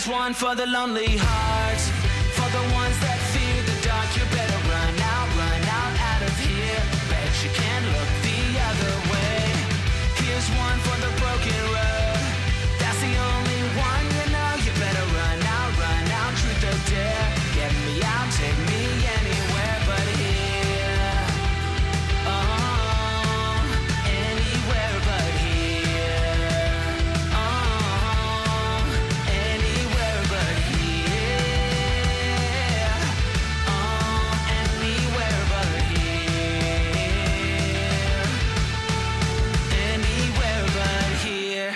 Here's one for the lonely hearts, for the ones that fear the dark. You better run out of here. Bet you can't look the other way. Here's one for the broken road. That's the only one you know. You better run out, truth or dare. Get me out, take me anywhere but here. Oh, anywhere but here. Oh, anywhere but here. Oh, anywhere but here. Anywhere but here.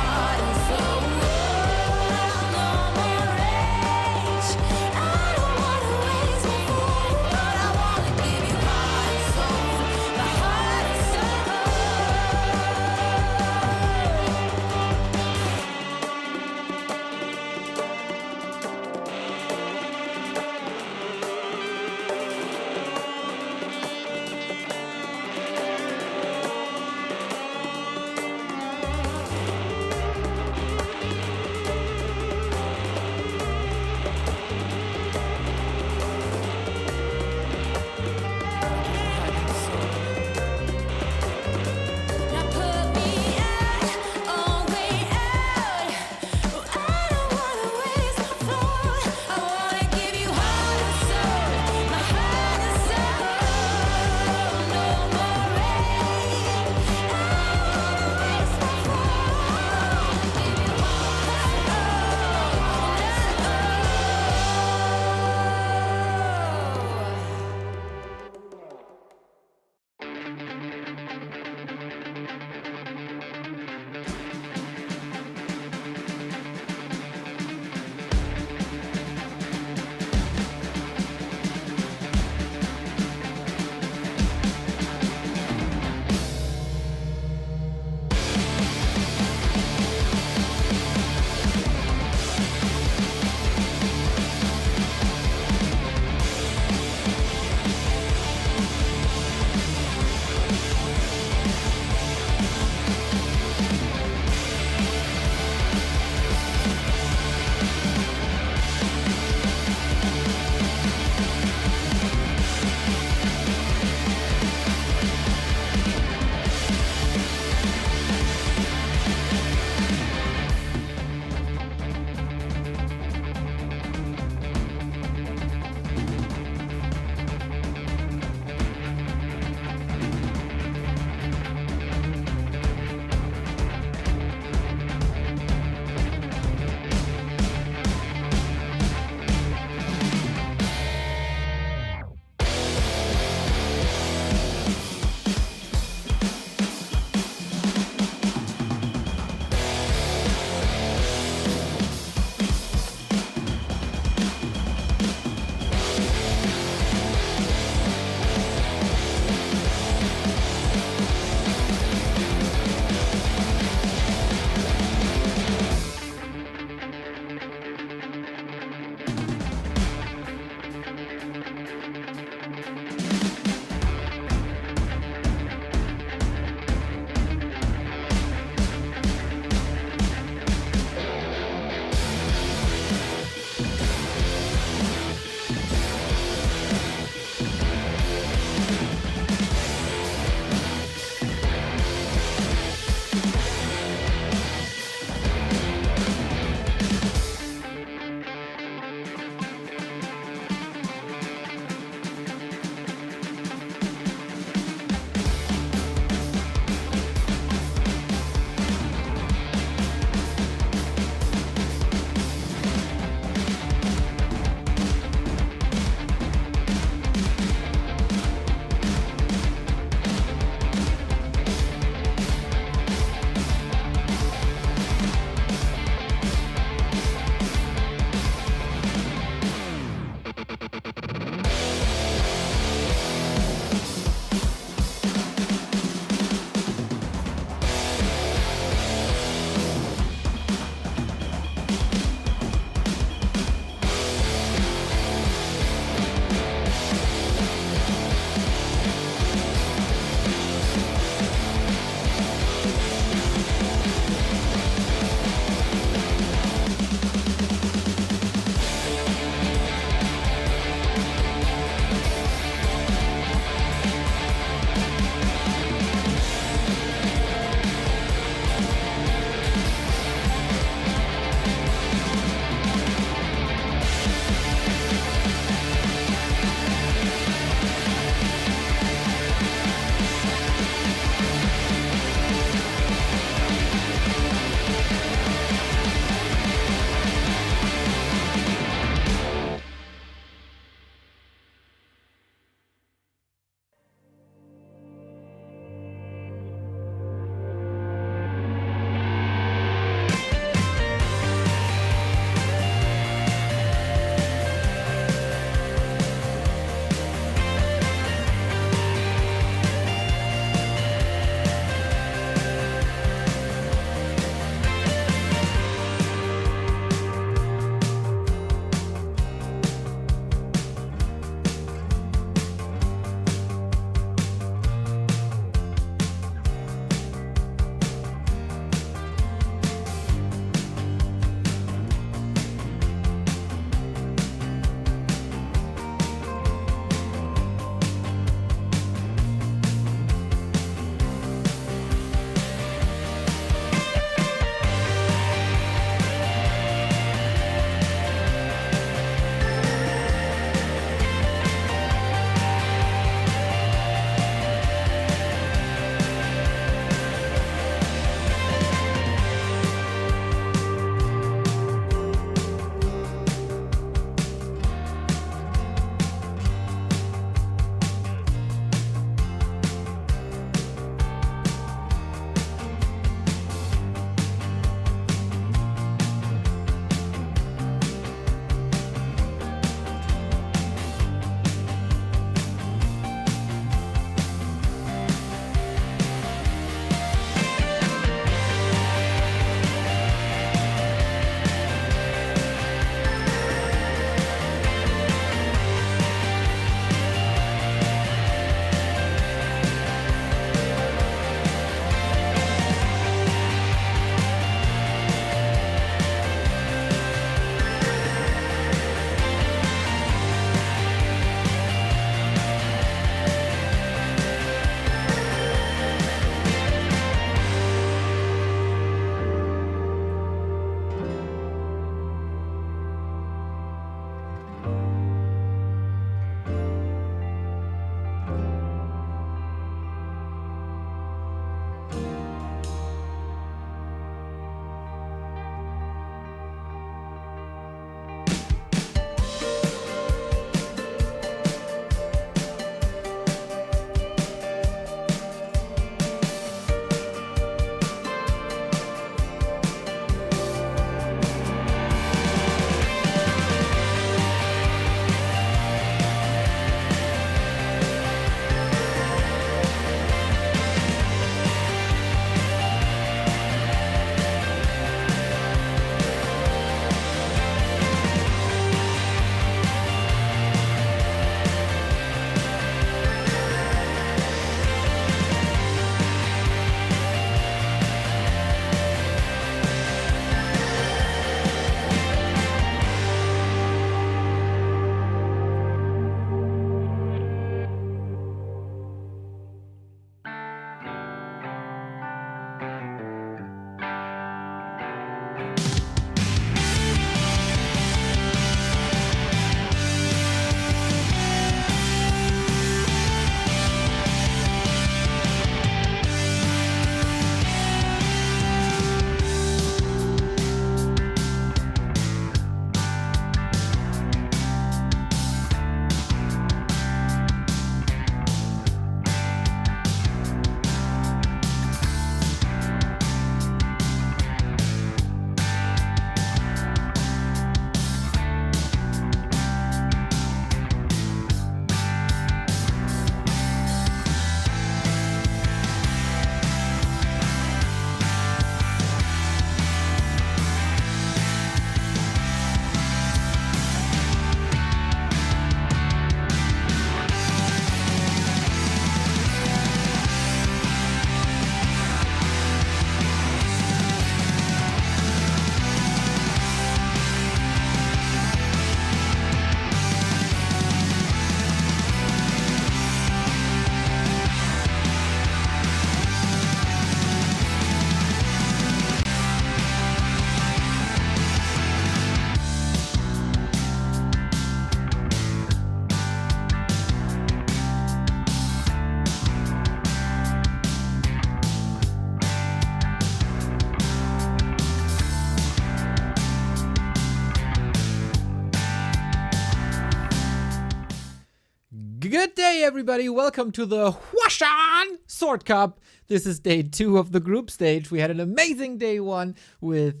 Good day, everybody. Welcome to the Huashan Sword Cup. This is day 2 of the group stage. We had an amazing day 1 with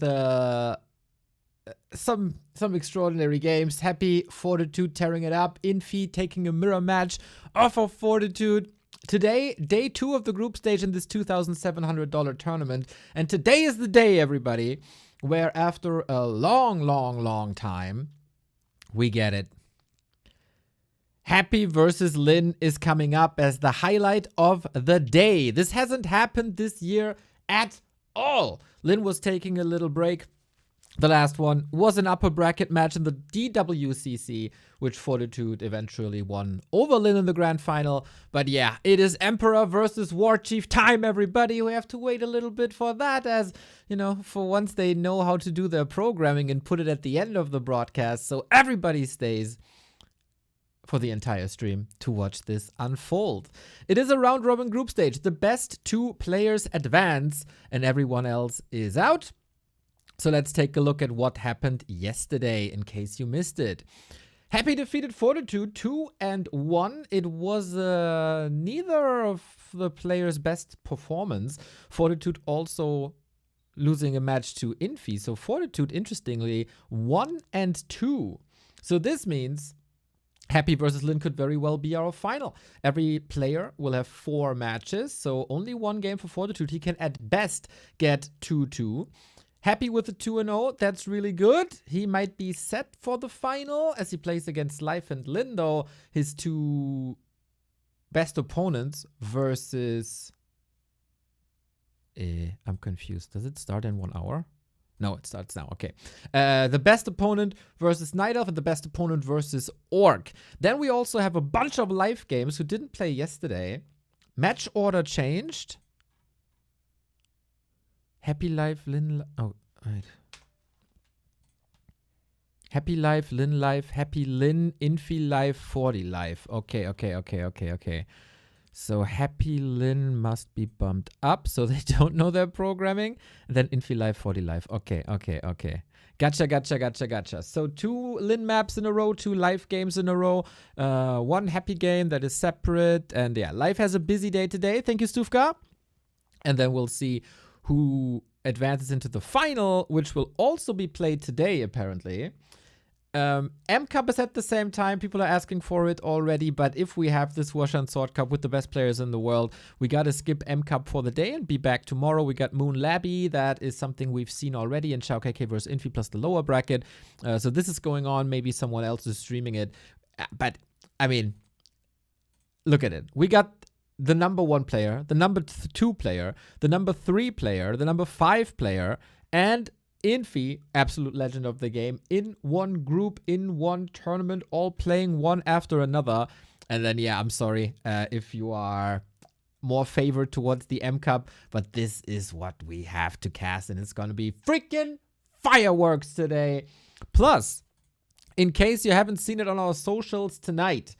some extraordinary games. Happy Fortitude tearing it up. Infi taking a mirror match off of Fortitude. Today, day 2 of the group stage in this $2,700 tournament. And today is the day, everybody, where after a long time, we get it. Happy versus LYN is coming up as the highlight of the day. This hasn't happened this year at all. LYN was taking a little break. The last one was an upper bracket match in the DWCC, which Fortitude eventually won over LYN in the grand final. But yeah, it is Emperor versus War Chief time, everybody. We have to wait a little bit for that, as, you know, for once they know how to do their programming and put it at the end of the broadcast, so everybody stays for the entire stream to watch this unfold. It is a round-robin group stage. The best 2 players advance and everyone else is out. So let's take a look at what happened yesterday in case you missed it. Happy defeated Fortitude 2-1. It was neither of the players' best performance. Fortitude also losing a match to Infi. So Fortitude, interestingly, 1-2. So this means Happy versus LYN could very well be our final. Every player will have 4 matches, so only 1 game for Fortitude. He can at best get 2-2. Happy with the 2-0, that's really good. He might be set for the final as he plays against Life and LYN, though. His 2 best opponents versus... I'm confused. Does it start in 1 hour? No, it starts now. Okay. The best opponent versus Night Elf and the best opponent versus Orc. Then we also have a bunch of live games who didn't play yesterday. Match order changed. Happy Life, LYN. Oh, right. Happy Life, LYN Life, Happy LYN, Infi Life, 40 Life. Okay. So Happy LYN must be bumped up so they don't know their programming. And then Infi Life, 40 Life. Okay. Gotcha. So 2 LYN maps in a row, 2 live games in a row, 1 happy game that is separate. And yeah, Life has a busy day today. Thank you, Stufka. And then we'll see who advances into the final, which will also be played today, apparently. M Cup is at the same time. People are asking for it already, but if we have this Huashan Sword Cup with the best players in the world, we gotta skip M Cup for the day and be back tomorrow. We got Moon Labby. That is something we've seen already in Shao KK versus Infi plus the lower bracket. So this is going on. Maybe someone else is streaming it. But, I mean, look at it. We got the number 1 player, the number 2 player, the number 3 player, the number 5 player, and Infi, absolute legend of the game, in 1 group, in 1 tournament, all playing one after another. And then, yeah, I'm sorry if you are more favored towards the M Cup, but this is what we have to cast, and it's gonna be freaking fireworks today. Plus, in case you haven't seen it on our socials tonight,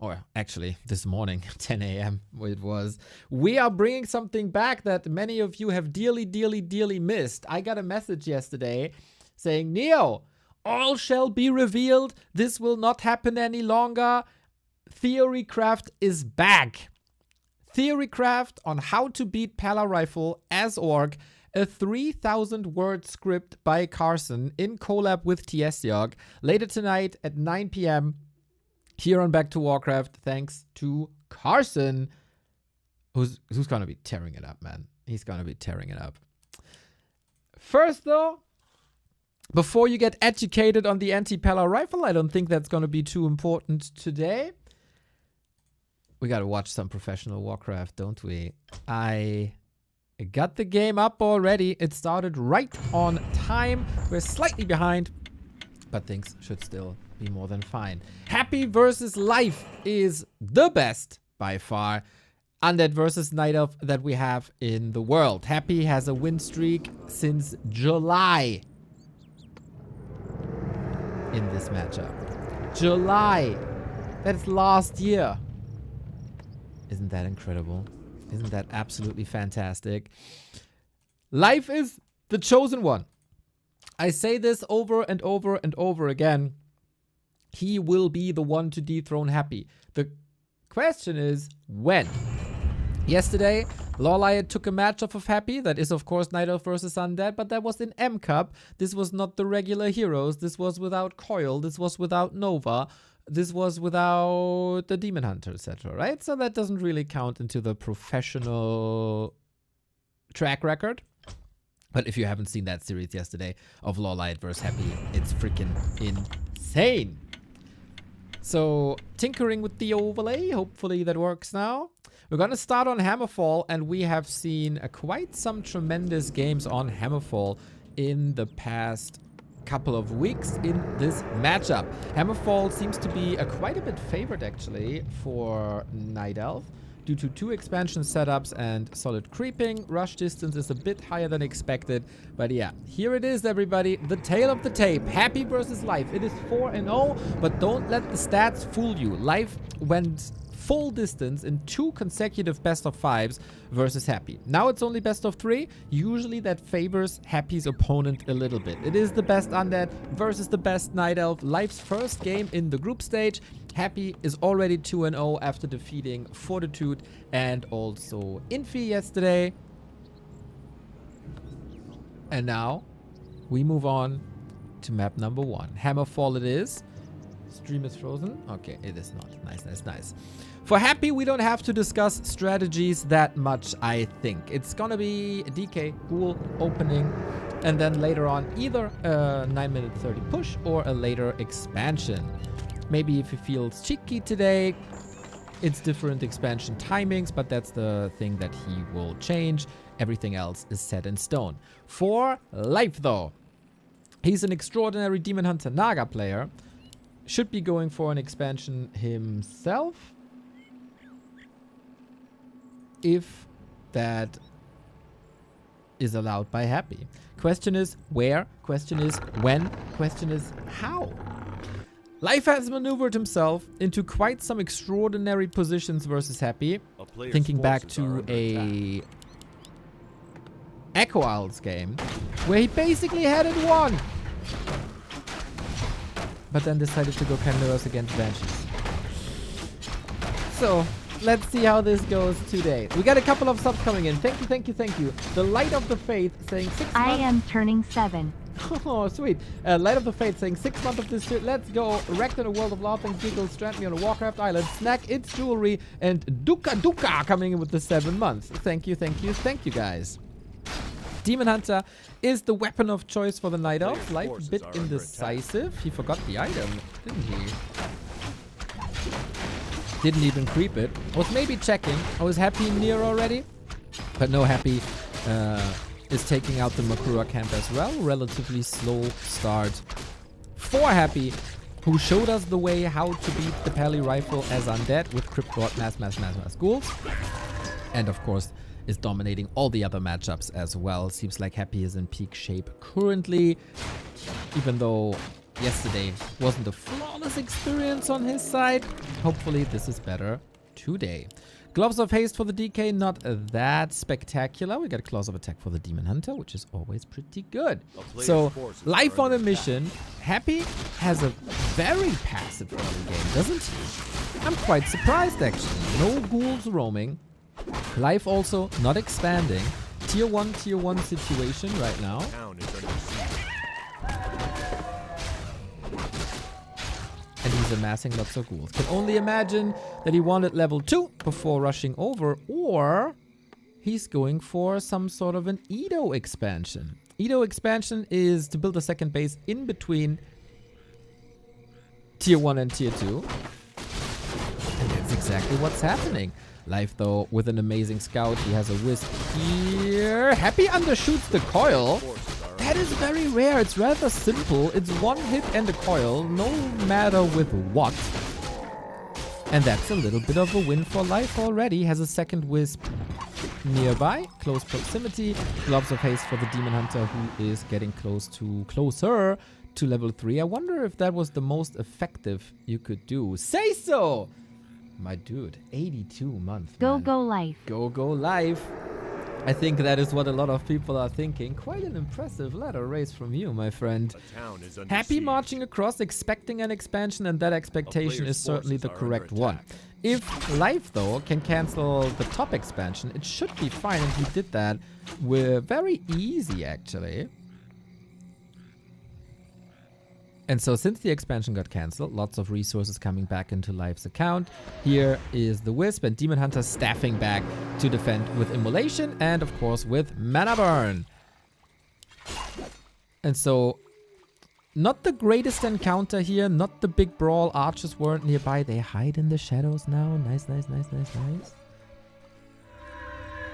or actually this morning, 10 a.m. it was, we are bringing something back that many of you have dearly missed. I got a message yesterday saying, Neo, all shall be revealed. This will not happen any longer. Theorycraft is back. Theorycraft on how to beat Pala Rifle as Orc, a 3,000-word script by Carson in collab with TSYOG, later tonight at 9 p.m. here on Back to Warcraft, thanks to Carson, who's gonna be tearing it up, man. He's gonna be tearing it up. First, though, before you get educated on the anti-Pala rifle, I don't think that's gonna be too important today. We gotta watch some professional Warcraft, don't we? I got the game up already. It started right on time. We're slightly behind, but things should still be more than fine. Happy versus Life is the best by far Undead versus Night Elf that we have in the world. Happy has a win streak since July in this matchup. July. That's last year. Isn't that incredible? Isn't that absolutely fantastic? Life is the chosen one. I say this over and over and over again. he will be the one to dethrone Happy. The question is when. Yesterday, LYN took a match off of Happy. That is, of course, Night Elf versus Undead, but that was in M Cup. This was not the regular heroes. This was without Coil. This was without Nova. This was without the Demon Hunter, etc. Right? So that doesn't really count into the professional track record. But if you haven't seen that series yesterday of LYN versus Happy, it's freaking insane. So, tinkering with the overlay. Hopefully that works now. We're going to start on Hammerfall, and we have seen quite some tremendous games on Hammerfall in the past couple of weeks in this matchup. Hammerfall seems to be quite a bit favored, actually, for Night Elf. Due to 2 expansion setups and solid creeping, rush distance is a bit higher than expected. But yeah, here it is, everybody. The tale of the tape. Happy versus Life. It is 4-0, but don't let the stats fool you. Life went full distance in 2 consecutive best of 5s versus Happy. Now it's only best of 3. Usually that favors Happy's opponent a little bit. It is the best Undead versus the best Night Elf. Life's first game in the group stage. Happy is already 2-0 after defeating Fortitude and also Infi yesterday. And now we move on to map number 1. Hammerfall it is. Stream is frozen. Okay, it is not. Nice, nice, nice. For Happy, we don't have to discuss strategies that much, I think. It's gonna be a DK, Ghoul, opening, and then later on either a 9-minute 30 push or a later expansion. Maybe if he feels cheeky today, it's different expansion timings, but that's the thing that he will change. Everything else is set in stone. For Life, though, he's an extraordinary Demon Hunter Naga player. Should be going for an expansion himself, if that is allowed by Happy. Question is where, question is when, question is how. Life has maneuvered himself into quite some extraordinary positions versus Happy. Thinking back to a Echo Isles game where he basically had it won, but then decided to go Chimeras against Banshees. So let's see how this goes today. We got a couple of subs coming in. Thank you, thank you, thank you. The Light of the Faith saying 6 months. I am turning 7. Oh, sweet. Light of the Faith saying 6 months of this year. Let's go. Wrecked in a world of love and giggles. Strand me on a Warcraft island. Snack its jewelry. And Duka Duka coming in with the 7 months. Thank you, thank you, thank you, guys. Demon Hunter is the weapon of choice for the Night Elf. Life a bit indecisive. He forgot the item, didn't he? Didn't even creep it. Was maybe checking. I was Happy near already. But no, Happy is taking out the Makura camp as well. Relatively slow start for Happy, who showed us the way how to beat the Pally rifle as Undead with Crypt Lord, Mass Ghouls. And of course, is dominating all the other matchups as well. Seems like Happy is in peak shape currently, even though yesterday wasn't a flawless experience on his side. Hopefully this is better today. Gloves of Haste for the DK, not that spectacular. We got Claws of Attack for the Demon Hunter, which is always pretty good. So, Life on a mission. Happy has a very passive early game, doesn't he? I'm quite surprised, actually. No ghouls roaming. Life also not expanding. Tier 1 situation right now. And he's amassing lots of ghouls. Can only imagine that he wanted level 2 before rushing over, or he's going for some sort of an Edo expansion. Edo expansion is to build a second base in between Tier 1 and Tier 2. And that's exactly what's happening. Life, though, with an amazing scout. He has a wisp here. Happy undershoots the coil. That is very rare. It's rather simple. It's one hit and a coil, no matter with what. And that's a little bit of a win for Life already. Has a second wisp nearby. Close proximity. Gloves of Haste for the Demon Hunter, who is getting closer to level 3. I wonder if that was the most effective you could do. Say so! My dude, 82 months. Go Life. Go Life. I think that is what a lot of people are thinking. Quite an impressive ladder race from you, my friend. Happy marching across, expecting an expansion, and that expectation is certainly the correct one. If Life, though, can cancel the top expansion, it should be fine, and he did that with very easy, actually. And so since the expansion got cancelled, lots of resources coming back into Life's account. Here is the Wisp and Demon Hunter staffing back to defend with Immolation and, of course, with Mana Burn. And so, not the greatest encounter here, not the big brawl. Archers weren't nearby. They hide in the shadows now. Nice, nice, nice, nice, nice.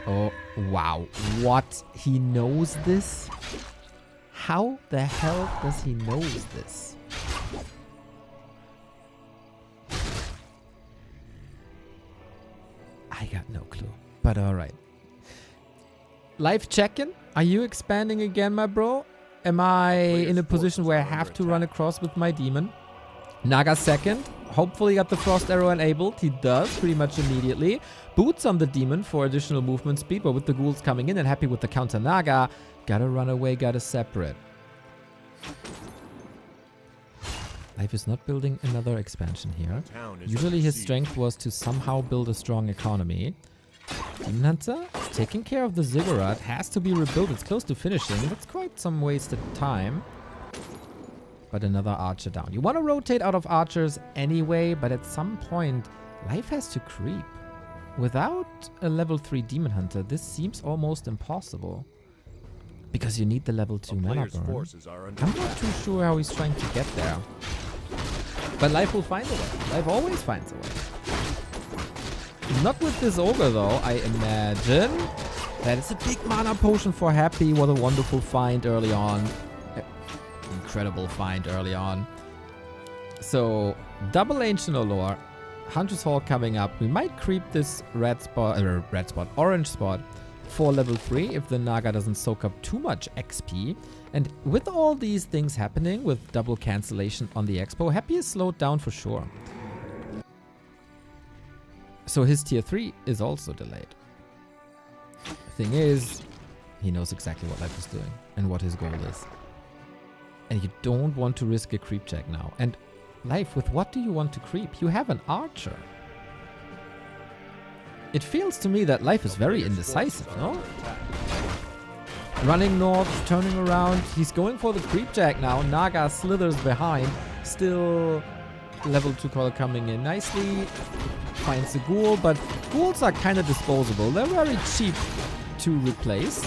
Oh, wow. What? He knows this? How the hell does he know this? I got no clue, but alright. Life check-in? Are you expanding again, my bro? Am I in a position where I have to run across with my demon? Naga second. Hopefully got the Frost Arrow enabled. He does pretty much immediately. Boots on the demon for additional movement speed, but with the ghouls coming in and happy with the counter Naga, gotta run away, gotta separate. Life is not building another expansion here. Usually his strength was to somehow build a strong economy. Demon Hunter taking care of the Ziggurat, has to be rebuilt. It's close to finishing. That's quite some wasted time. But another archer down. You want to rotate out of archers anyway, but at some point, Life has to creep. Without a level 3 Demon Hunter, this seems almost impossible. Because you need the level 2 Mana Burn. I'm not too sure how he's trying to get there. But Life will find a way. Life always finds a way. Not with this Ogre though, I imagine. That is a big mana potion for Happy. What a wonderful find early on. Incredible find early on. So, double Ancient Allure. Hunter's Hall coming up. We might creep this orange spot for level 3 if the Naga doesn't soak up too much XP. And with all these things happening, with double cancellation on the Expo, Happy is slowed down for sure. So his tier 3 is also delayed. The thing is, he knows exactly what Life is doing and what his goal is. And you don't want to risk a creep check now. And Life, with what do you want to creep? You have an archer. It feels to me that Life is very indecisive, no? Running north, turning around. He's going for the creep jack now. Naga slithers behind. Still level 2 caller coming in nicely. Finds a ghoul, but ghouls are kind of disposable. They're very cheap to replace.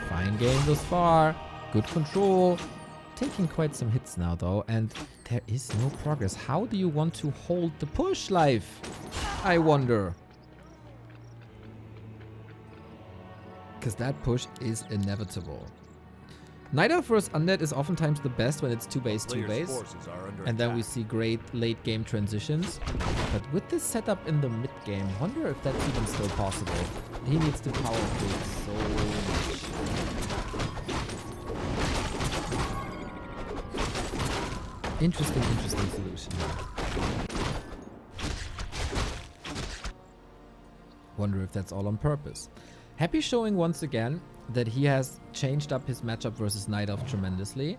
Fine game thus far. Good control. Taking quite some hits now though, and there is no progress. How do you want to hold the push, Life? I wonder. Because that push is inevitable. Night Elf vs Undead is oftentimes the best when it's 2-base, 2-base. And then we see great late game transitions. But with this setup in the mid game, wonder if that's even still possible. He needs to power through so much. Interesting solution. Wonder if that's all on purpose. Happy showing once again that he has changed up his matchup versus Night Elf tremendously.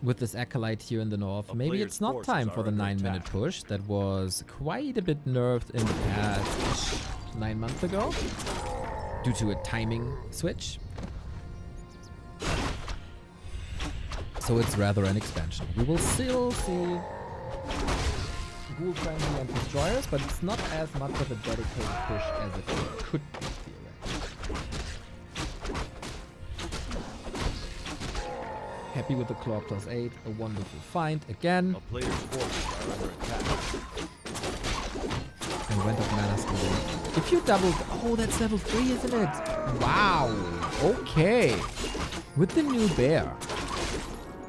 With this Acolyte here in the north. Maybe it's not time for the 9-minute push. That was quite a bit nerfed in the past 9 months ago. Due to a timing switch. So it's rather an expansion. We will still see Ghoul Frenzy and Destroyers, but it's not as much of a dedicated push as it could be, theoretically. Happy with the Claw +8, a wonderful find again. And went up mana stealing. If you doubled, oh, that's level 3, isn't it? Wow. Okay. With the new bear.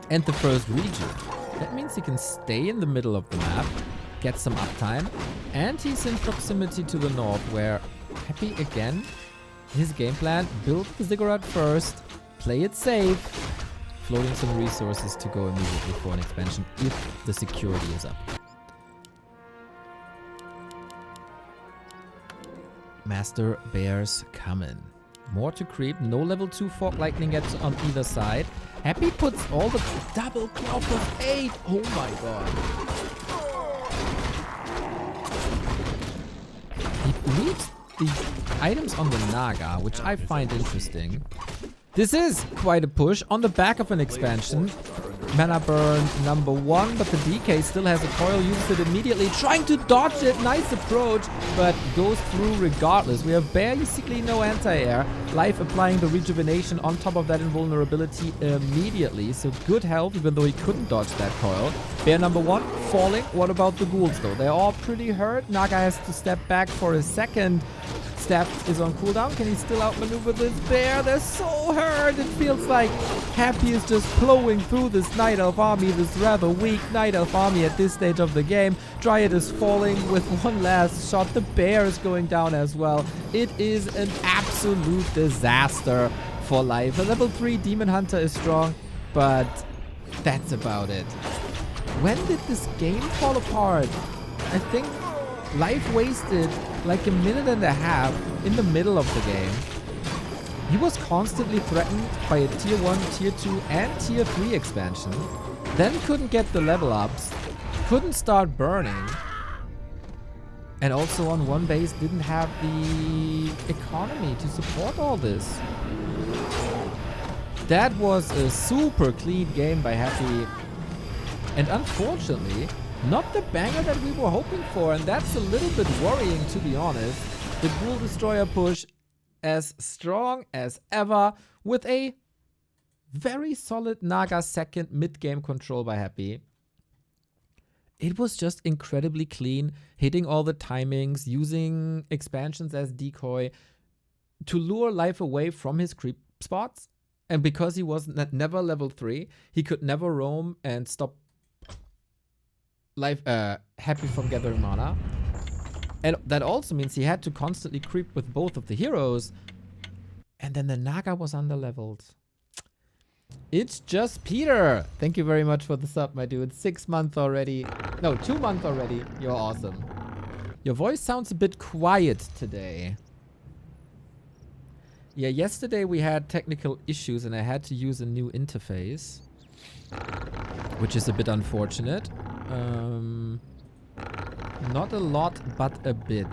And the first region. That means he can stay in the middle of the map, get some uptime, and he's in proximity to the north where Happy again, his game plan, build the Ziggurat first, play it safe, floating some resources to go immediately for an expansion if the security is up. Master Bears coming. More to creep. No level 2 Fork Lightning yet on either side. Happy puts all the double clock of 8. Oh my god. He leaves the items on the Naga, which I find interesting. This is quite a push on the back of an expansion. Mana burn number 1, but the DK still has a coil, uses it immediately, trying to dodge it. Nice approach, but goes through regardless. We have basically no anti-air. Life applying the rejuvenation on top of that invulnerability immediately. So good health, even though he couldn't dodge that coil. Bear number 1 falling. What about the ghouls though? They're all pretty hurt. Naga has to step back for a second. Staff is on cooldown. Can he still outmaneuver this bear? They're so hurt. It feels like Happy is just plowing through this Night Elf army, this rather weak Night Elf army at this stage of the game. Dryad is falling with one last shot. The bear is going down as well. It is an absolute disaster for Life. A level 3 Demon Hunter is strong, but that's about it. When did this game fall apart? I think Life wasted like a minute and a half in the middle of the game. He was constantly threatened by a tier 1, tier 2 and tier 3 expansion. Then couldn't get the level ups, couldn't start burning. And also on one base didn't have the economy to support all this. That was a super clean game by Happy. And unfortunately, not the banger that we were hoping for, and that's a little bit worrying, to be honest. The Ghoul Destroyer push as strong as ever with a very solid Naga second mid-game control by Happy. It was just incredibly clean, hitting all the timings, using expansions as decoy to lure Life away from his creep spots. And because he was never level 3, he could never roam and stop Life Happy from gathering mana. And that also means he had to constantly creep with both of the heroes. And then the Naga was underleveled. It's just Peter. Thank you very much for the sub, my dude. 6 months already. No, 2 months already. You're awesome. Your voice sounds a bit quiet today. Yeah, yesterday we had technical issues and I had to use a new interface, which is a bit unfortunate. Not a lot, but a bit.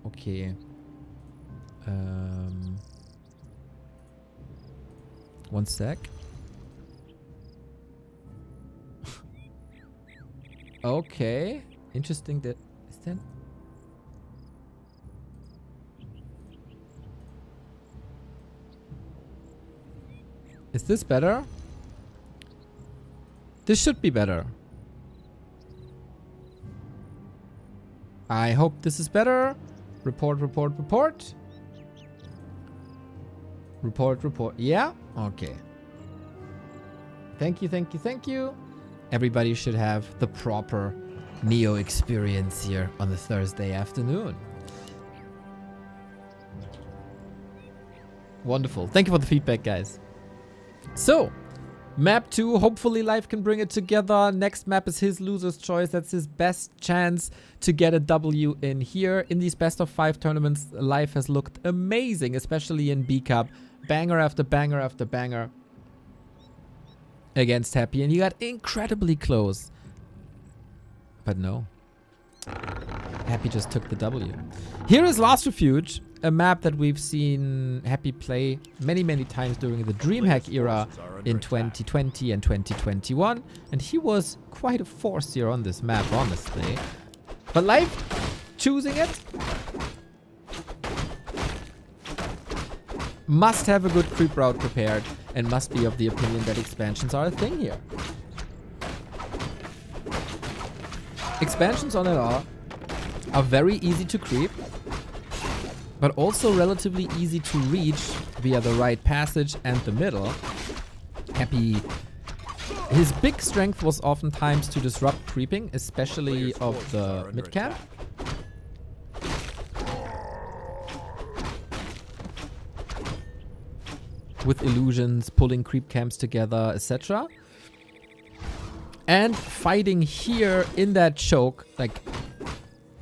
Okay. One sec. Okay. Interesting that... Is that... Is this better? This should be better. I hope this is better. Report, report, report. Report, report. Yeah? Okay. Thank you, thank you, thank you. Everybody should have the proper Neo experience here on the Thursday afternoon. Wonderful. Thank you for the feedback, guys. So, map 2, hopefully Life can bring it together. Next map is his loser's choice. That's his best chance to get a W in here. In these best of 5 tournaments, Life has looked amazing, especially in B Cup. Banger after banger after banger against Happy. And he got incredibly close. But no. Happy just took the W. Here is Last Refuge, a map that we've seen Happy play many, many times during the DreamHack era in 2020 and 2021. And he was quite a force here on this map, honestly. But Life choosing it must have a good creep route prepared and must be of the opinion that expansions are a thing here. Expansions on LR are very easy to creep, but also relatively easy to reach via the right passage and the middle. Happy. His big strength was oftentimes to disrupt creeping, especially of the mid camp. With illusions, pulling creep camps together, etc. And fighting here in that choke, like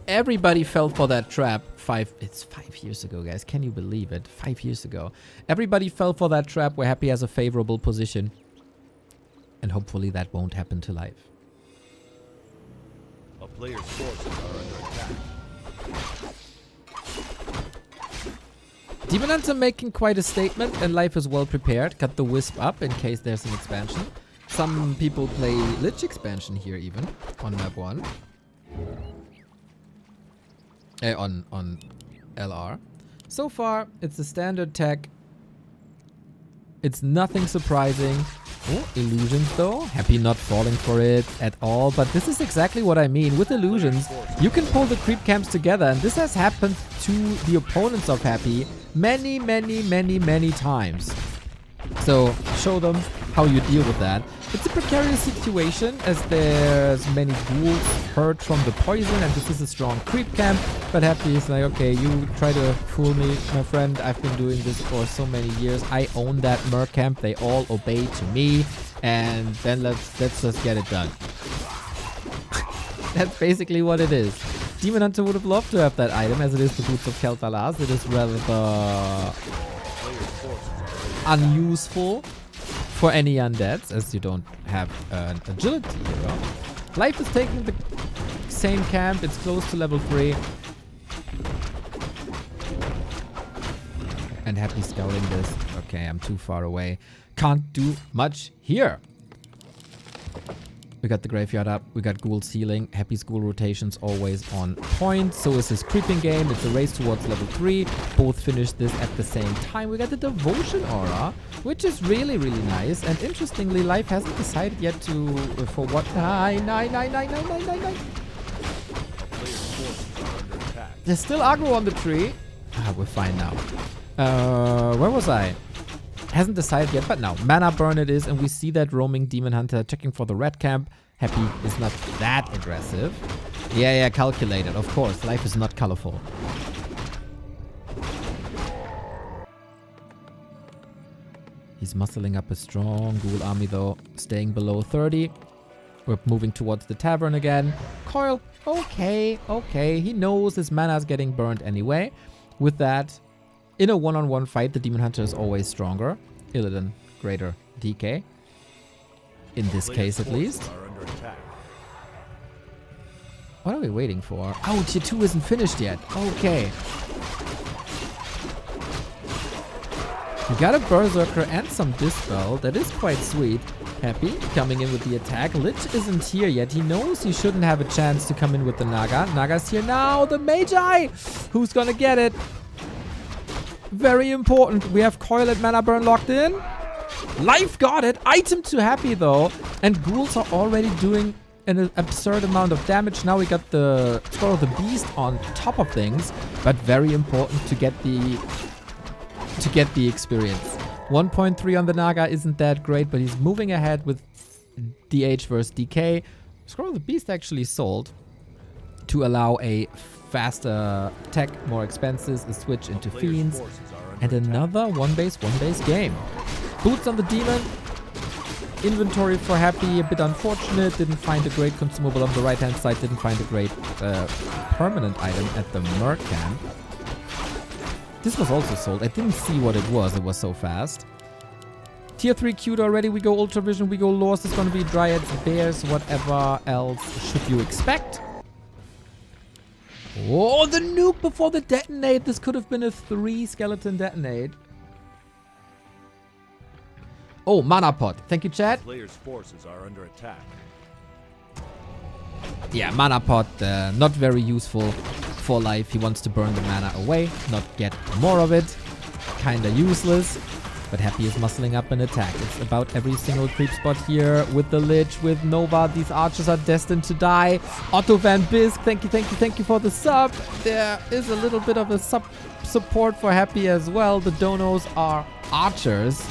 everybody fell for that trap It's 5 years ago, guys. Can you believe it? 5 years ago. Everybody fell for that trap. We're happy has a favorable position. And hopefully that won't happen to Life. A player's forces are under attack. Demon Hunter making quite a statement, and Life is well prepared. Got the Wisp up in case there's an expansion. Some people play Lich expansion here even on map 1. On LR. So far, it's a standard tech. It's nothing surprising. Oh, illusions though. Happy not falling for it at all. But this is exactly what I mean. With illusions, you can pull the creep camps together. And this has happened to the opponents of Happy many, many, many, many times. So show them how you deal with that. It's a precarious situation as there's many ghouls hurt from the poison and this is a strong creep camp. But Happy is like, okay, you try to fool me, my friend. I've been doing this for so many years. I own that merc camp. They all obey to me. And then let's just get it done. That's basically what it is. Demon Hunter would have loved to have that item as it is the Boots of Kel'Thuzad. It is rather unuseful for any undeads as you don't have an agility hero. Life is taking the same camp. It's close to level 3. And Happy scouting this. Okay, I'm too far away. Can't do much here. We got the graveyard up. We got Ghoul healing. Happy's Ghoul rotations always on point. So is his creeping game. It's a race towards level 3. Both finished this at the same time. We got the Devotion Aura, which is really, really nice. And interestingly, Life hasn't decided yet to... for what? Nine. There's still aggro on the tree. Ah, we're fine now. Where was I? Hasn't decided yet, but now mana burn it is, and we see that roaming Demon Hunter checking for the red camp. Happy is not that aggressive. Yeah, calculated, of course. Life is not colorful. He's muscling up a strong ghoul army though, staying below 30. We're moving towards the tavern again. Coil, okay. He knows his mana is getting burned anyway. With that, in a one-on-one fight, the Demon Hunter is always stronger. Illidan, greater DK. In this case, at least. What are we waiting for? Oh, tier 2 isn't finished yet. Okay. We got a Berserker and some Dispel. That is quite sweet. Happy coming in with the attack. Lich isn't here yet. He knows he shouldn't have a chance to come in with the Naga. Naga's here now. The Magi! Who's gonna get it? Very important. We have Coil and Mana Burn locked in. Life got it. Item to Happy though. And ghouls are already doing an absurd amount of damage. Now we got the Scroll of the Beast on top of things. But very important to get the experience. 1.3 on the Naga isn't that great, but he's moving ahead with DH versus DK. Scroll of the Beast actually sold to allow a faster tech, more expenses, a switch into Fiends, and another one base game. Boots on the Demon. Inventory for Happy, a bit unfortunate. Didn't find a great consumable on the right-hand side. Didn't find a great permanent item at the Merc camp. This was also sold. I didn't see what it was. It was so fast. Tier 3 queued already. We go Ultra Vision. We go Lost. It's going to be Dryads, Bears, whatever else should you expect. Oh, the nuke before the detonate. This could have been a 3 skeleton detonate. Oh, mana pot. Thank you, chat. Player's forces are under attack. Yeah, mana pot, not very useful for Life. He wants to burn the mana away, not get more of it. Kinda useless. But Happy is muscling up an attack. It's about every single creep spot here with the Lich, with Nova. These archers are destined to die. Otto Van Bisk, thank you for the sub. There is a little bit of a support for Happy as well. The donos are archers.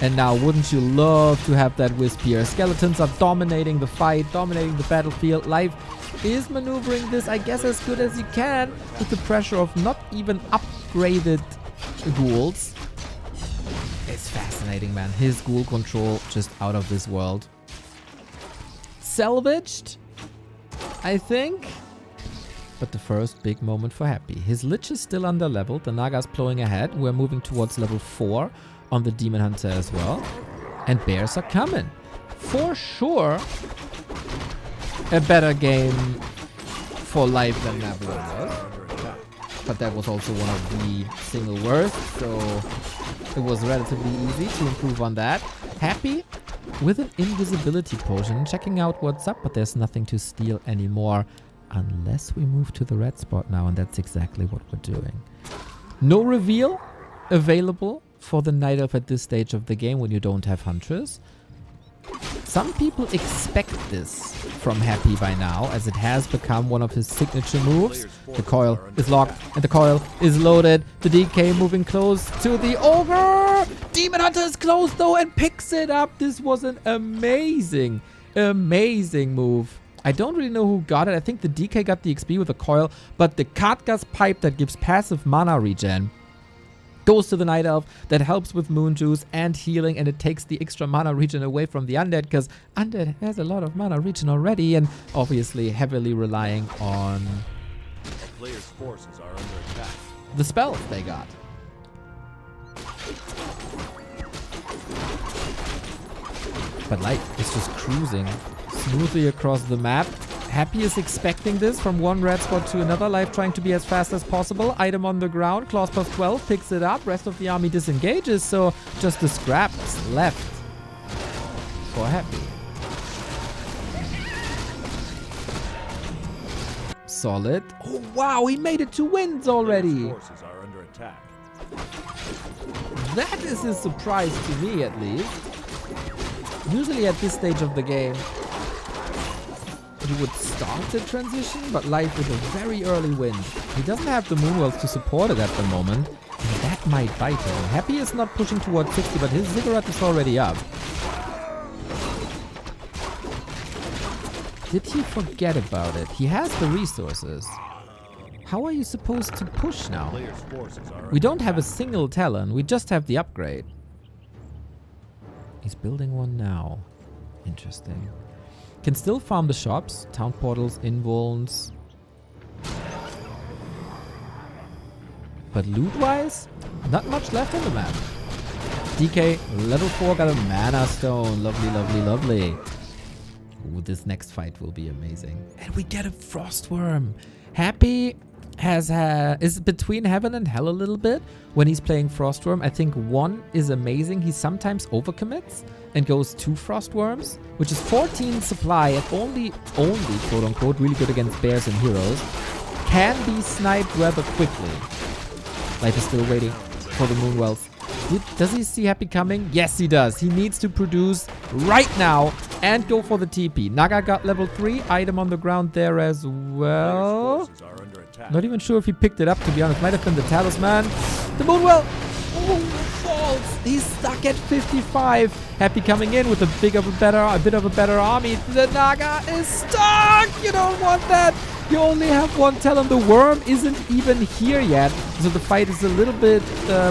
And now, wouldn't you love to have that Wisp here? Skeletons are dominating the fight, dominating the battlefield. Life is maneuvering this, I guess, as good as he can with the pressure of not even upgraded ghouls. It's fascinating, man. His ghoul control just out of this world. Salvaged, I think. but the first big moment for Happy. His Lich is still under leveled. The Naga's plowing ahead. We're moving towards level 4 on the Demon Hunter as well. And bears are coming. For sure, a better game for life than Navalon was. But that was also one of the single worst, so it was relatively easy to improve on that. Happy with an invisibility potion, checking out what's up, but there's nothing to steal anymore unless we move to the red spot now, and that's exactly what we're doing. No reveal available for the Night Elf at this stage of the game when you don't have Huntress. Some people expect this from Happy by now, as it has become one of his signature moves. The coil is locked and the coil is loaded. The DK moving close to the ogre. Demon Hunter is close though and picks it up. This was an amazing move. I don't really know who got it. I think the DK got the XP with the coil, but the Katga's pipe that gives passive mana regen goes to the Night Elf. That helps with Moon Juice and healing, and it takes the extra mana regen away from the Undead, because Undead has a lot of mana regen already, and obviously heavily relying on Players' forces are under attack. the spells they got. But Life is just cruising smoothly across the map. Happy is expecting this from one red spot to another. Life trying to be as fast as possible. Item on the ground. Claws plus 12 picks it up. Rest of the army disengages. So just the scraps left for Happy. Solid. Oh wow, he made it to wins already. Players' forces are under attack. That is a surprise to me at least. Usually at this stage of the game, you would start the transition, but Life with a very early win. He doesn't have the Moonwells to support it at the moment, and that might bite him. Happy is not pushing towards 60, but his Ziggurat is already up. Did he forget about it? He has the resources. How are you supposed to push now? Players' forces are We don't have a single Talon, we just have the upgrade. He's building one now. Interesting. Can still farm the shops, town portals, invulns. But loot-wise, not much left on the map. DK, level 4, got a mana stone. Lovely, lovely, lovely. Ooh, this next fight will be amazing. And we get a Frostworm. Happy is between heaven and hell a little bit when he's playing Frostworm. I think 1 is amazing. He sometimes overcommits and goes 2 Frostworms, which is 14 supply and only quote unquote really good against bears and heroes. Can be sniped rather quickly. Life is still waiting for the Moonwells. Does he see Happy coming? Yes, he does. He needs to produce right now and go for the TP. Naga got level 3. Item on the ground there as well. Players' forces are under attack. Not even sure if he picked it up, to be honest. Might have been the Talisman. The Moonwell. Oh, falls. He's stuck at 55. Happy coming in with a bit of a better army. The Naga is stuck. You don't want that. You only have one Talon. The worm isn't even here yet, so the fight is a little bit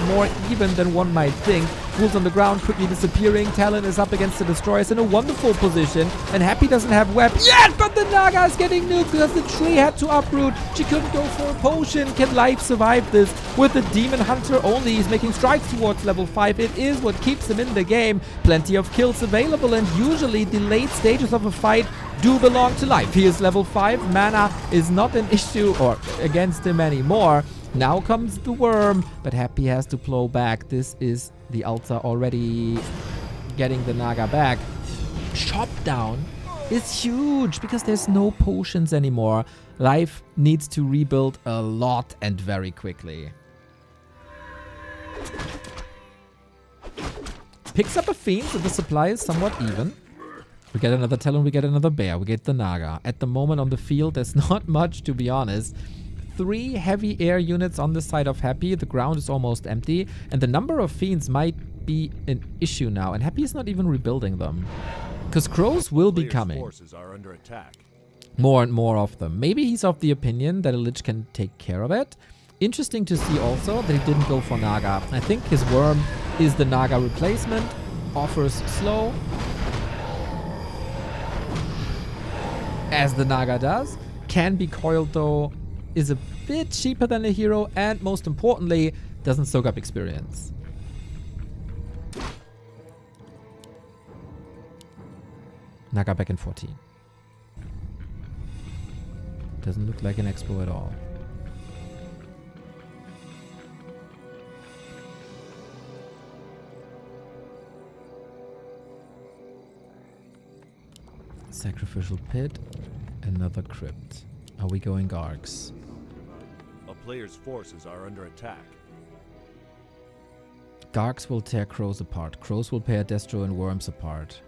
more even than one might think. Wolves on the ground quickly disappearing. Talon is up against the destroyers in a wonderful position, and Happy doesn't have web yet, but the Naga is getting nuked because the tree had to uproot. She couldn't go for a potion. Can Life survive this with the Demon Hunter only? He's making strides towards level 5. It is what keeps him in the game. Plenty of kills available, and usually the late stages of a fight do belong to Life. He is level 5. Mana is not an issue or against him anymore. Now comes the worm, but Happy has to plow back. This is the altar already getting the Naga back. Chop down is huge because there's no potions anymore. Life needs to rebuild a lot and very quickly. Picks up a Fiend, so the supply is somewhat even. We get another Talon, we get another Bear, we get the Naga. At the moment on the field, there's not much, to be honest. 3 heavy air units on the side of Happy. The ground is almost empty, and the number of Fiends might be an issue now. And Happy is not even rebuilding them, because crows will be Players' coming. forces are under attack. More and more of them. Maybe he's of the opinion that a Lich can take care of it. Interesting to see also that he didn't go for Naga. I think his worm is the Naga replacement. Offers slow, as the Naga does. Can be coiled though is a bit cheaper than a hero, and most importantly, doesn't soak up experience. Naga back in 14. Doesn't look like an expo at all. Sacrificial pit, another crypt. Are we going Gargs? A player's forces are under attack. Gargs will tear crows apart. Crows will tear Destro and worms apart.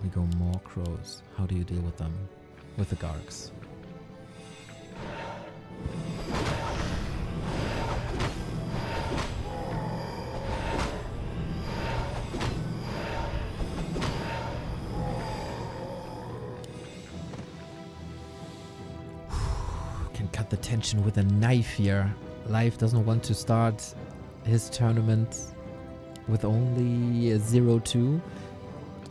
We go more crows. How do you deal with them? With the Gargs. Can cut the tension with a knife here. Life doesn't want to start his tournament with only a 0-2.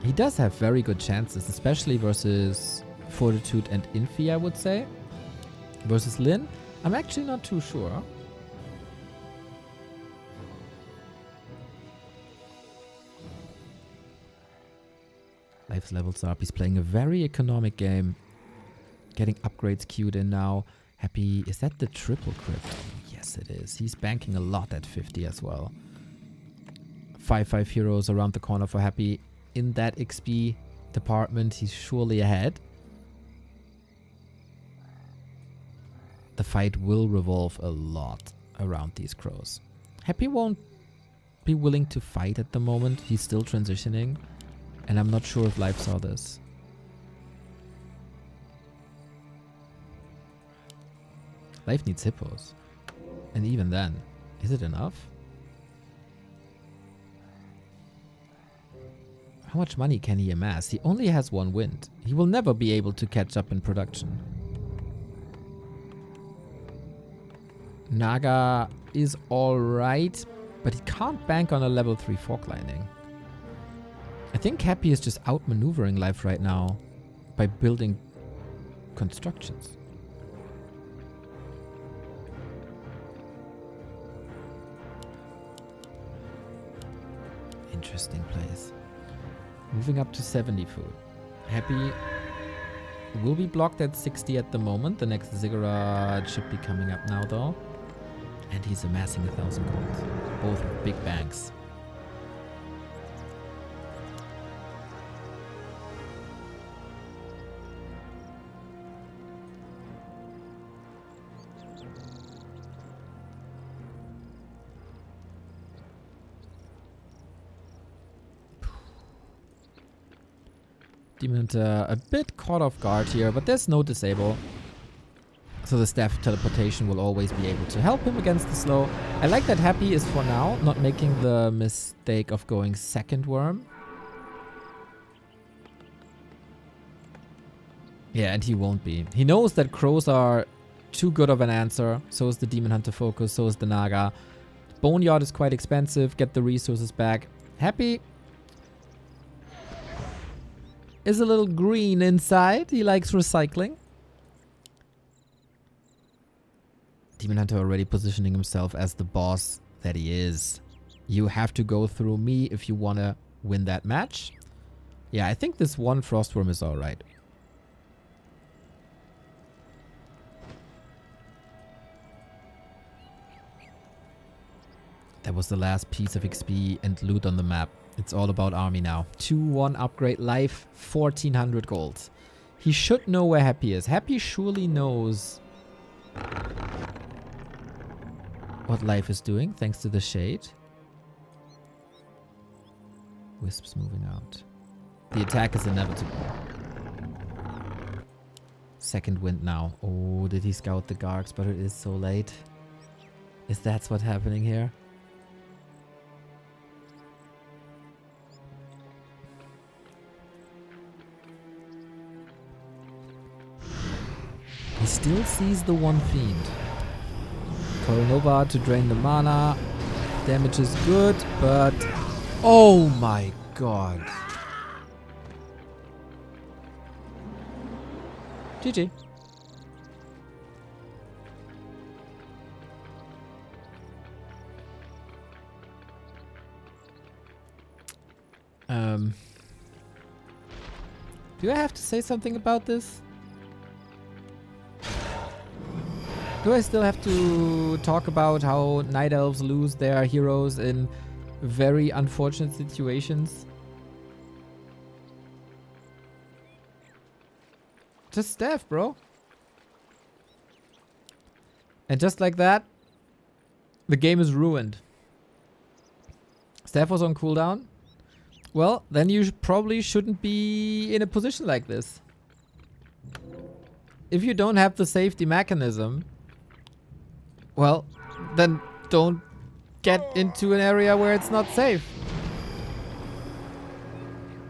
He does have very good chances, especially versus Fortitude and Infi, I would say. Versus LYN, I'm actually not too sure. Life's levels up. He's playing a very economic game. Getting upgrades queued in now. Happy. Is that the triple crypt? Yes, it is. He's banking a lot at 50 as well. 5-5 heroes around the corner for Happy. In that XP department, he's surely ahead. The fight will revolve a lot around these crows. Happy won't be willing to fight at the moment. He's still transitioning. And I'm not sure if Life saw this. Life needs hippos. And even then, is it enough? How much money can he amass? He only has one wind. He will never be able to catch up in production. Naga is alright, but he can't bank on a level 3 fork lining. I think Happy is just outmaneuvering Life right now by building constructions. Interesting place. Moving up to 70 food. Happy will be blocked at 60 at the moment. The next ziggurat should be coming up now though. And he's amassing 1,000 gold. Both with big banks. Demon Hunter a bit caught off guard here, but there's no disable. So the staff teleportation will always be able to help him against the slow. I like that Happy is for now not making the mistake of going second worm. Yeah, and he won't be. He knows that crows are too good of an answer. So is the Demon Hunter focus, so is the Naga. Boneyard is quite expensive. Get the resources back. Happy is a little green inside. He likes recycling. Demon Hunter already positioning himself as the boss that he is. You have to go through me if you want to win that match. Yeah, I think this one Frostworm is alright. That was the last piece of XP and loot on the map. It's all about army now. 2-1 upgrade life, 1400 gold. He should know where Happy is. Happy surely knows what Life is doing, thanks to the shade. Wisps moving out. The attack is inevitable. Second wind now. Oh, did he scout the Gargs? But it is so late. Is that what's happening here? He still sees the one fiend. Coronova to drain the mana. Damage is good, but... Oh my god. GG. Do I have to say something about this? Do I still have to talk about how Night Elves lose their heroes in very unfortunate situations? Just staff, bro. And just like that, the game is ruined. Staff was on cooldown. Well, then you probably shouldn't be in a position like this. If you don't have the safety mechanism, well, then don't get into an area where it's not safe.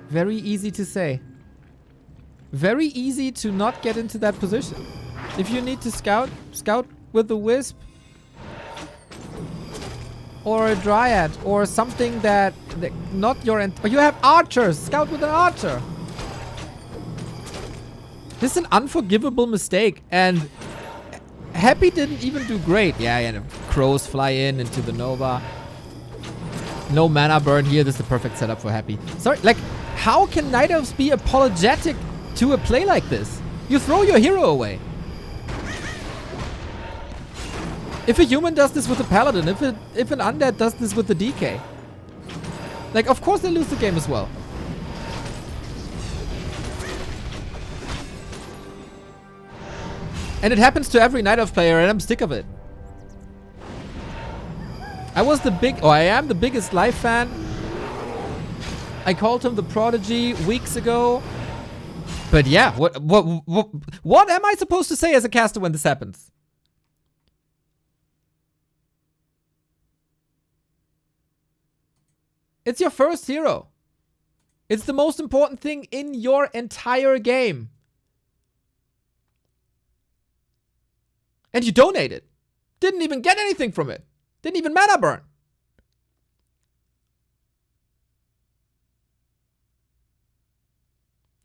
Very easy to say. Very easy to not get into that position. If you need to scout, scout with the Wisp. Or a Dryad. Or something that not your... Or you have archers. Scout with an archer. This is an unforgivable mistake. And Happy didn't even do great. Yeah, crows fly into the Nova. No mana burn here. This is the perfect setup for Happy. Sorry, like, how can Night Elves be apologetic to a play like this? You throw your hero away. If a human does this with a paladin, if an undead does this with the DK, like, of course they lose the game as well. And it happens to every Night Elf player, and I'm sick of it. I am the biggest Life fan. I called him the Prodigy weeks ago. But yeah, what am I supposed to say as a caster when this happens? It's your first hero. It's the most important thing in your entire game. And you donated. Didn't even get anything from it. Didn't even mana burn.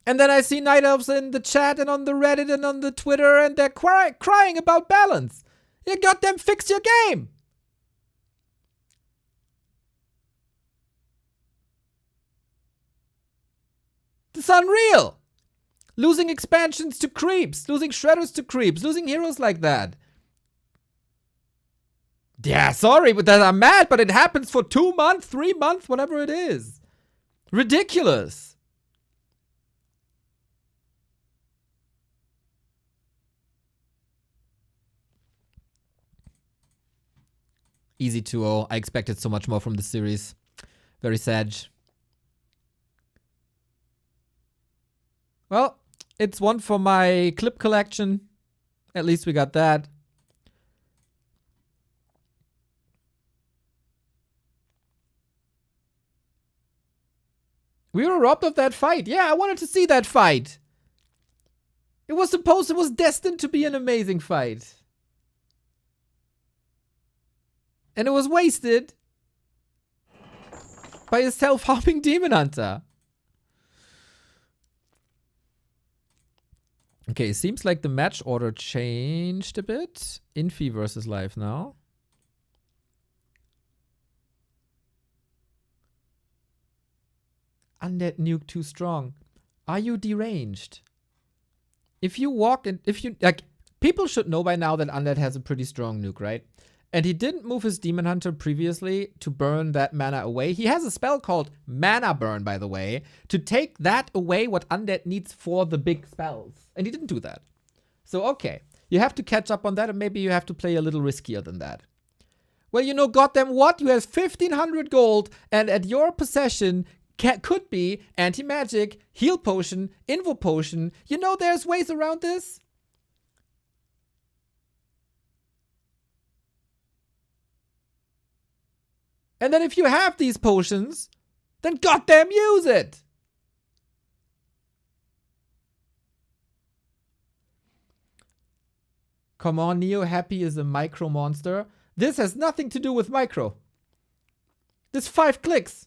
And then I see Night Elves in the chat and on the Reddit and on the Twitter, and they're crying about balance. You goddamn fix your game. It's unreal. Losing expansions to creeps, losing shredders to creeps, losing heroes like that. Yeah, sorry, but I'm mad, but it happens for 2 months, 3 months, whatever it is. Ridiculous. Easy 2-0. I expected so much more from the series. Very sad. Well, it's one for my clip collection. At least we got that. We were robbed of that fight. Yeah, I wanted to see that fight. It was destined to be an amazing fight. And it was wasted by a self-harming Demon Hunter. Okay, it seems like the match order changed a bit. Infi versus Live now. Undead nuke too strong. Are you deranged? If you walk in, people should know by now that Undead has a pretty strong nuke, right? And he didn't move his Demon Hunter previously to burn that mana away. He has a spell called Mana Burn, by the way, to take that away what Undead needs for the big spells. And he didn't do that. So, okay. You have to catch up on that, and maybe you have to play a little riskier than that. Well, you know, goddamn what? You have 1,500 gold, and at your possession could be anti-magic, heal potion, invo potion. You know there's ways around this? And then if you have these potions, then goddamn use it! Come on, Neo, Happy is a micro monster. This has nothing to do with micro. This 5 clicks.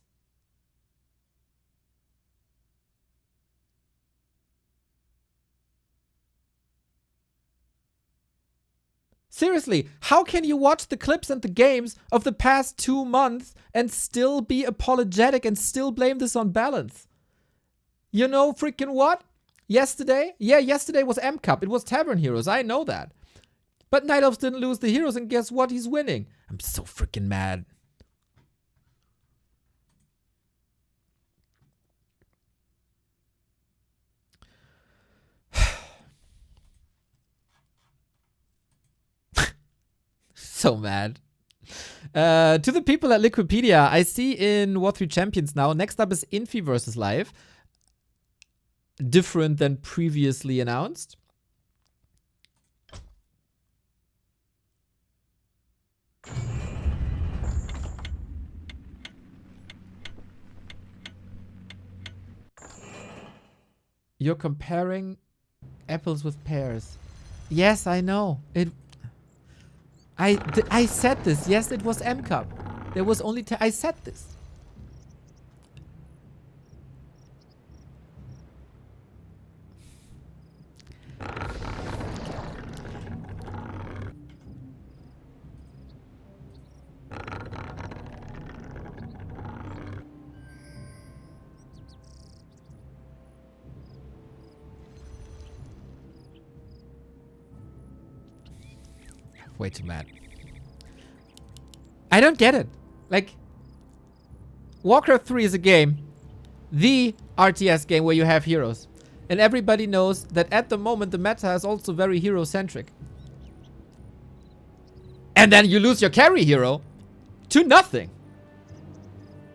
Seriously, how can you watch the clips and the games of the past 2 months and still be apologetic and still blame this on balance? You know freaking what? Yesterday? Yeah, yesterday was M Cup. It was Tavern Heroes. I know that. But Night Elves didn't lose the heroes, and guess what? He's winning. I'm so freaking mad. So mad. To the people at Liquipedia, I see in War 3 Champions now, next up is Infi versus Live. Different than previously announced. You're comparing apples with pears. Yes, I know. I said this. Yes, it was M Cup. There was only I said this. Way too mad. I don't get it. Like, Warcraft 3 is a game, the RTS game where you have heroes. And everybody knows that at the moment the meta is also very hero-centric. And then you lose your carry hero to nothing.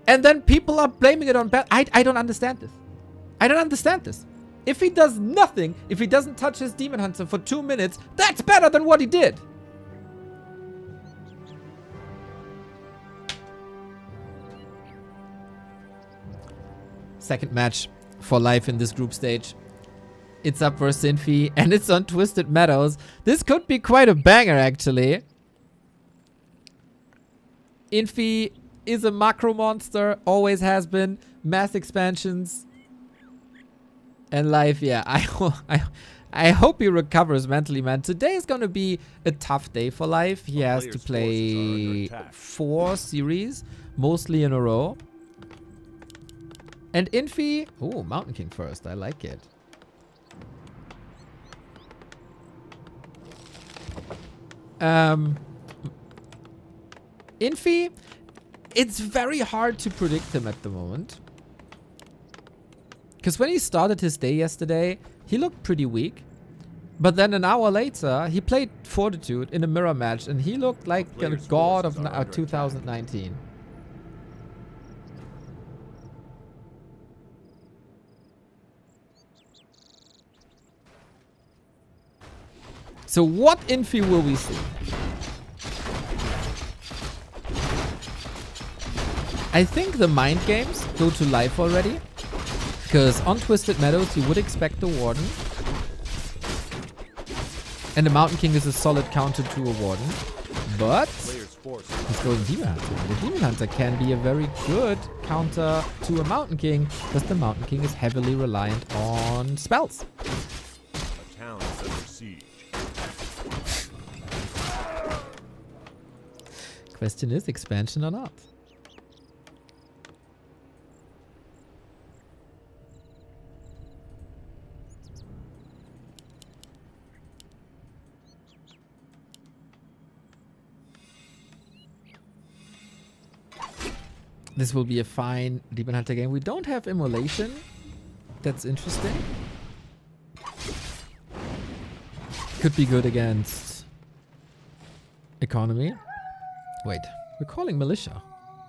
And then people are blaming it on bad. I don't understand this. I don't understand this. If he does nothing, if he doesn't touch his Demon Hunter for 2 minutes, that's better than what he did. Second match for life in this group stage. It's up versus Infi, and it's on Twisted Meadows. This could be quite a banger, actually. Infi is a macro monster, always has been. Mass expansions. And life, yeah, I hope he recovers mentally, man. Today is going to be a tough day for life. He has to play 4 series, mostly in a row. And Infi... Oh, Mountain King first. I like it. Infi, it's very hard to predict him at the moment. Because when he started his day yesterday, he looked pretty weak. But then an hour later, he played Fortitude in a mirror match, and he looked like a god of 2019. So what Infi will we see? I think the mind games go to life already. Because on Twisted Meadows you would expect the Warden. And the Mountain King is a solid counter to a Warden. But he's going Demon Hunter. The Demon Hunter can be a very good counter to a Mountain King, because the Mountain King is heavily reliant on spells. A town is under siege. Question is, expansion or not? This will be a fine Demon Hunter game. We don't have Immolation. That's interesting. Could be good against Economy. Wait, we're calling Militia.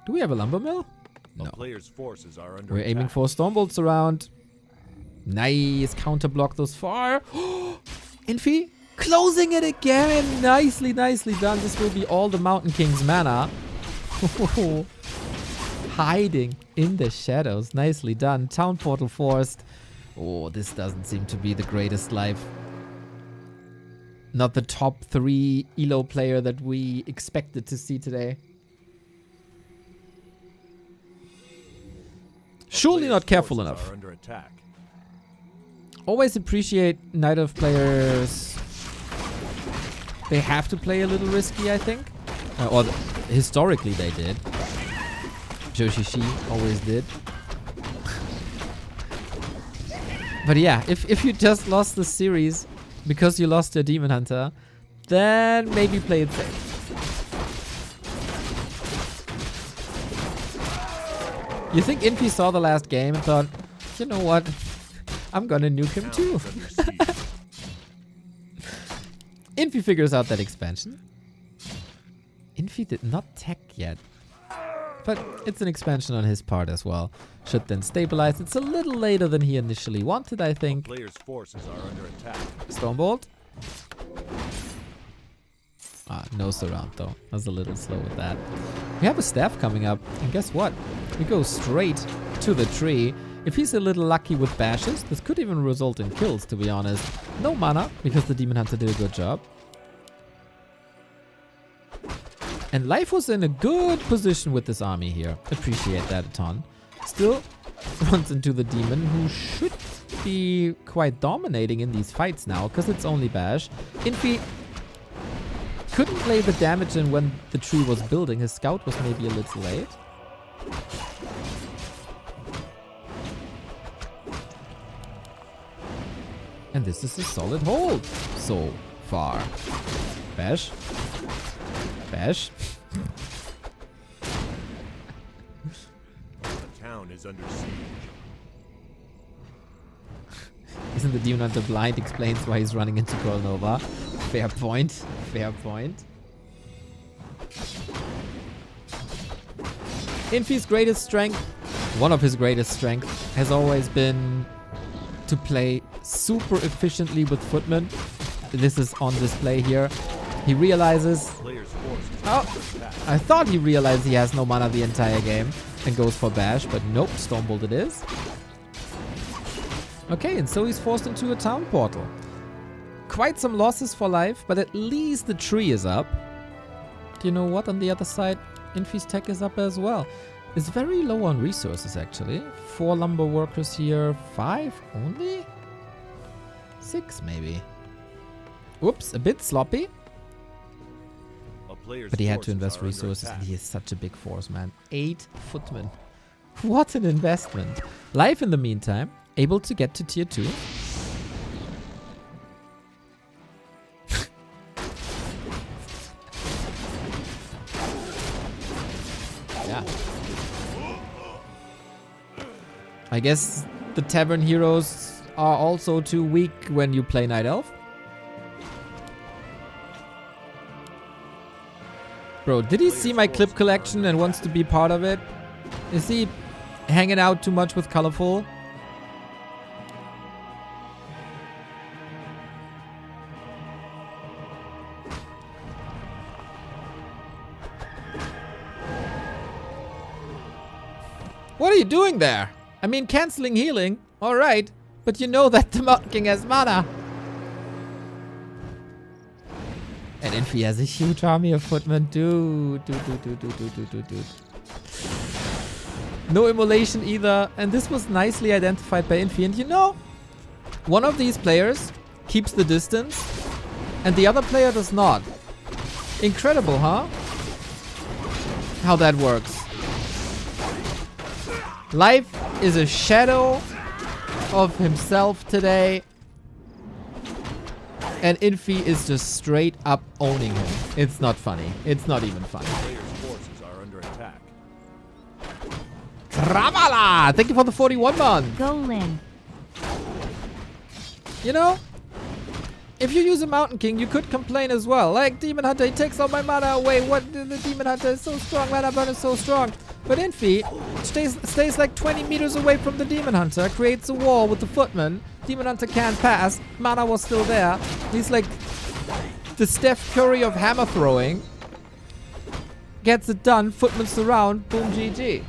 Do we have a Lumber Mill? No. A player's forces are under We're attack. aiming for Stormbolts around. Nice counter block thus far. Infi closing it again. Nicely, nicely done. This will be all the Mountain King's mana. Hiding in the shadows. Nicely done. Town portal forced. Oh, this doesn't seem to be the greatest life. Not the top 3 ELO player that we expected to see today. Surely not careful enough. Under attack. Always appreciate Night Elf players they have to play a little risky, I think. Historically they did. Joshishi always did. But yeah, if you just lost the series because you lost your Demon Hunter, then maybe play it safe. You think Infi saw the last game and thought, you know what? I'm gonna nuke him too. Infi figures out that expansion. Infi did not tech yet. But it's an expansion on his part as well. Should then stabilize. It's a little later than he initially wanted, I think. Player's forces are under attack. Stormbolt. No surround though. I was a little slow with that. We have a staff coming up. And guess what? We go straight to the tree. If he's a little lucky with bashes, this could even result in kills, to be honest. No mana, because the Demon Hunter did a good job. And Life was in a good position with this army here. Appreciate that a ton. Still runs into the Demon, who should be quite dominating in these fights now, because it's only bash. Infi couldn't play the damage in when the tree was building. His scout was maybe a little late. And this is a solid hold so far. Bash. Bash. The town is under siege. Isn't the Demon Hunter blind? Explains why he's running into Girl Nova. Fair point. Fair point. Infi's greatest strength, one of his greatest strengths, has always been to play super efficiently with footmen. This is on display here. He realizes... Player's forces are Oh, under attack. I thought he realized he has no mana the entire game and goes for bash, but nope, Stormbolt it is. Okay, and so he's forced into a town portal. Quite some losses for Life, but at least the tree is up. Do you know what? On the other side, Infi's tech is up as well. It's very low on resources, actually. 4 lumber workers here. 5 only? 6 maybe. Whoops, a bit sloppy. A player's But he had to forces invest are under resources, attack. and he is such a big force, man. 8 footmen. What an investment. Life, in the meantime, able to get to tier 2. Yeah. I guess the tavern heroes are also too weak when you play Night Elf. Bro, did he see my clip collection and wants to be part of it? Is he hanging out too much with Colorful? What are you doing there? I mean, canceling healing, alright, but you know that the Mountain King has mana. And Infi has a huge army of footmen. Dude. No immolation either. And this was nicely identified by Infi. And you know, one of these players keeps the distance and the other player does not. Incredible, huh? How that works. Life is a shadow of himself today. And Infi is just straight up owning him. It's not funny. It's not even funny. Player's forces are under attack. Travala! Thank you for the 41 month. Go LYN. You know, if you use a Mountain King, you could complain as well. Like, Demon Hunter, he takes all my mana away. What? The Demon Hunter is so strong. Mana burn is so strong. But Infi stays like 20 meters away from the Demon Hunter, creates a wall with the footman. Demon Hunter can't pass. Mana was still there. He's like the Steph Curry of hammer throwing. Gets it done. Footman surround. Boom, GG.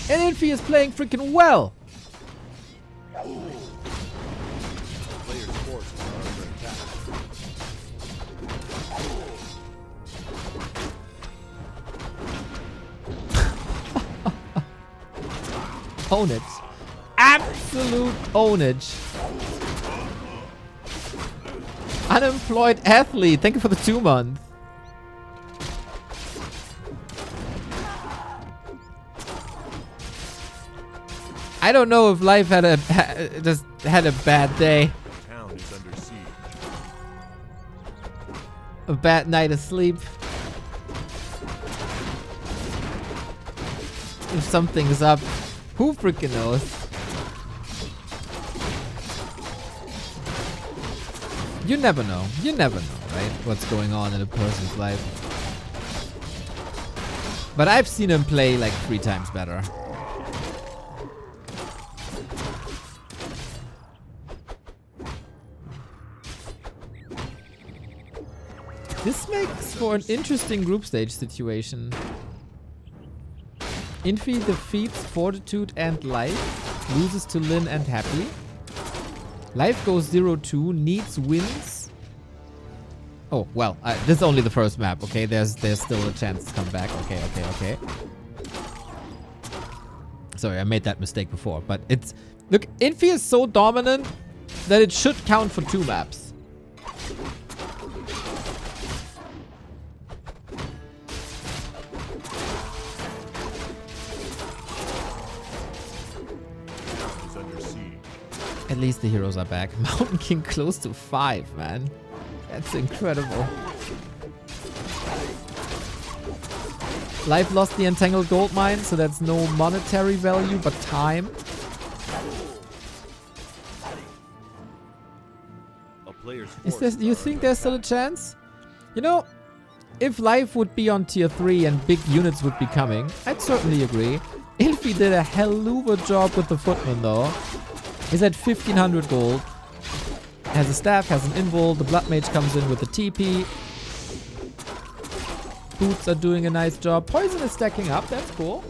And Infi is playing freaking well. Player's forces are under attack. Own it. absolute ownage. Unemployed athlete. Thank you for the 2 months. I don't know if life had just had a bad day. The town is under siege. A bad night of sleep. If something's up, who freaking knows? You never know. You never know, right? What's going on in a person's life. But I've seen him play like 3 times better. This makes for an interesting group stage situation. Infi defeats Fortitude and Life, loses to LYN and Happy. Life goes 0-2, needs wins. Oh, well, this is only the first map, okay? There's still a chance to come back. Okay. Sorry, I made that mistake before, but it's... Look, Infi is so dominant that it should count for 2 maps. At least the heroes are back. Mountain King close to 5, man. That's incredible. Life lost the Entangled Gold Mine, so that's no monetary value, but time. Do you think there's still a chance? You know, if Life would be on tier 3 and big units would be coming, I'd certainly agree. Infi did a hell of a job with the Footman though. He's at 1500 gold. Has a staff, has an invul. The Blood Mage comes in with the TP. Boots are doing a nice job. Poison is stacking up. That's cool.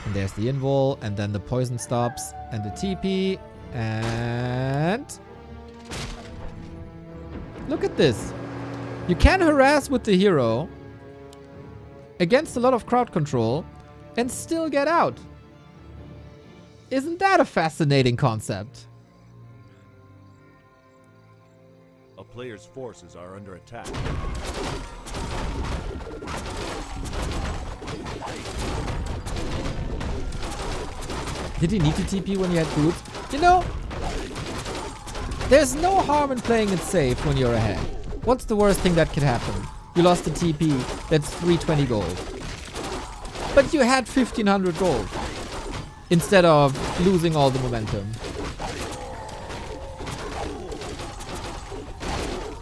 And there's the invul. And then the poison stops. And the TP. And... look at this. You can harass with the hero against a lot of crowd control and still get out. Isn't that a fascinating concept? A player's forces are under attack. Did he need to TP when he had boots? You know, there's no harm in playing it safe when you're ahead. What's the worst thing that could happen? You lost a TP, that's 320 gold. But you had 1500 gold. Instead of losing all the momentum.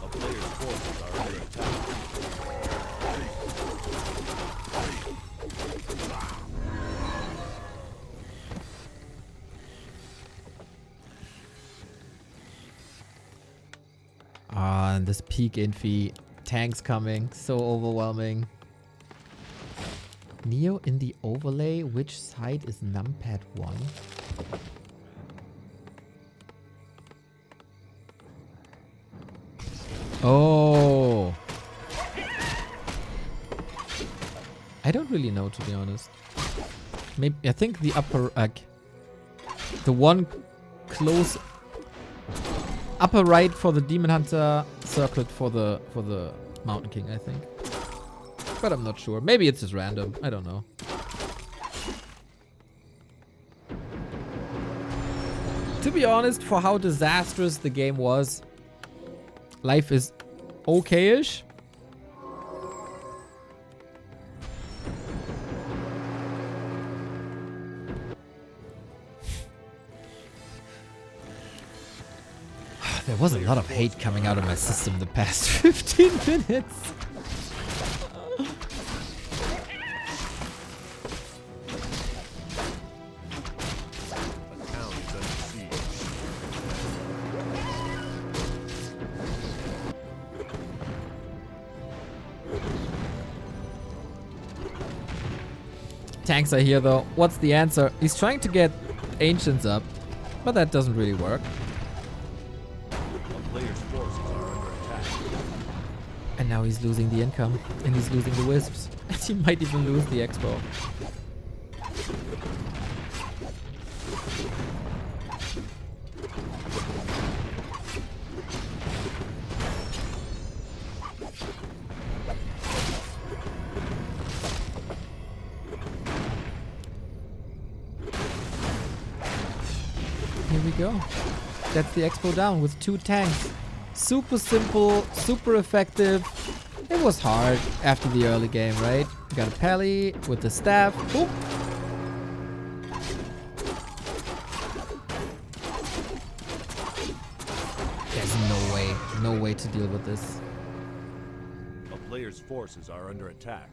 A player's forces are under attack. Ah, and this peak Infi. Tanks coming. So overwhelming. Neo in the overlay. Which side is numpad 1? Oh. I don't really know, to be honest. Maybe I think the upper the one close upper right for the Demon Hunter, circled for the Mountain King, I think. But I'm not sure. Maybe it's just random. I don't know. To be honest, for how disastrous the game was, Life is okay-ish. There was a lot of hate coming out of my system the past 15 minutes. A town is under siege. Tanks are here though. What's the answer? He's trying to get Ancients up, but that doesn't really work. A player's forces are under attack. And And now he's losing the income. And he's losing the wisps. And he might even lose the expo. Here we go. That's the expo down with 2 tanks. Super simple, super effective. It was hard after the early game, right? We got a Pally with the staff. Oop. There's no way to deal with this. A player's forces are under attack.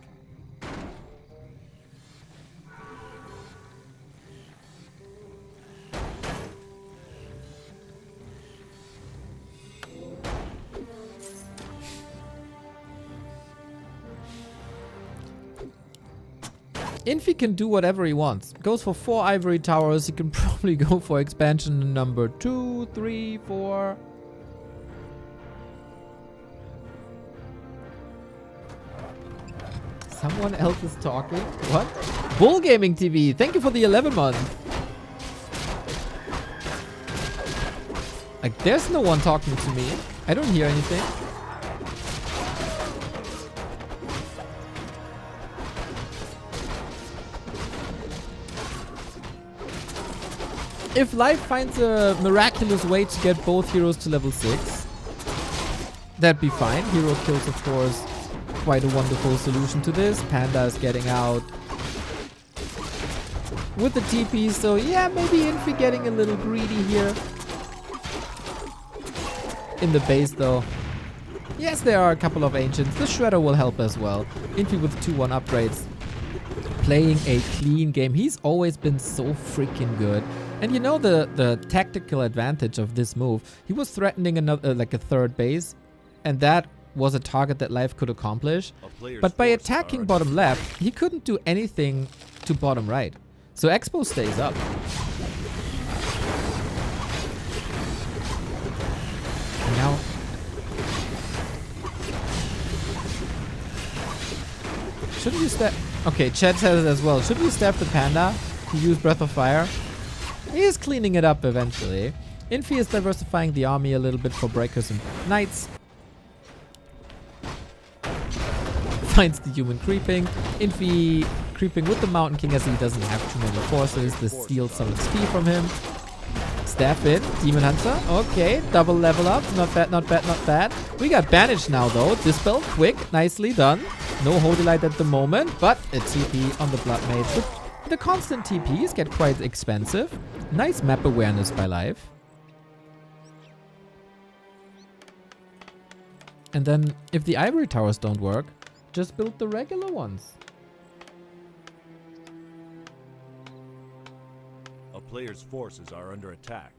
Infi can do whatever he wants. Goes for 4 ivory towers. He can probably go for expansion number 2, 3, 4. Someone else is talking. What? Bull Gaming TV. Thank you for the 11 month. Like, there's no one talking to me. I don't hear anything. If Life finds a miraculous way to get both heroes to level 6, that'd be fine. Hero kills, of course, quite a wonderful solution to this. Panda is getting out with the TP, so yeah, maybe Infi getting a little greedy here. In the base, though. Yes, there are a couple of Ancients. The Shredder will help as well. Infi with 2-1 upgrades. Playing a clean game. He's always been so freaking good. And you know the tactical advantage of this move. He was threatening another like a third base, and that was a target that Life could accomplish. But by attacking bottom left, he couldn't do anything to bottom right. So Expo stays up. And now shouldn't you stab? Okay, Chet says it as well. Shouldn't you stab the Panda to use Breath of Fire? He is cleaning it up eventually. Infi is diversifying the army a little bit for Breakers and Knights. Finds the human creeping. Infi creeping with the Mountain King as he doesn't have too many forces. This steals some XP from him. Staff in. Demon Hunter. Okay, double level up. Not bad, not bad, not bad. We got Banished now though. Dispel, quick, nicely done. No Holy Light at the moment, but a TP on the Blood Mage. The constant TPs get quite expensive. Nice map awareness by Life. And then, if the ivory towers don't work, just build the regular ones. A player's forces are under attack.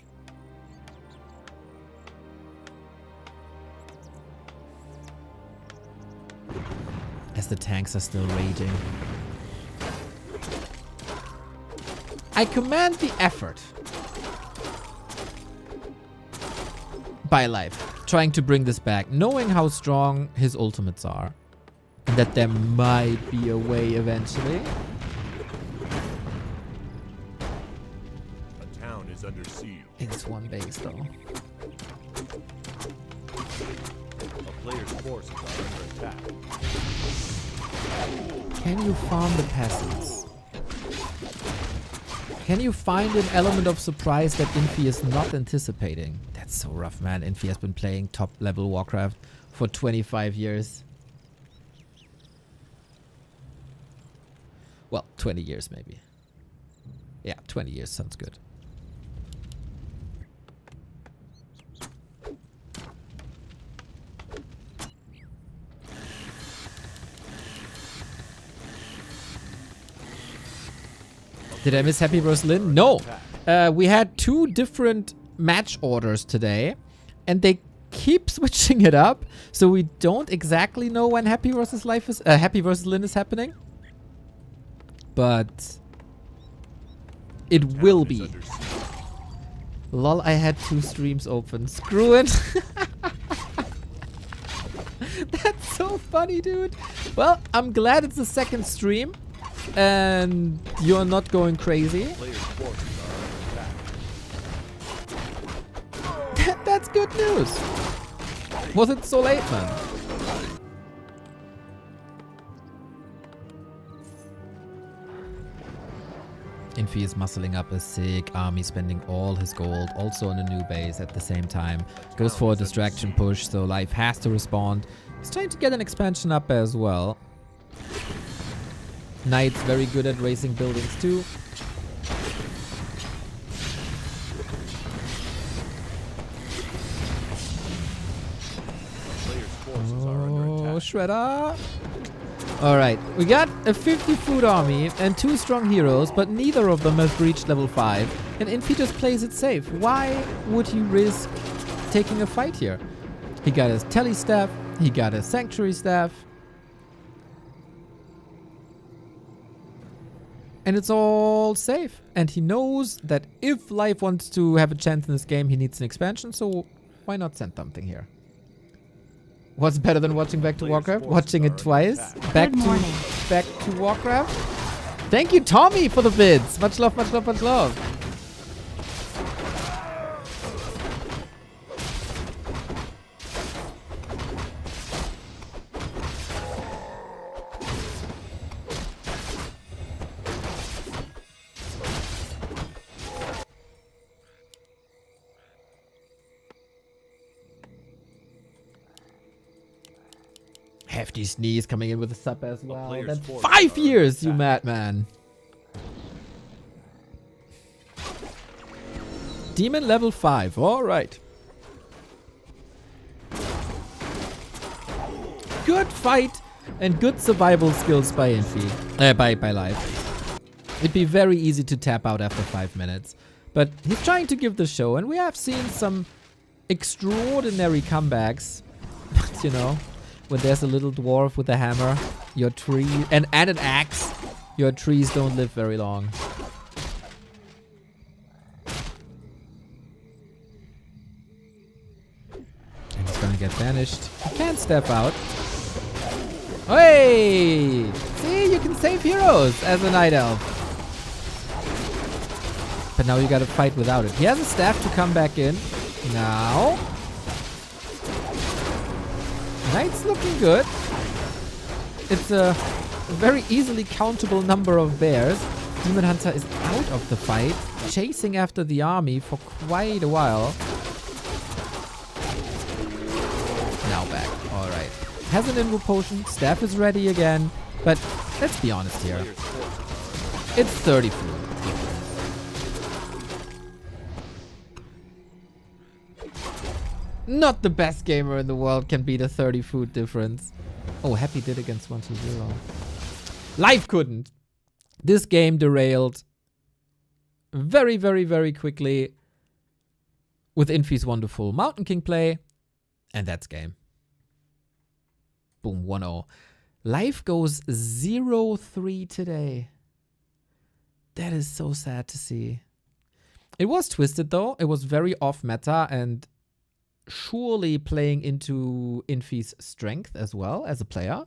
As the tanks are still raging. I command the effort by Life, trying to bring this back, knowing how strong his ultimates are, and that there might be a way eventually. A town is under siege. It's one base though. A player's forces are under attack. Can you farm the peasants? Can you find an element of surprise that Infi is not anticipating? That's so rough, man. Infi has been playing top level Warcraft for 25 years. Well, 20 years maybe. Yeah, 20 years sounds good. Did I miss Happy vs. LYN? No. We had 2 different match orders today, and they keep switching it up, so we don't exactly know when Happy vs. LYN is happening. But it will be. Lol, I had 2 streams open. Screw it. That's so funny, dude. Well, I'm glad it's the second stream and you're not going crazy. Player's forces are under attack. That's good news. Was it so late, man? Infi is muscling up a sick army, spending all his gold, also on a new base at the same time. Goes for a distraction push, so Life has to respond. He's trying to get an expansion up as well. Knight's very good at racing buildings too. Player's forces are under Oh, attack. Shredder. Alright, we got a 50 food army and 2 strong heroes, but neither of them has reached level 5. And Infi just plays it safe. Why would he risk taking a fight here? He got his tele staff, he got his sanctuary staff. And it's all safe. And he knows that if Life wants to have a chance in this game, he needs an expansion, so why not send something here? What's better than watching Back to Warcraft? Watching it twice. Back to Warcraft. Thank you, Tommy, for the bids. Much love, much love, much love. Hefty Sneeze coming in with a sub as well. player's That's forces 5 are years, you attacked. madman. Demon level 5. Alright. Good fight and good survival skills by Infi. By Life. It'd be very easy to tap out after 5 minutes. But he's trying to give the show, and we have seen some extraordinary comebacks. But you know, when there's a little dwarf with a hammer, your tree and an axe, your trees don't live very long. And he's gonna get vanished. He can't step out. Hey! See, you can save heroes as a night elf. But now you gotta fight without it. He has a staff to come back in. Now. Knight's looking good. It's a very easily countable number of bears. Demon Hunter is out of the fight, chasing after the army for quite a while. Now back. Alright. Has an invo potion. Staff is ready again. But let's be honest here. Player's forces It's 30 food. Not the best gamer in the world can beat a 30 food difference. Oh, Happy did against 1-2-0. Life couldn't. This game derailed very, very, very quickly with Infi's wonderful Mountain King play. And that's game. Boom, 1-0. Life goes 0-3 today. That is so sad to see. It was twisted though. It was very off meta and surely playing into Infi's strength as well as a player.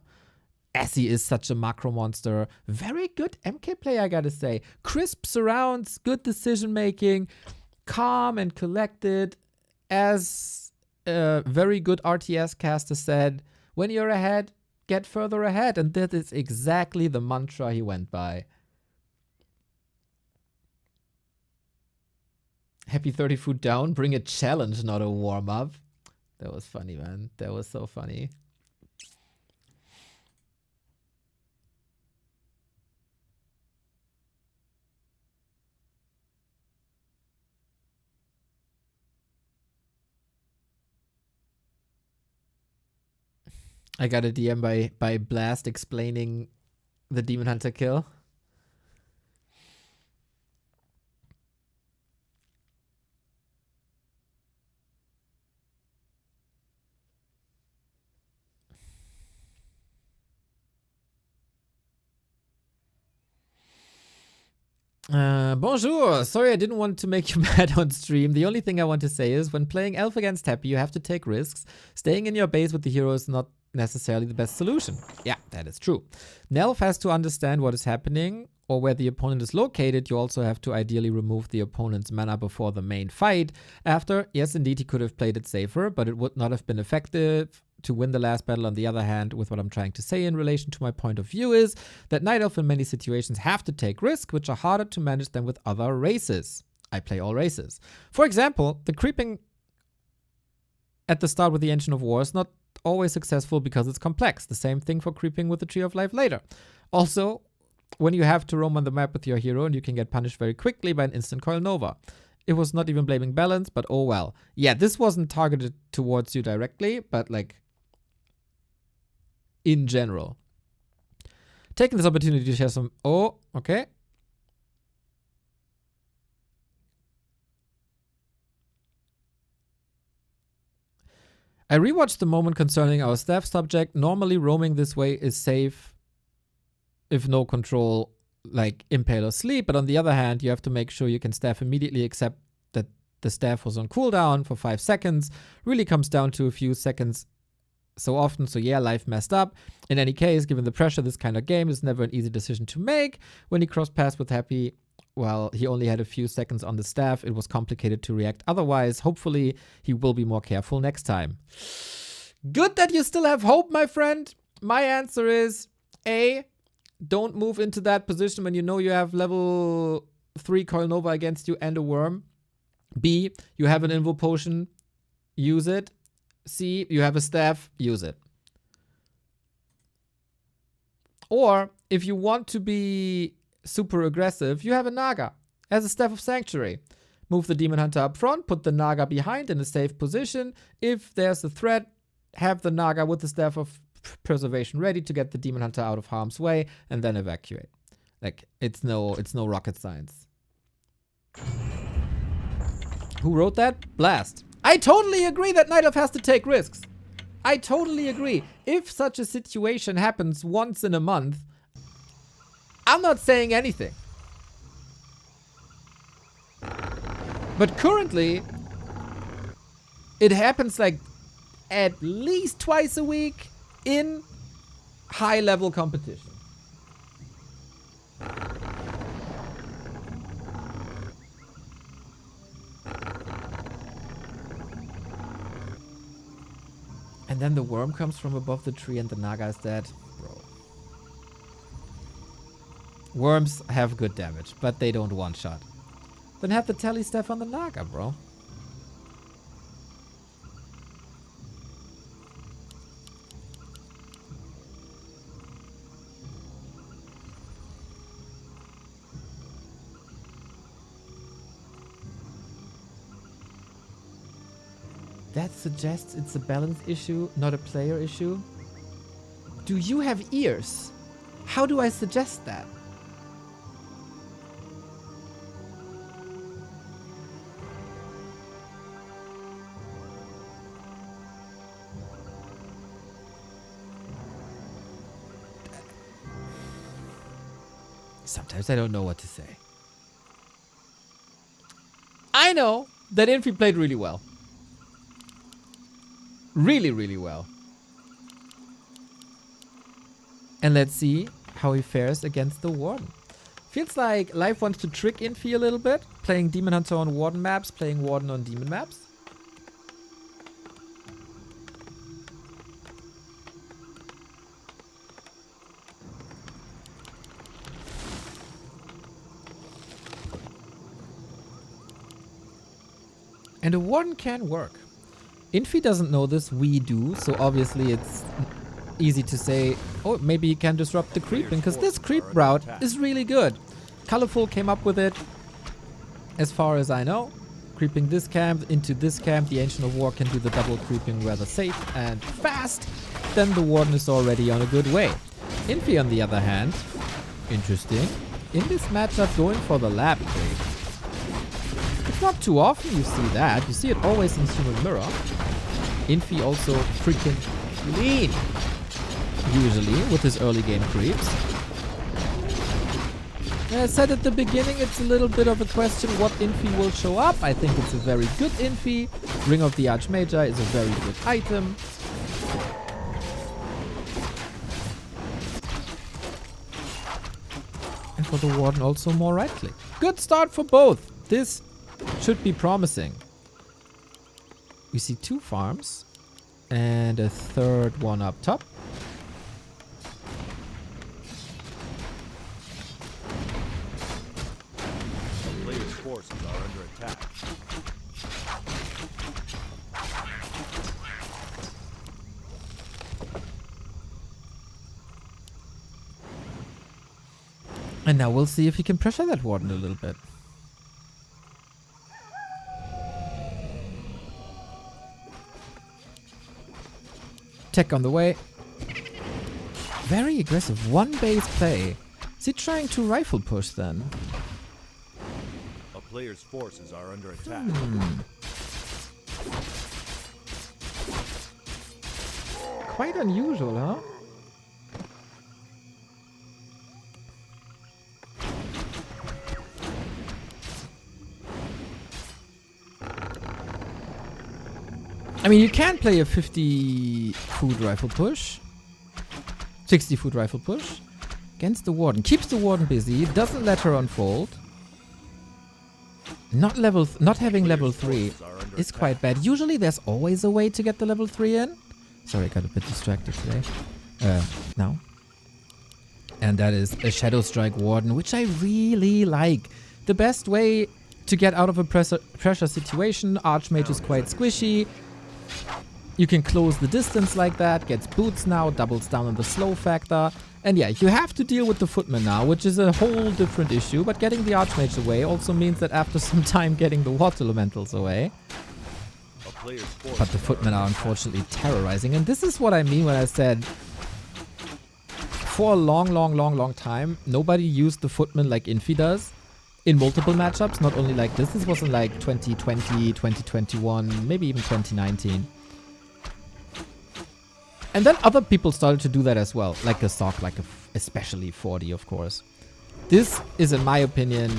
As he is such a macro monster. Very good MK play, I gotta say. Crisp surrounds, good decision making, calm and collected. As a very good RTS caster said, when you're ahead, get further ahead. And that is exactly the mantra he went by. Happy 30 foot down, bring a challenge, not a warm-up. That was funny, man. That was so funny. I got a DM by Blast explaining the Demon Hunter kill. Bonjour. Sorry, I didn't want to make you mad on stream. The only thing I want to say is when playing Elf against Happy, you have to take risks. Staying in your base with the hero is not necessarily the best solution. Yeah, that is true. Nelf has to understand what is happening or where the opponent is located. You also have to ideally remove the opponent's mana before the main fight. After, yes, indeed, he could have played it safer, but it would not have been effective to win the last battle. On the other hand, with what I'm trying to say in relation to my point of view is that Night Elf in many situations have to take risks, which are harder to manage than with other races. I play all races. For example, the creeping at the start with the Engine of War is not always successful because it's complex. The same thing for creeping with the Tree of Life later. Also, when you have to roam on the map with your hero and you can get punished very quickly by an instant Coil Nova. It was not even blaming balance, but oh well. Yeah, this wasn't targeted towards you directly, but like in general. Taking this opportunity to share some... Oh, okay. I rewatched the moment concerning our staff subject. Normally roaming this way is safe if no control, like impale or sleep. But on the other hand, you have to make sure you can staff immediately, except that the staff was on cooldown for 5 seconds. Really comes down to a few seconds so often. So yeah, life messed up. In any case, given the pressure, this kind of game is never an easy decision to make. When he crossed paths with Happy, well, he only had a few seconds on the staff. It was complicated to react otherwise. Hopefully, he will be more careful next time. Good that you still have hope, my friend. My answer is A, don't move into that position when you know you have level 3 Coil Nova against you and a worm. B, you have an Invo Potion, use it. C, you have a staff, use it. Or, if you want to be super aggressive, you have a Naga as a Staff of Sanctuary. Move the Demon Hunter up front, put the Naga behind in a safe position. If there's a threat, have the Naga with the Staff of Preservation ready to get the Demon Hunter out of harm's way and then evacuate. Like, it's no rocket science. Who wrote that? Blast. I totally agree that Night Elf has to take risks. I totally agree. If such a situation happens once in a month, I'm not saying anything. But currently, it happens like at least twice a week in high-level competition. And then the worm comes from above the tree and the Naga is dead. Bro. Worms have good damage, but they don't one-shot. Then have the tally staff on the Naga, bro. That suggests it's a balance issue, not a player issue. Do you have ears? How do I suggest that? Sometimes I don't know what to say. I know that Infi played really well. Really, really well. And let's see how he fares against the Warden. Feels like Life wants to trick Infi a little bit. Playing Demon Hunter on Warden maps, playing Warden on Demon maps. And a Warden can work. Infi doesn't know this, we do, so obviously it's easy to say, oh, maybe you can disrupt the creeping, because this creep route is really good. Colorful came up with it, as far as I know. Creeping this camp into this camp, the Ancient of War can do the double creeping rather safe and fast, then the Warden is already on a good way. Infi, on the other hand, interesting, in this matchup going for the lab creep. It's not too often you see that, you see it always in Human Mirror. Infi also freaking clean, usually, with his early game creeps. And I said at the beginning, it's a little bit of a question what Infi will show up. I think it's a very good Infi. Ring of the Archmagi is a very good item. and for the Warden also more right click. Good start for both. This should be promising. We see 2 farms and a third one up top. The player's forces are under attack. And now we'll see if he can pressure that Warden a little bit. Tech on the way. Very aggressive. 1 base play. Is he trying to rifle push then? A player's forces are under attack. Quite unusual, huh? I mean, you can play a 50 food rifle push. 60 food rifle push. Against the Warden. Keeps the Warden busy. Doesn't let her unfold. Not having level 3 is quite bad. Usually there's always a way to get the level 3 in. Sorry, I got a bit distracted today. Now. And that is a Shadow Strike Warden, which I really like. The best way to get out of a pressure situation. Archmage is quite squishy. You can close the distance like that, gets boots now, doubles down on the slow factor. And yeah, you have to deal with the Footman now, which is a whole different issue. But getting the Archmage away also means that after some time getting the Water Elementals away. But the Footmen are unfortunately terrorizing. And this is what I mean when I said, for a long time, nobody used the Footman like Infi does. In multiple matchups, not only like this. This was in like 2020, 2021, maybe even 2019. And then other people started to do that as well. Like a Sock, like especially 40, of course. This is, in my opinion,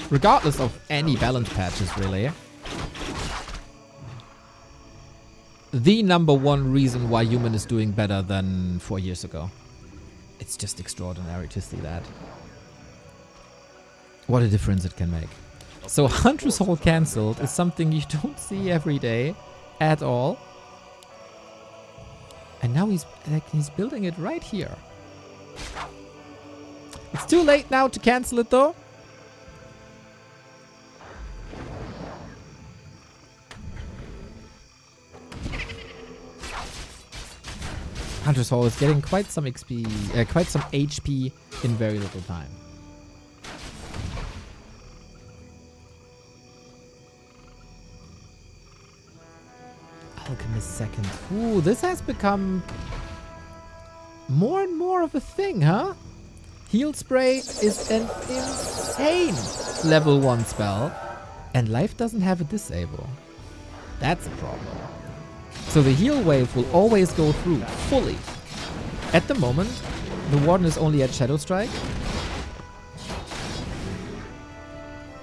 regardless of any balance patches, really, the #1 reason why Human is doing better than 4 years ago. It's just extraordinary to see that. What a difference it can make. So Huntress Hall cancelled is something you don't see every day at all. And now he's building it right here. It's too late now to cancel it though. Huntress Hall is getting quite some XP, quite some HP in very little time. Alchemist second. Ooh, this has become more and more of a thing, huh? Heal Spray is an insane level 1 spell. And Life doesn't have a disable. That's a problem. So the heal wave will always go through fully. At the moment, the Warden is only at Shadow Strike.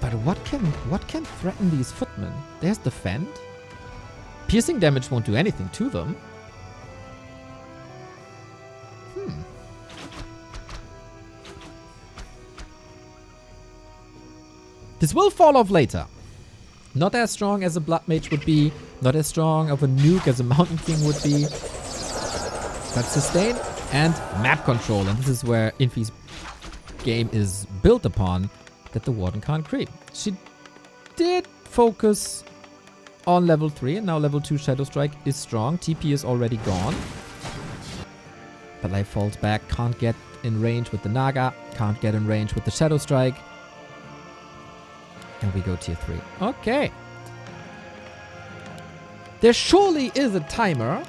But what can threaten these Footmen? There's Defend. Piercing damage won't do anything to them. This will fall off later. Not as strong as a Blood Mage would be. Not as strong of a nuke as a Mountain King would be. But sustain and map control. And this is where Infi's game is built upon. That the Warden can't creep. She did focus on level 3, and now level 2 Shadow Strike is strong. TP is already gone. But Life falls back, can't get in range with the Naga, can't get in range with the Shadow Strike. And we go tier 3. Okay. There surely is a timer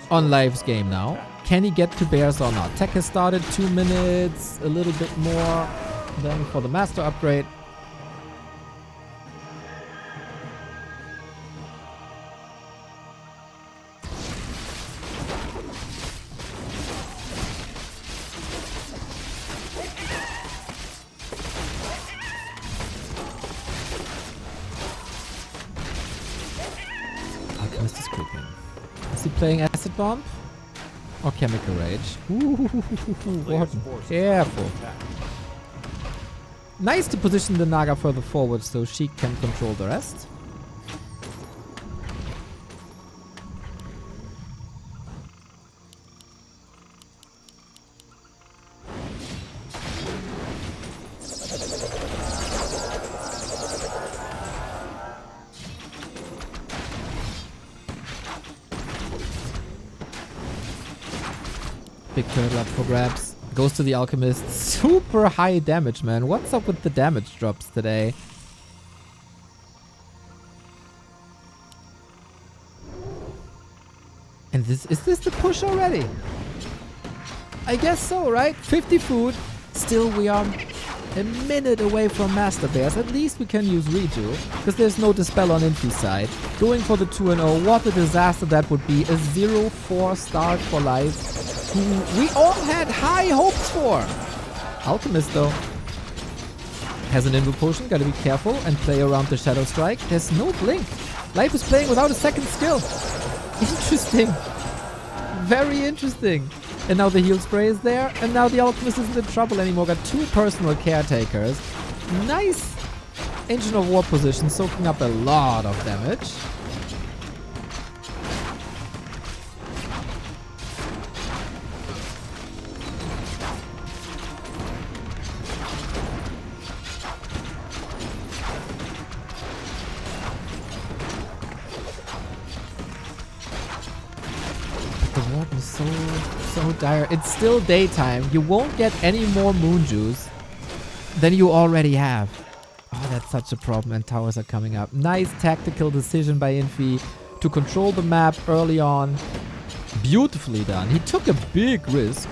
on Life's game now. Can he get to bears or not? Tech has started 2 minutes, a little bit more than for the Master upgrade. Alchemist is creeping. Is he playing Acid Bomb Or Chemical Rage. Ooh, Warden. Careful. Nice to position the Naga further forward so she can control the rest. Big turtle up for grabs. Goes to the Alchemist. Super high damage, man. What's up with the damage drops today? And is this the push already? I guess so, right? 50 food. Still, we are a minute away from Master Bears. At least we can use Reju, because there's no Dispel on Infi's side. Going for the 2-0. What a disaster that would be. A 0-4 start for life. Who we all had high hopes for. Alchemist, though, has an Invo Potion. Gotta be careful and play around the Shadow Strike. There's no blink. Life is playing without a second skill. Interesting. Very interesting. And now the heal spray is there. And now the Alchemist isn't in trouble anymore. Got 2 personal caretakers. Nice Ancient of War position, soaking up a lot of damage. So dire. It's still daytime. You won't get any more moon juice than you already have. Oh, that's such a problem, and towers are coming up. Nice tactical decision by Infi to control the map early on. Beautifully done. He took a big risk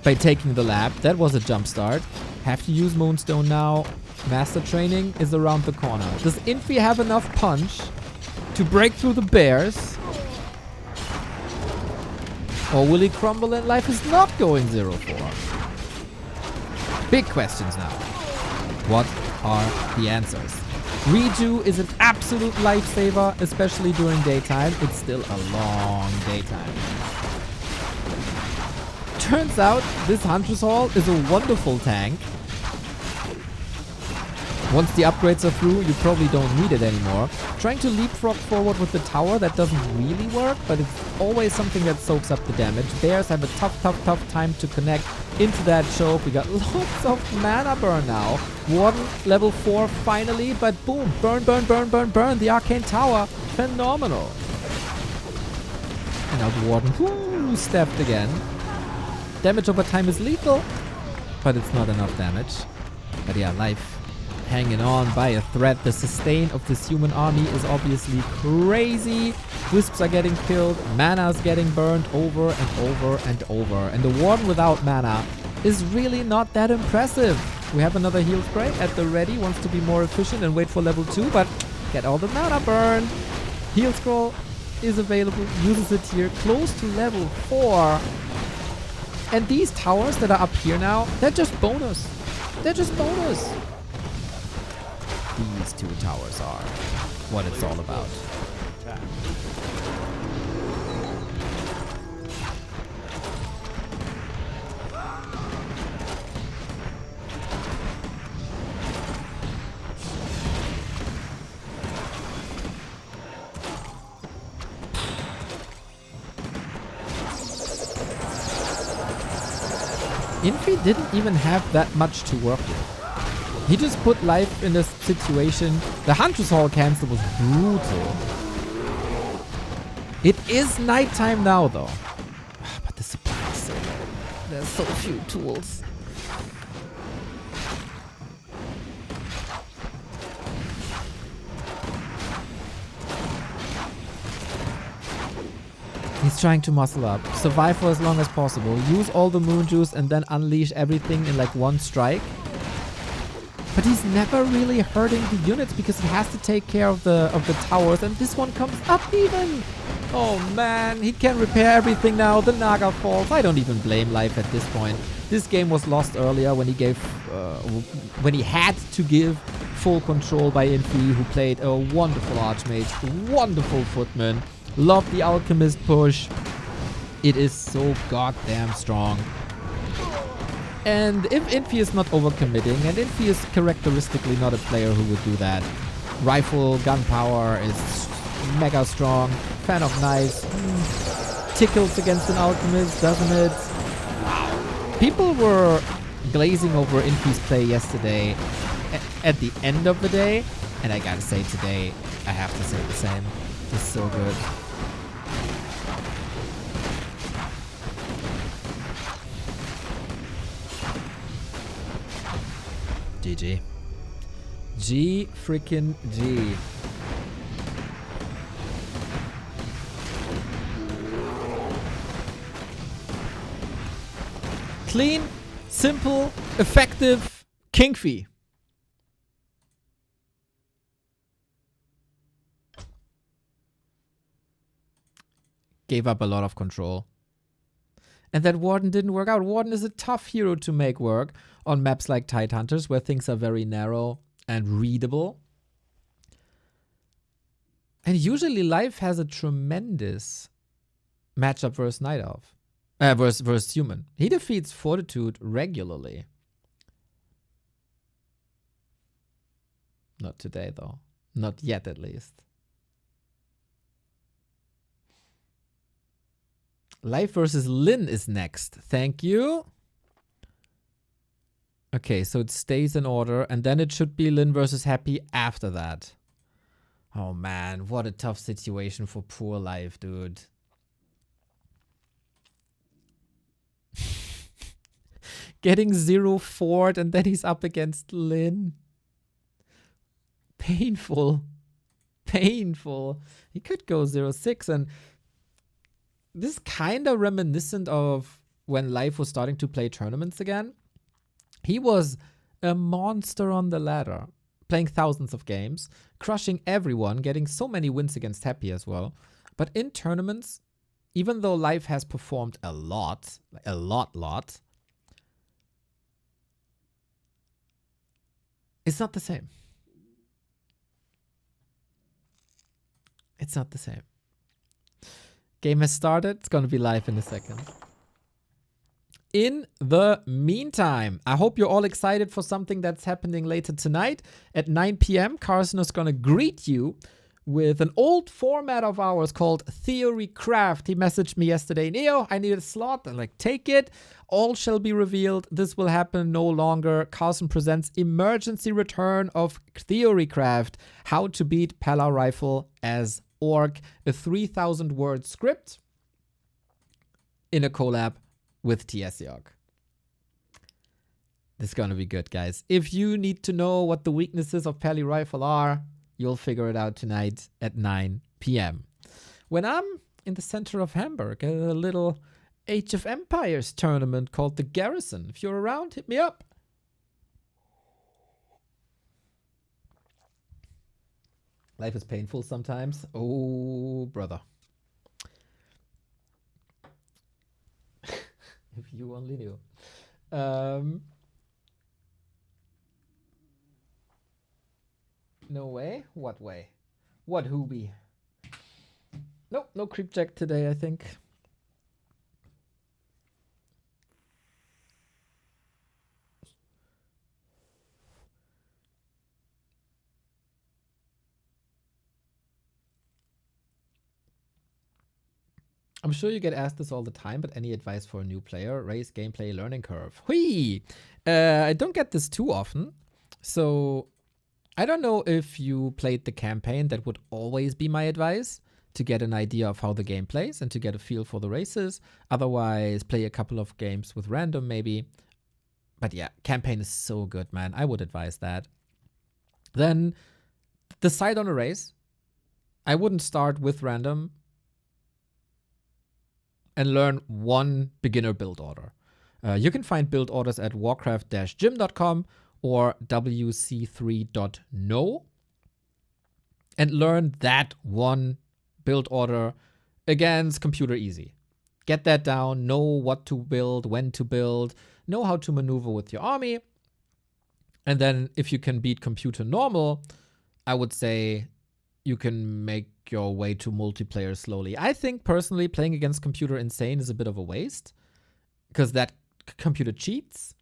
by taking the lap. That was a jump start. Have to use Moonstone now. Master Training is around the corner. Does Infi have enough punch to break through the bears? Or will he crumble and life is not going 0-4? Big questions now. What are the answers? Reju is an absolute lifesaver, especially during daytime. It's still a long daytime. Turns out this Huntress Hall is a wonderful tank. Once the upgrades are through, you probably don't need it anymore. Trying to leapfrog forward with the tower, that doesn't really work, but it's always something that soaks up the damage. Bears have a tough time to connect into that choke. We got lots of mana burn now. Warden level 4 finally, but boom, burn. The Arcane Tower, phenomenal. And now the Warden, stepped again. Damage over time is lethal, but it's not enough damage. But yeah, life hanging on by a thread. The sustain of this human army is obviously crazy. Wisps are getting killed. Mana is getting burned over and over and over. And the Warden without mana is really not that impressive. We have another heal spray at the ready. Wants to be more efficient and wait for level 2, but get all the mana burn. Heal scroll is available. Uses it here. Close to level 4. And these towers that are up here now, they're just bonus. They're just bonus. These 2 towers are what it's all about. Infi didn't even have that much to work with. He just put life in this situation. The Huntress Hall cancel was brutal. It is nighttime now, though. But the supply is so low. There's so few tools. He's trying to muscle up. Survive for as long as possible. Use all the moon juice and then unleash everything in like one strike. But he's never really hurting the units because he has to take care of the towers, and this one comes up even. Oh man, he can repair everything now. The Naga falls. I don't even blame life at this point. This game was lost earlier when he had to give full control by Infi, who played a wonderful Archmage, wonderful Footman. Loved the Alchemist push. It is so goddamn strong. And if Infi is not overcommitting, and Infi is characteristically not a player who would do that. Rifle, gun power is mega strong. Fan of knives. Tickles against an alchemist, doesn't it? Wow. People were glazing over Infi's play yesterday at the end of the day. And I gotta say today, I have to say the same. It's so good. GG. G freaking G. Clean, simple, effective, Kingfi. Gave up a lot of control. And that Warden didn't work out. Warden is a tough hero to make work on maps like Tidehunters, where things are very narrow and readable. And usually Life has a tremendous matchup versus Night Elf. Versus Human. He defeats Fortitude regularly. Not today, though. Not yet, at least. Life versus LYN is next. Thank you. Okay, so it stays in order, and then it should be LYN versus Happy after that. Oh man, what a tough situation for poor Life, dude. Getting 0 fort, and then he's up against LYN. Painful. Painful. He could go 0-6, and this is kind of reminiscent of when Life was starting to play tournaments again. He was a monster on the ladder, playing thousands of games, crushing everyone, getting so many wins against Happy as well. But in tournaments, even though Life has performed a lot, it's not the same. It's not the same. Game has started. It's going to be live in a second. In the meantime, I hope you're all excited for something that's happening later tonight at 9 p.m. Carson is going to greet you with an old format of ours called Theory Craft. He messaged me yesterday, Neo, I need a slot. I'm like, take it. All shall be revealed. This will happen no longer. Carson presents emergency return of Theory Craft. How to beat Pala Rifle as Orc. A 3,000 word script in a collab with TSEOG. This is going to be good, guys. If you need to know what the weaknesses of Pally Rifle are, you'll figure it out tonight at 9 p.m. When I'm in the center of Hamburg at a little Age of Empires tournament called the Garrison. If you're around, hit me up. Life is painful sometimes. Oh, brother. If you only knew. No way? What way? What hoobie? Nope, no creep check today, I think. I'm sure you get asked this all the time, but any advice for a new player? Raise gameplay learning curve. Hui! I don't get this too often. So I don't know if you played the campaign. That would always be my advice, to get an idea of how the game plays and to get a feel for the races. Otherwise, play a couple of games with random maybe. But yeah, campaign is so good, man. I would advise that. Then decide on a race. I wouldn't start with random. And learn one beginner build order. You can find build orders at warcraft-gym.com or wc3.no and learn that one build order against computer easy. Get that down, know what to build, when to build, know how to maneuver with your army. And then if you can beat computer normal, I would say you can make your way to multiplayer slowly. I think personally playing against Computer Insane is a bit of a waste because that computer cheats.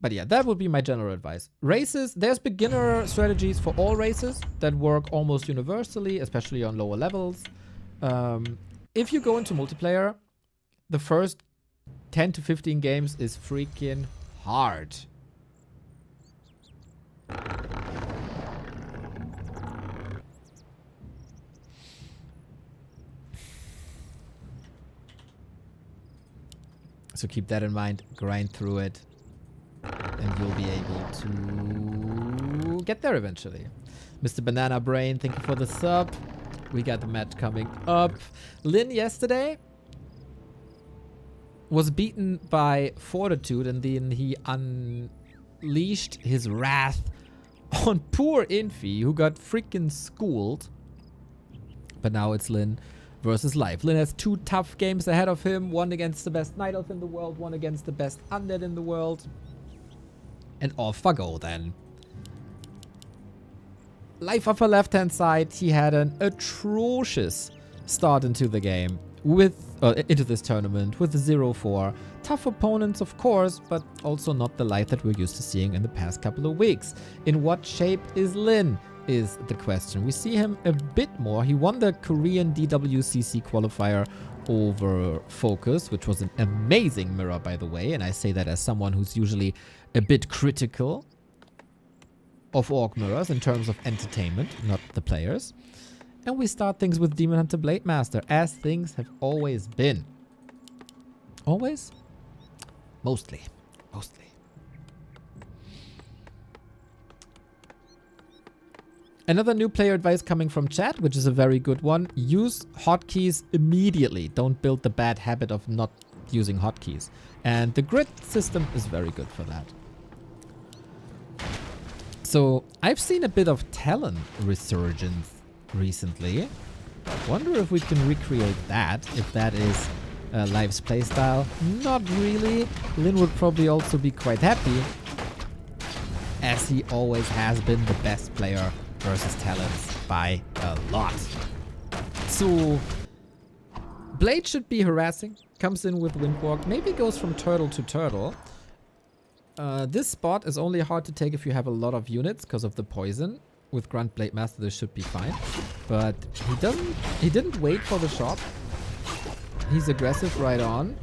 But yeah, that would be my general advice. Races, there's beginner strategies for all races that work almost universally, especially on lower levels. If you go into multiplayer, the first 10 to 15 games is freaking hard. So keep that in mind, grind through it, and you'll be able to get there eventually. Mr. Banana Brain, thank you for the sub. We got the match coming up. LYN yesterday was beaten by Fortitude, and then he unleashed his wrath on poor Infi, who got freaking schooled. But now it's LYN versus Live. LYN has 2 tough games ahead of him. One against the best Night Elf in the world, one against the best Undead in the world. And off I go then. Live upper left-hand side, he had an atrocious start into the game. Into this tournament with 0-4. Tough opponents, of course, but also not the Live that we're used to seeing in the past couple of weeks. In what shape is LYN? Is the question. We see him a bit more. He won the Korean DWCC qualifier over Focus, which was an amazing mirror, by the way. And I say that as someone who's usually a bit critical of Orc mirrors in terms of entertainment, not the players. And we start things with Demon Hunter Blade Master, as things have always been. Always? Mostly. Mostly. Another new player advice coming from chat, which is a very good one. Use hotkeys immediately. Don't build the bad habit of not using hotkeys. And the grid system is very good for that. So I've seen a bit of talent resurgence recently. Wonder if we can recreate that, if that is Live's playstyle. Not really. LYN would probably also be quite happy, as he always has been the best player versus talents by a lot. So Blade should be harassing. Comes in with Windwalk. Maybe goes from turtle to turtle. This spot is only hard to take if you have a lot of units because of the poison. With Grunt Blade Master, this should be fine. But he didn't wait for the shot. He's aggressive right on.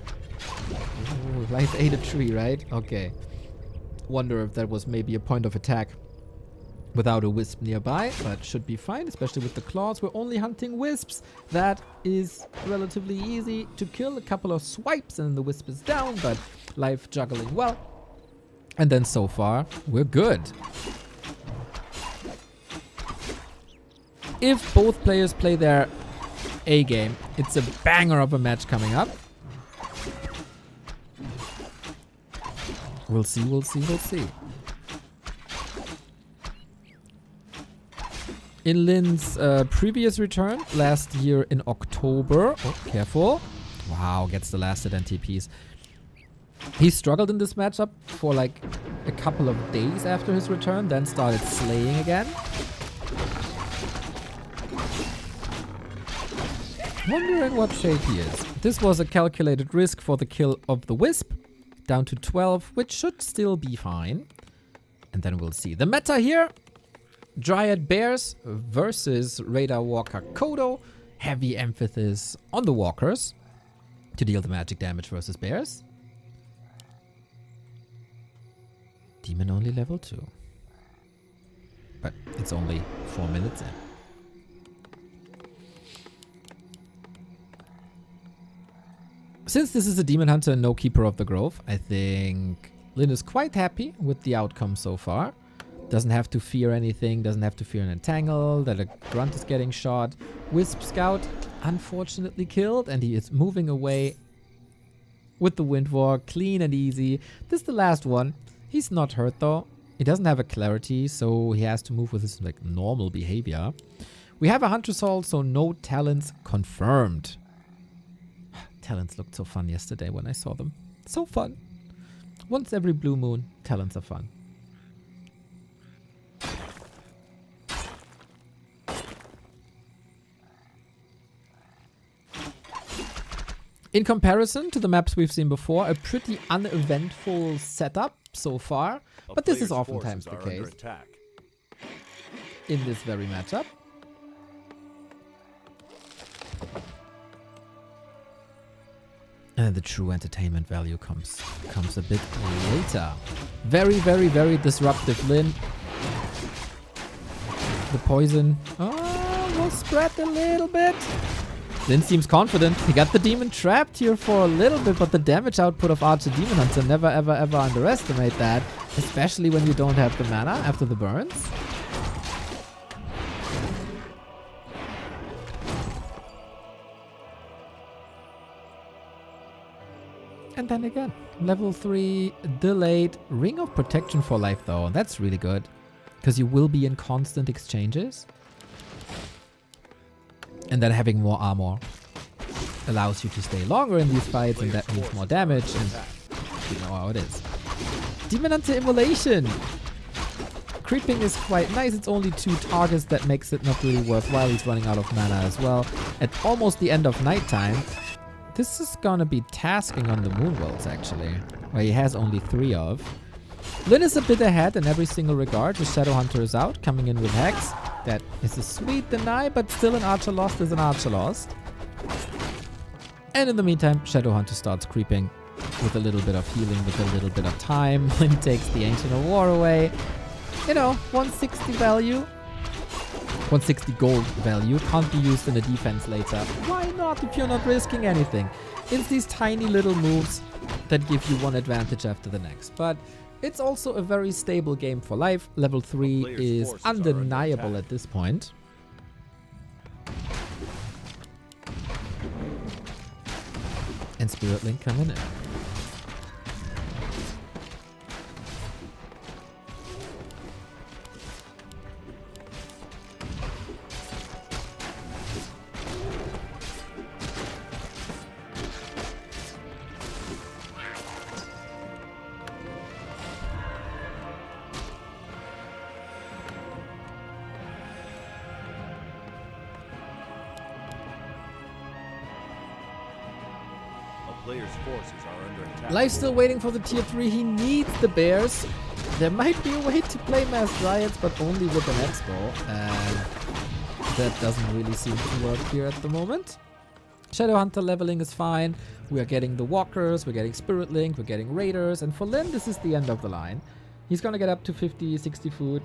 Ooh, Life ate a tree, right? Okay. Wonder if that was maybe a point of attack without a wisp nearby, but should be fine, especially with the claws. We're only hunting wisps. That is relatively easy to kill. A couple of swipes and then the wisp is down, but Life juggling well. And then so far, we're good. If both players play their A game, it's a banger of a match coming up. We'll see, we'll see, we'll see. In LYN's previous return, last year in October. Oh, careful. Wow, gets the last hit and TPs. He struggled in this matchup for like a couple of days after his return, then started slaying again. Wondering what shape he is. This was a calculated risk for the kill of the Wisp. Down to 12, which should still be fine. And then we'll see. The meta here. Dryad Bears versus Radar Walker Kodo. Heavy emphasis on the walkers to deal the magic damage versus bears. Demon only level 2. But it's only 4 minutes in. Since this is a Demon Hunter and no Keeper of the Grove, I think LYN is quite happy with the outcome so far. Doesn't have to fear anything, doesn't have to fear an entangle, that a grunt is getting shot. Wisp Scout unfortunately killed, and he is moving away with the Windwalk, clean and easy. This is the last one. He's not hurt though. He doesn't have a clarity, so he has to move with his like normal behavior. We have a Hunter's Hall, so no talents confirmed. Talents looked so fun yesterday when I saw them. So fun. Once every blue moon, talents are fun. In comparison to the maps we've seen before, a pretty uneventful setup so far. But this is oftentimes the case in this very matchup. And the true entertainment value comes a bit later. Very, very, very disruptive LYN. The poison will spread a little bit. LYN seems confident. He got the demon trapped here for a little bit, but the damage output of Archer Demon Hunter, never ever ever underestimate that. Especially when you don't have the mana after the burns. And then again, level 3 delayed Ring of Protection for life though. That's really good. Because you will be in constant exchanges. And then having more armor allows you to stay longer in these fights, and that means more damage, and you know how it is. Demon Hunter Immolation! Creeping is quite nice. It's only 2 targets, that makes it not really worthwhile. He's running out of mana as well. At almost the end of nighttime, this is gonna be tasking on the Moonwells actually, where he has only 3 of. LYN is a bit ahead in every single regard. The Shadowhunter is out, coming in with Hex. That is a sweet deny, but still an Archer lost is an Archer lost. And in the meantime, Shadowhunter starts creeping with a little bit of healing, with a little bit of time. LYN takes the Ancient of War away. You know, 160 value. 160 gold value. Can't be used in the defense later. Why not if you're not risking anything? It's these tiny little moves that give you one advantage after the next. But it's also a very stable game for life. Level 3 is undeniable at this point. And Spirit Link coming in. Player's forces are under attack. Life's still waiting for the tier 3. He needs the bears. There might be a way to play Mass Riots, but only with an Expo. And that doesn't really seem to work here at the moment. Shadowhunter leveling is fine. We are getting the Walkers, we're getting Spirit Link, we're getting Raiders. And for LYN, this is the end of the line. He's gonna get up to 50, 60 food.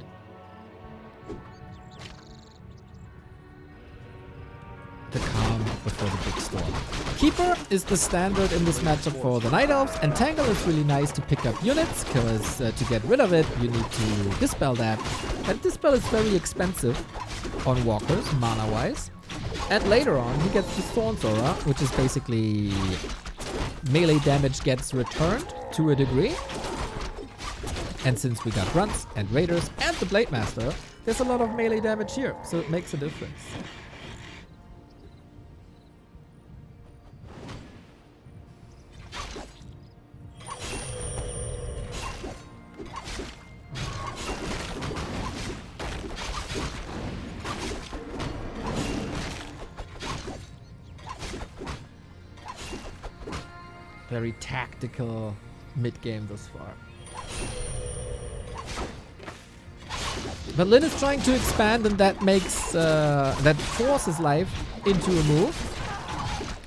The calm before the big storm. Keeper is the standard in this matchup for the Night Elves, and Tangle is really nice to pick up units, because to get rid of it, you need to dispel that. And dispel is very expensive on Walkers, mana-wise. And later on, he gets the Thorn's Aura, which is basically melee damage gets returned to a degree. And since we got Grunts and Raiders and the Blade Master, there's a lot of melee damage here, so it makes a difference. Very tactical mid-game thus far. But LYN is trying to expand, and that makes that forces life into a move.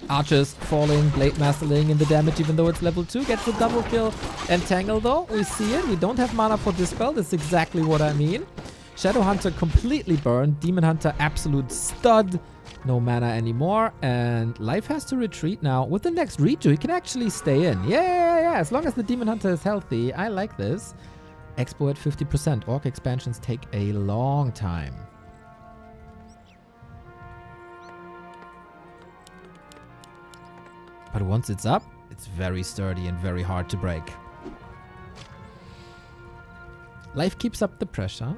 Archers falling, Blade Master laying in the damage even though it's level 2. Gets a double kill. And Tangle though, we see it. We don't have mana for Dispel. That's exactly what I mean. Shadowhunter completely burned. Demon Hunter absolute stud. No mana anymore, and Life has to retreat now. With the next rejo, he can actually stay in. Yeah. As long as the Demon Hunter is healthy, I like this. Expo at 50%. Orc expansions take a long time. But once it's up, it's very sturdy and very hard to break. Life keeps up the pressure.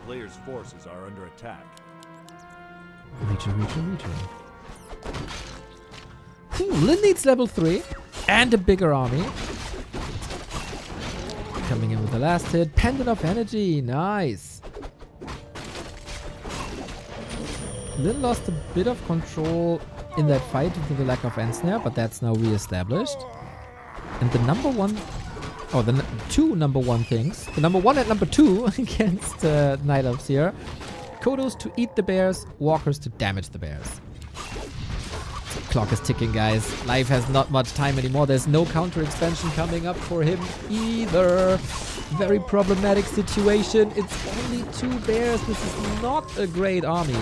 Player's forces are under attack. Reacher. LYN needs level 3 and a bigger army. Coming in with the last hit. Pendant of Energy. Nice. Lyn lost a bit of control in that fight due to the lack of Ensnare, but that's now re-established. And the number one... Oh, the two number one things. The number one and number two against Night Elves here. Kodos to eat the bears, walkers to damage the bears. Clock is ticking, guys. Life has not much time anymore. There's no counter expansion coming up for him either. Very problematic situation. It's only 2 bears. This is not a great army.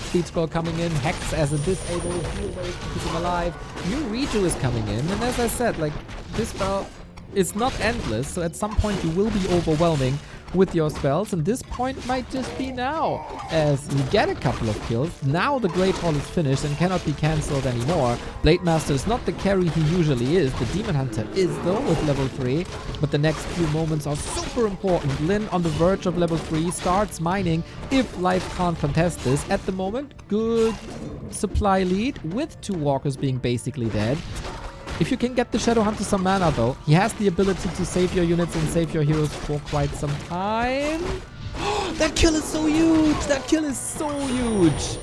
Speed Scroll coming in. Hex as a disabled. Heal wave to keep him alive. New Reju is coming in. And as I said, like, this spell is not endless. So at some point you will be overwhelming with your spells, and this point might just be now, as you get a couple of kills. Now the Great Hall is finished and cannot be cancelled anymore. Blade Master is not the carry he usually is. The Demon Hunter is though with level 3, but the next few moments are super important. Lyn on the verge of level 3 starts mining if Life can't contest this. At the moment, good supply lead with 2 walkers being basically dead. If you can get the Shadow Hunter some mana though, he has the ability to save your units and save your heroes for quite some time. That kill is so huge! That kill is so huge!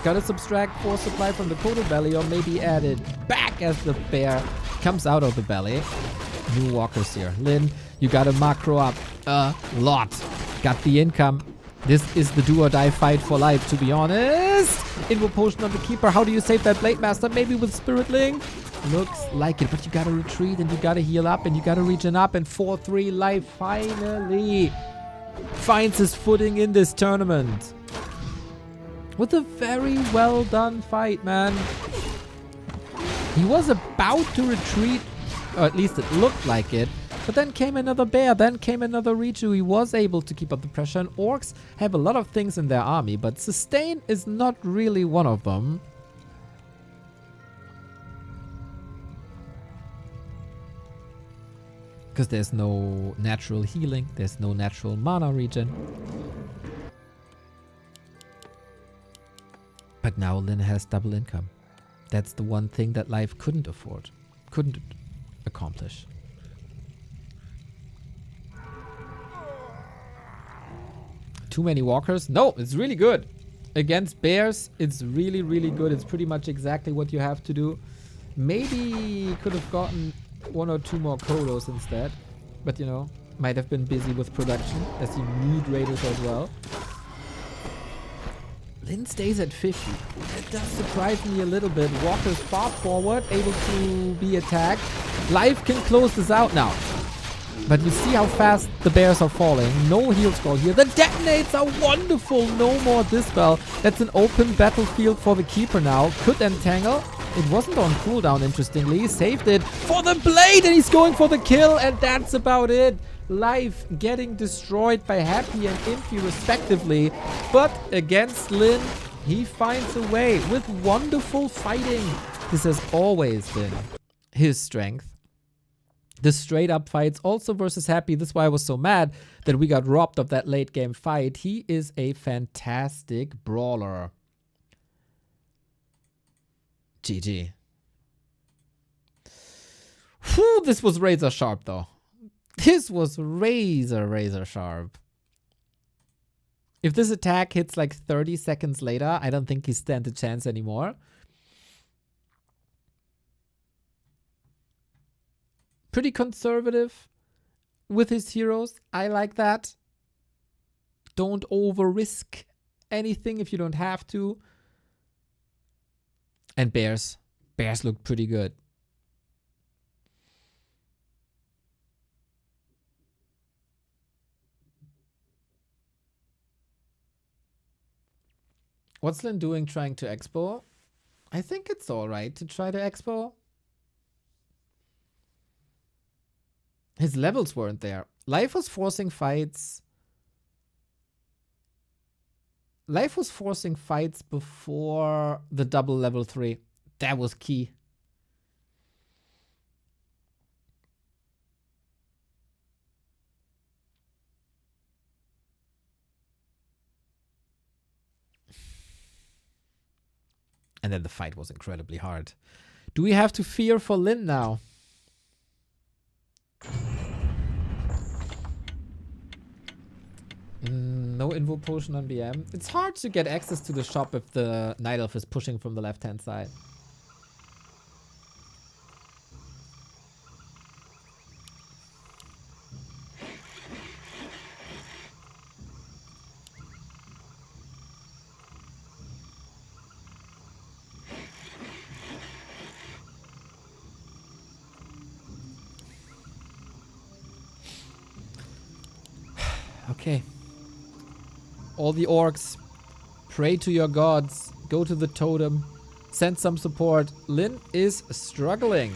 Gotta subtract 4 supply from the Kodo belly, or maybe add it back as the bear comes out of the belly. New walkers here. Lyn, you gotta macro up a lot. Got the income. This is the do or die fight for life, to be honest. Invo potion on the keeper. How do you save that Blade Master? Maybe with Spirit Link? Looks like it, but you gotta retreat and you gotta heal up and you gotta regen up, and 4-3 Life finally finds his footing in this tournament. With a very well done fight, man. He was about to retreat, or at least it looked like it, but then came another bear, then came another Reju. He was able to keep up the pressure, and orcs have a lot of things in their army, but sustain is not really one of them. Because there's no natural healing, there's no natural mana regen. But now Lyn has double income. That's the one thing that Life couldn't afford, couldn't accomplish. Too many walkers? No, it's really good. Against bears, it's really, really good. It's pretty much exactly what you have to do. Maybe could have gotten 1 or 2 more Kodos instead. But, you know, might have been busy with production, as you need raiders as well. Lyn stays at 50. That does surprise me a little bit. Walker's far forward, able to be attacked. Life can close this out now. But you see how fast the bears are falling. No heal scroll here. The detonates are wonderful. No more dispel. That's an open battlefield for the keeper now. Could entangle. It wasn't on cooldown, interestingly. Saved it for the blade, and he's going for the kill, and that's about it. Life getting destroyed by Happy and Infi respectively. But against Lyn, he finds a way with wonderful fighting. This has always been his strength. The straight up fights also versus Happy. This is why I was so mad that we got robbed of that late game fight. He is a fantastic brawler. GG. Whew, this was razor sharp though. This was razor sharp. If this attack hits like 30 seconds later, I don't think he stands a chance anymore. Pretty conservative with his heroes. I like that. Don't over-risk anything if you don't have to. And bears. Bears look pretty good. What's Lyn doing trying to expo? I think it's alright to try to expo. His levels weren't there. Life was forcing fights. Life was forcing fights before the double level 3. That was key. And then the fight was incredibly hard. Do we have to fear for Lyn now? No invo potion on BM. It's hard to get access to the shop if the Night Elf is pushing from the left-hand side. Okay. All the orcs, pray to your gods, go to the totem, send some support. LYN is struggling.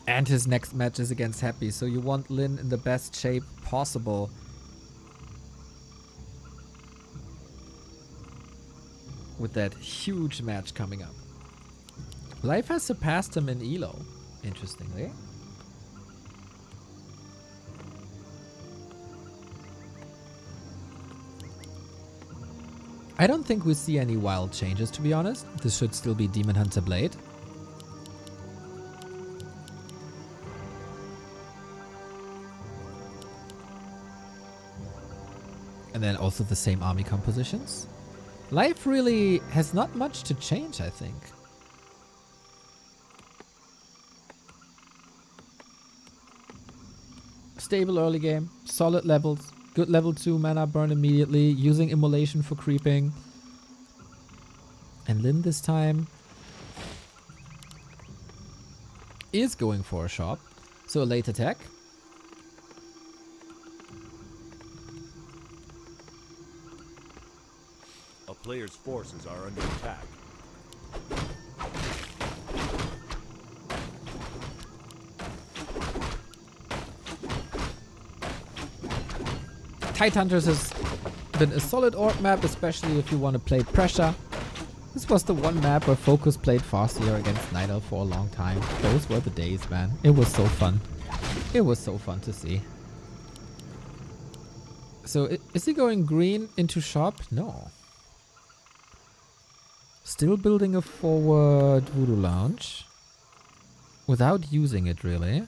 And his next match is against Happy, so you want LYN in the best shape possible. With that huge match coming up. Life has surpassed him in Elo, interestingly. I don't think we see any wild changes, to be honest. This should still be Demon Hunter Blade. And then also the same army compositions. Life really has not much to change, I think. Stable early game, solid levels. Good level 2 mana burn immediately, using immolation for creeping. And LYN this time is going for a shop. So a late attack. A player's forces are under attack. Tidehunters has been a solid orc map, especially if you want to play pressure. This was the one map where Focus played Farseer against Night Elf for a long time. Those were the days, man. It was so fun. It was so fun to see. So, is he going green into shop? No. Still building a forward Voodoo Lounge. Without using it, really.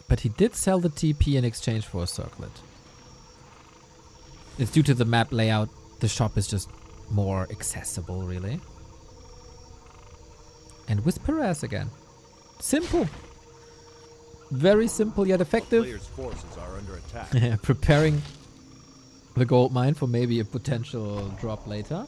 But he did sell the TP in exchange for a circlet. It's due to the map layout. The shop is just more accessible, really. And Whisperers again. Simple. Very simple yet effective. Player's forces are under attack. Preparing the gold mine for maybe a potential drop later.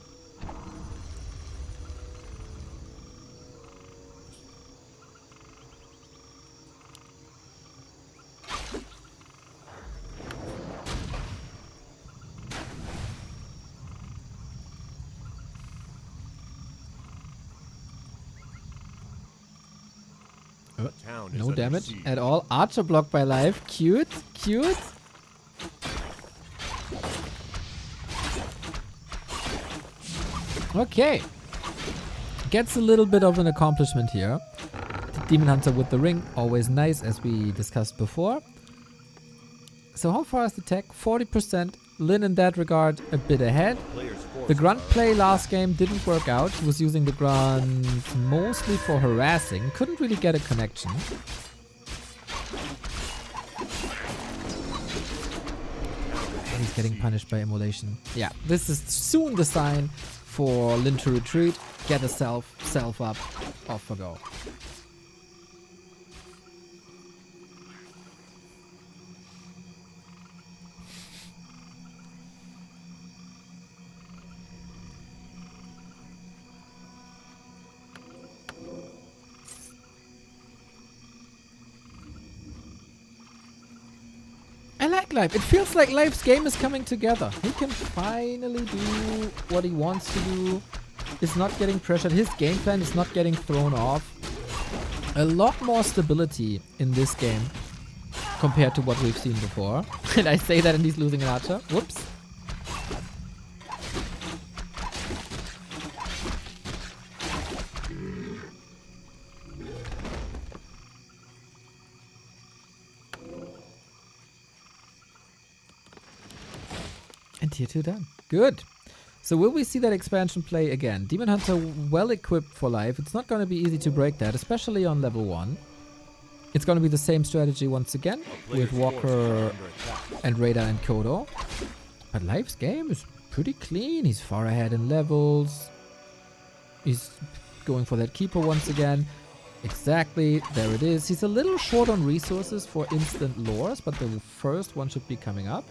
Town is No under damage siege. at all. Archer block by life. Cute. Cute. Okay. Gets a little bit of an accomplishment here. Demon Hunter with the ring. Always nice, as we discussed before. So how far is the tech? 40%. LYN in that regard a bit ahead. Player's The forces grunt are play last game didn't work out. He was using the grunt mostly for harassing. Couldn't really get a connection. And he's getting punished by immolation. Yeah, this is soon the sign for LYN to retreat. Get a self up, off we go. I like Life. It feels like Life's game is coming together. He can finally do what he wants to do. Is not getting pressured. His game plan is not getting thrown off. A lot more stability in this game compared to what we've seen before. And I say that and he's losing an archer. Whoops. And tier 2 done. Good. So will we see that expansion play again? Demon Hunter well equipped for life. It's not going to be easy to break that, especially on level 1. It's going to be the same strategy once again with Player's forces are Walker under attack. and Radar and Kodo. But Life's game is pretty clean. He's far ahead in levels. He's going for that Keeper once again. Exactly, there it is. He's a little short on resources for instant lures, but the first one should be coming up.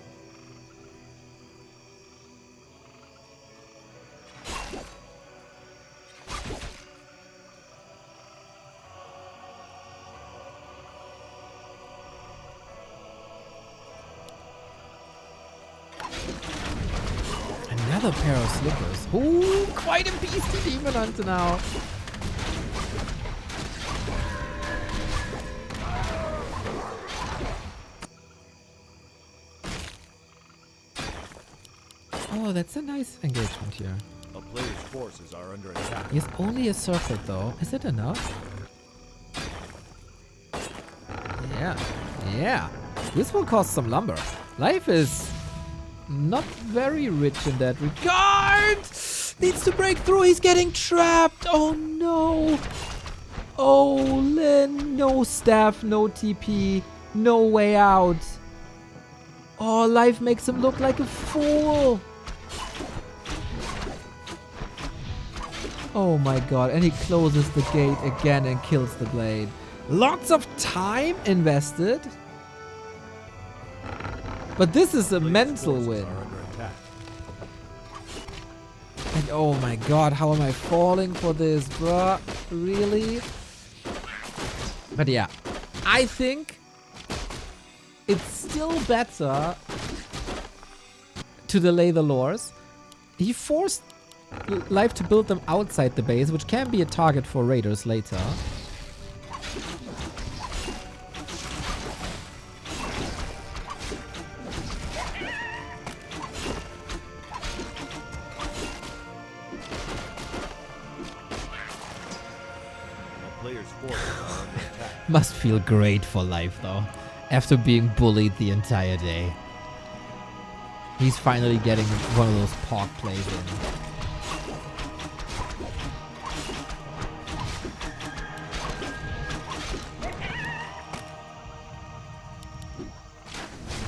Another pair of slippers. Ooh, quite a beastie Demon Hunter now. Oh, that's a nice engagement here. A player's forces are under attack. He has only a circuit though. Is it enough? Yeah. Yeah. This will cost some lumber. Life is not very rich in that regard. Needs to break through. He's getting trapped. Oh no. Oh, Lyn. No staff, no TP, no way out. Oh, Life makes him look like a fool. Oh my god, and he closes the gate again and kills the blade. Lots of time invested. But this is a mental win. Are under attack. And oh my god, how am I falling for this, bruh? Really? But yeah, I think it's still better to delay the lures. He forced Life to build them outside the base, which can be a target for raiders later. A player's forces are under attack. Must feel great for Life though, after being bullied the entire day. He's finally getting one of those pork plays in.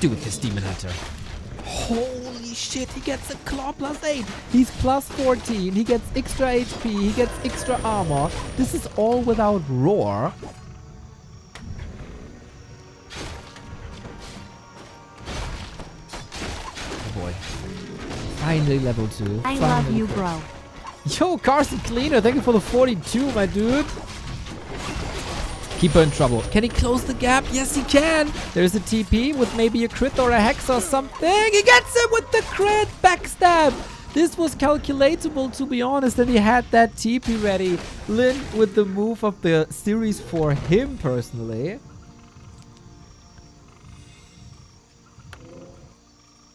Do this, Demon Hunter. Holy shit, he gets a claw +8. He's +14. He gets extra HP. He gets extra armor. This is all without roar. Oh boy. Finally level 2. I Finally love you, close. bro. Yo, Carson Cleaner, thank you for the 42, my dude. Keeper in trouble. Can he close the gap? Yes, he can. There's a TP with maybe a crit or a hex or something. He gets him with the crit. Backstab. This was calculatable, to be honest, and he had that TP ready. Lyn with the move of the series for him personally.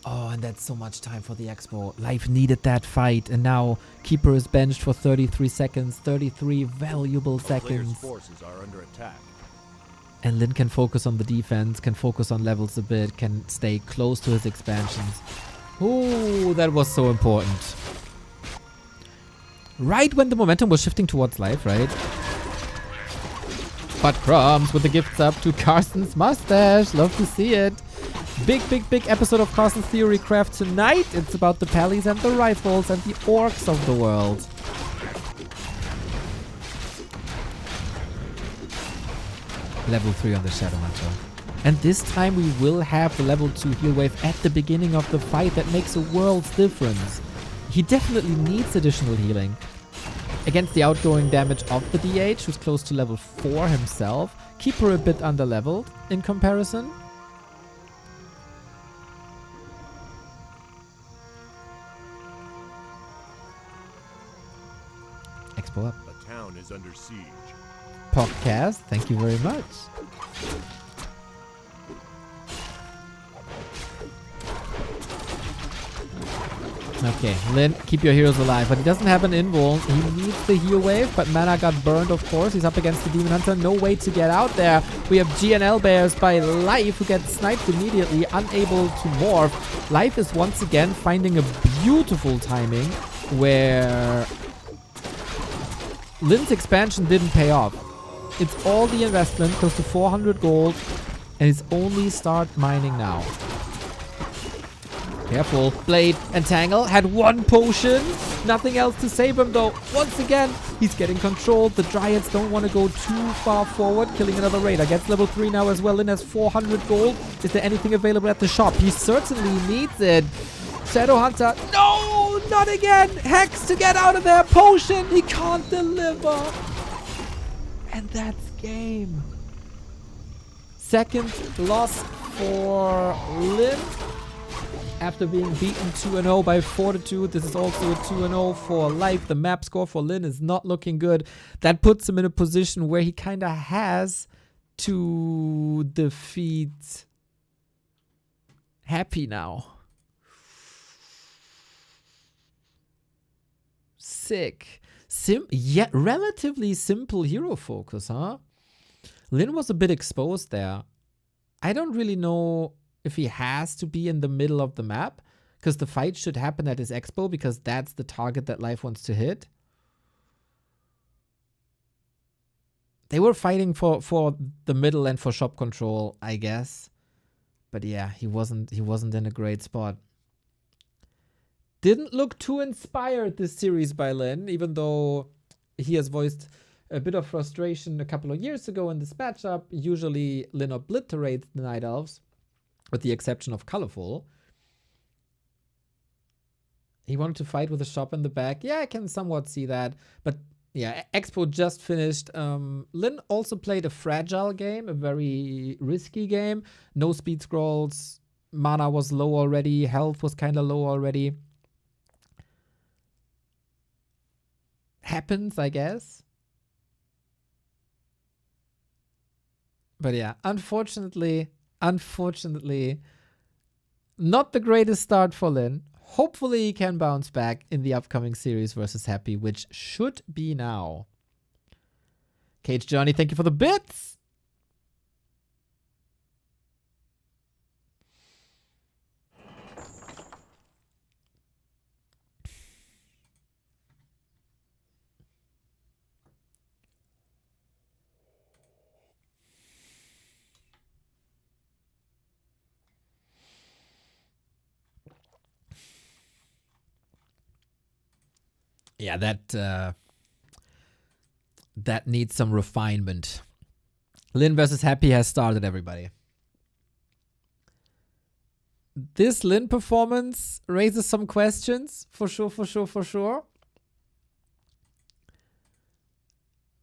Oh, and that's so much time for the Expo. Life needed that fight, and now Keeper is benched for 33 seconds. 33 valuable Player's seconds. forces are under attack. And Lyn can focus on the defense, can focus on levels a bit, can stay close to his expansions. Ooh, that was so important. Right when the momentum was shifting towards Life, right? But Crumbs with the gifts up to Carson's mustache. Love to see it. Big episode of Carson's Theory Craft tonight. It's about the pallies and the rifles and the orcs of the world. Level 3 on the Shadow Hunter. And this time we will have the level 2 heal wave at the beginning of the fight. That makes a world's difference. He definitely needs additional healing. Against the outgoing damage of the DH, who's close to level 4 himself. Keeper a bit under-leveled in comparison. Expo up. A town is under siege. Podcast, thank you very much. Okay, Lyn, keep your heroes alive, but he doesn't have an invul. He needs the heal wave, but mana got burned, of course. He's up against the Demon Hunter. No way to get out there. We have GNL bears by Life, who gets sniped immediately, unable to morph. Life is once again finding a beautiful timing where Lyn's expansion didn't pay off. It's all the investment, close to 400 gold. And it's only start mining now. Careful. Blade and Tangle had one potion. Nothing else to save him though. Once again, he's getting controlled. The Dryads don't want to go too far forward. Killing another Raider. Gets level 3 now as well. Lyn has 400 gold. Is there anything available at the shop? He certainly needs it. Shadow Hunter. No, not again. Hex to get out of there. Potion. He can't deliver. And that's game. Second loss for Lyn. After being beaten 2-0 by Fortitude, this is also a 2-0 for Life. The map score for Lyn is not looking good. That puts him in a position where he kind of has to defeat Happy now. Sick. Yet relatively simple hero focus, huh? Lyn was a bit exposed there. I don't really know if he has to be in the middle of the map, because the fight should happen at his expo, because that's the target that Life wants to hit. They were fighting for the middle and for shop control, I guess. But yeah, he wasn't in a great spot. Didn't look too inspired this series by Lyn, even though he has voiced a bit of frustration a couple of years ago in this matchup. Usually Lyn obliterates the Night Elves, with the exception of Colorful. He wanted to fight with a shop in the back. Yeah, I can somewhat see that. But yeah, Expo just finished. Lyn also played a fragile game, a very risky game. No speed scrolls. Mana was low already. Health was kind of low already. Happens, I guess. But yeah, unfortunately, not the greatest start for Lyn. Hopefully he can bounce back in the upcoming series versus Happy, which should be now. Cage Johnny, thank you for the bits. Yeah, that needs some refinement. Lyn versus Happy has started, everybody. This Lyn performance raises some questions, for sure.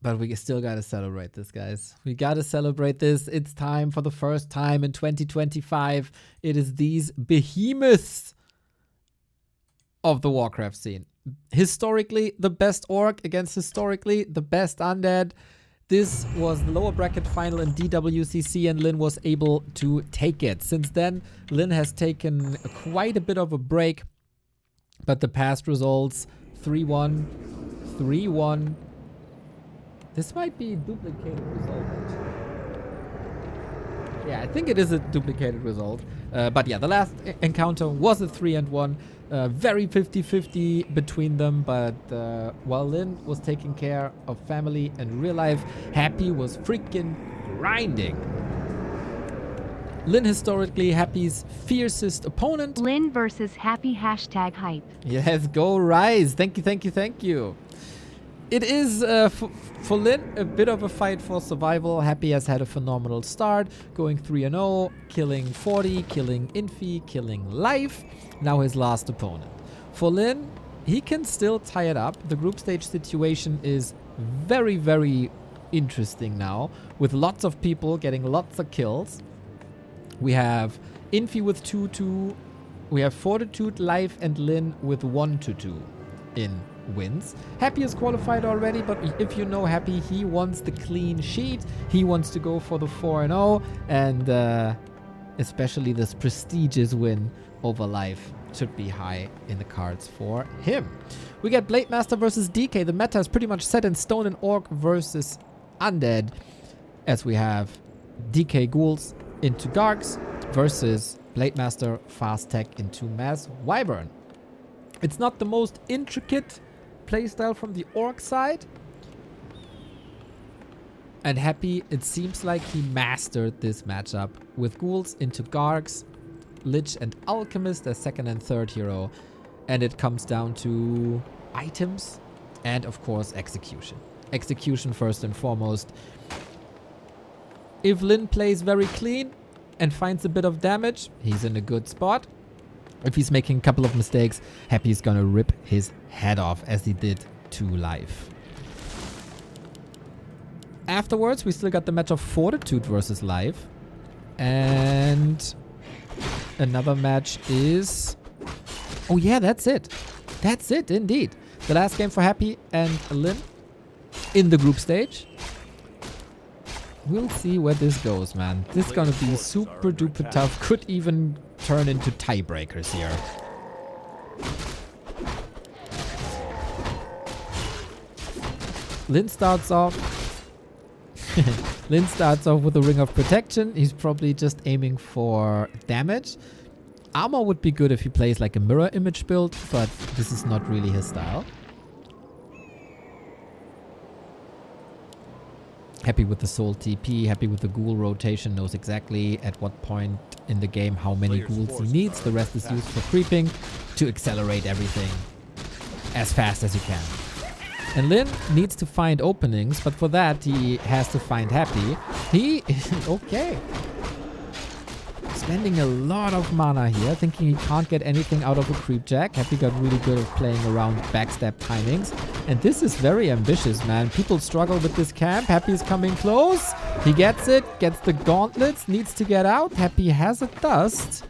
But we still gotta celebrate this, guys. We gotta celebrate this. It's time for the first time in 2025. It is these behemoths of the Warcraft scene. Historically, the best orc against historically the best undead. This was the lower bracket final in DWCC, and Lyn was able to take it. Since then, Lyn has taken quite a bit of a break, but the past results 3-1, 3-1. This might be a duplicated result. Yeah, I think it is a duplicated result. But yeah, the last encounter was a 3-1. Very 50-50 between them, but while Lyn was taking care of family and real life, Happy was freaking grinding. Lyn historically Happy's fiercest opponent. Lyn versus Happy #hype. Yes, go Rise. Thank you. It is, for Lyn, a bit of a fight for survival. Happy has had a phenomenal start, going 3-0, killing 40, killing Infi, killing Life. Now his last opponent. For Lyn, he can still tie it up. The group stage situation is very, very interesting now, with lots of people getting lots of kills. We have Infi with 2-2. We have Fortitude, Life, and Lyn with 1-2 in wins. Happy is qualified already, but if you know Happy, he wants the clean sheet. He wants to go for the 4-0, and especially this prestigious win over Life should be high in the cards for him. We get Blade Master versus DK. The meta is pretty much set in stone in Orc versus Undead, as we have DK Ghouls into Gargs versus Blade Master Fast Tech into Mass Wyvern. It's not the most intricate playstyle from the Orc side, And Happy, it seems like he mastered this matchup with ghouls into Gargs, Lich and Alchemist as second and third hero. And it comes down to items and of course execution. Execution first and foremost. If LYN plays very clean and finds a bit of damage, he's in a good spot. If he's making a couple of mistakes, Happy's gonna rip his head off as he did to Life. Afterwards, we still got the match of Fortitude versus Life. And another match is... Oh yeah, that's it. That's it, indeed. The last game for Happy and LYN in the group stage. We'll see where this goes, man. This is gonna be super duper tough. Could even turn into tiebreakers here. LYN starts off. LYN starts off with a Ring of Protection. He's probably just aiming for damage. Armor would be good if he plays like a mirror image build, but this is not really his style. Happy with the soul TP, happy with the ghoul rotation, knows exactly at what point in the game how many ghouls he needs. The rest is used for creeping to accelerate everything as fast as you can. And LYN needs to find openings, but for that he has to find Happy. He is okay. Spending a lot of mana here, thinking he can't get anything out of a creep jack. Happy got really good at playing around backstab timings. And this is very ambitious, man. People struggle with this camp. Happy is coming close. He gets it, gets the gauntlets, needs to get out. Happy has a dust.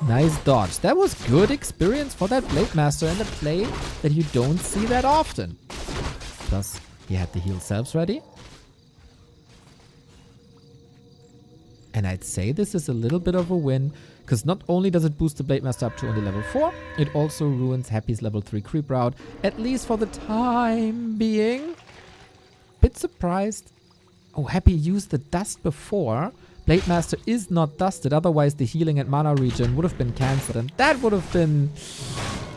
Nice dodge. That was good experience for that Blade Master and a play that you don't see that often. Plus, he had the heal selves ready. And I'd say this is a little bit of a win, because not only does it boost the Blade Master up to only level 4, it also ruins Happy's level 3 creep route, at least for the time being. Bit surprised. Oh, Happy used the dust before. Blade Master is not dusted, otherwise the healing and mana regen would have been cancelled, and that would have been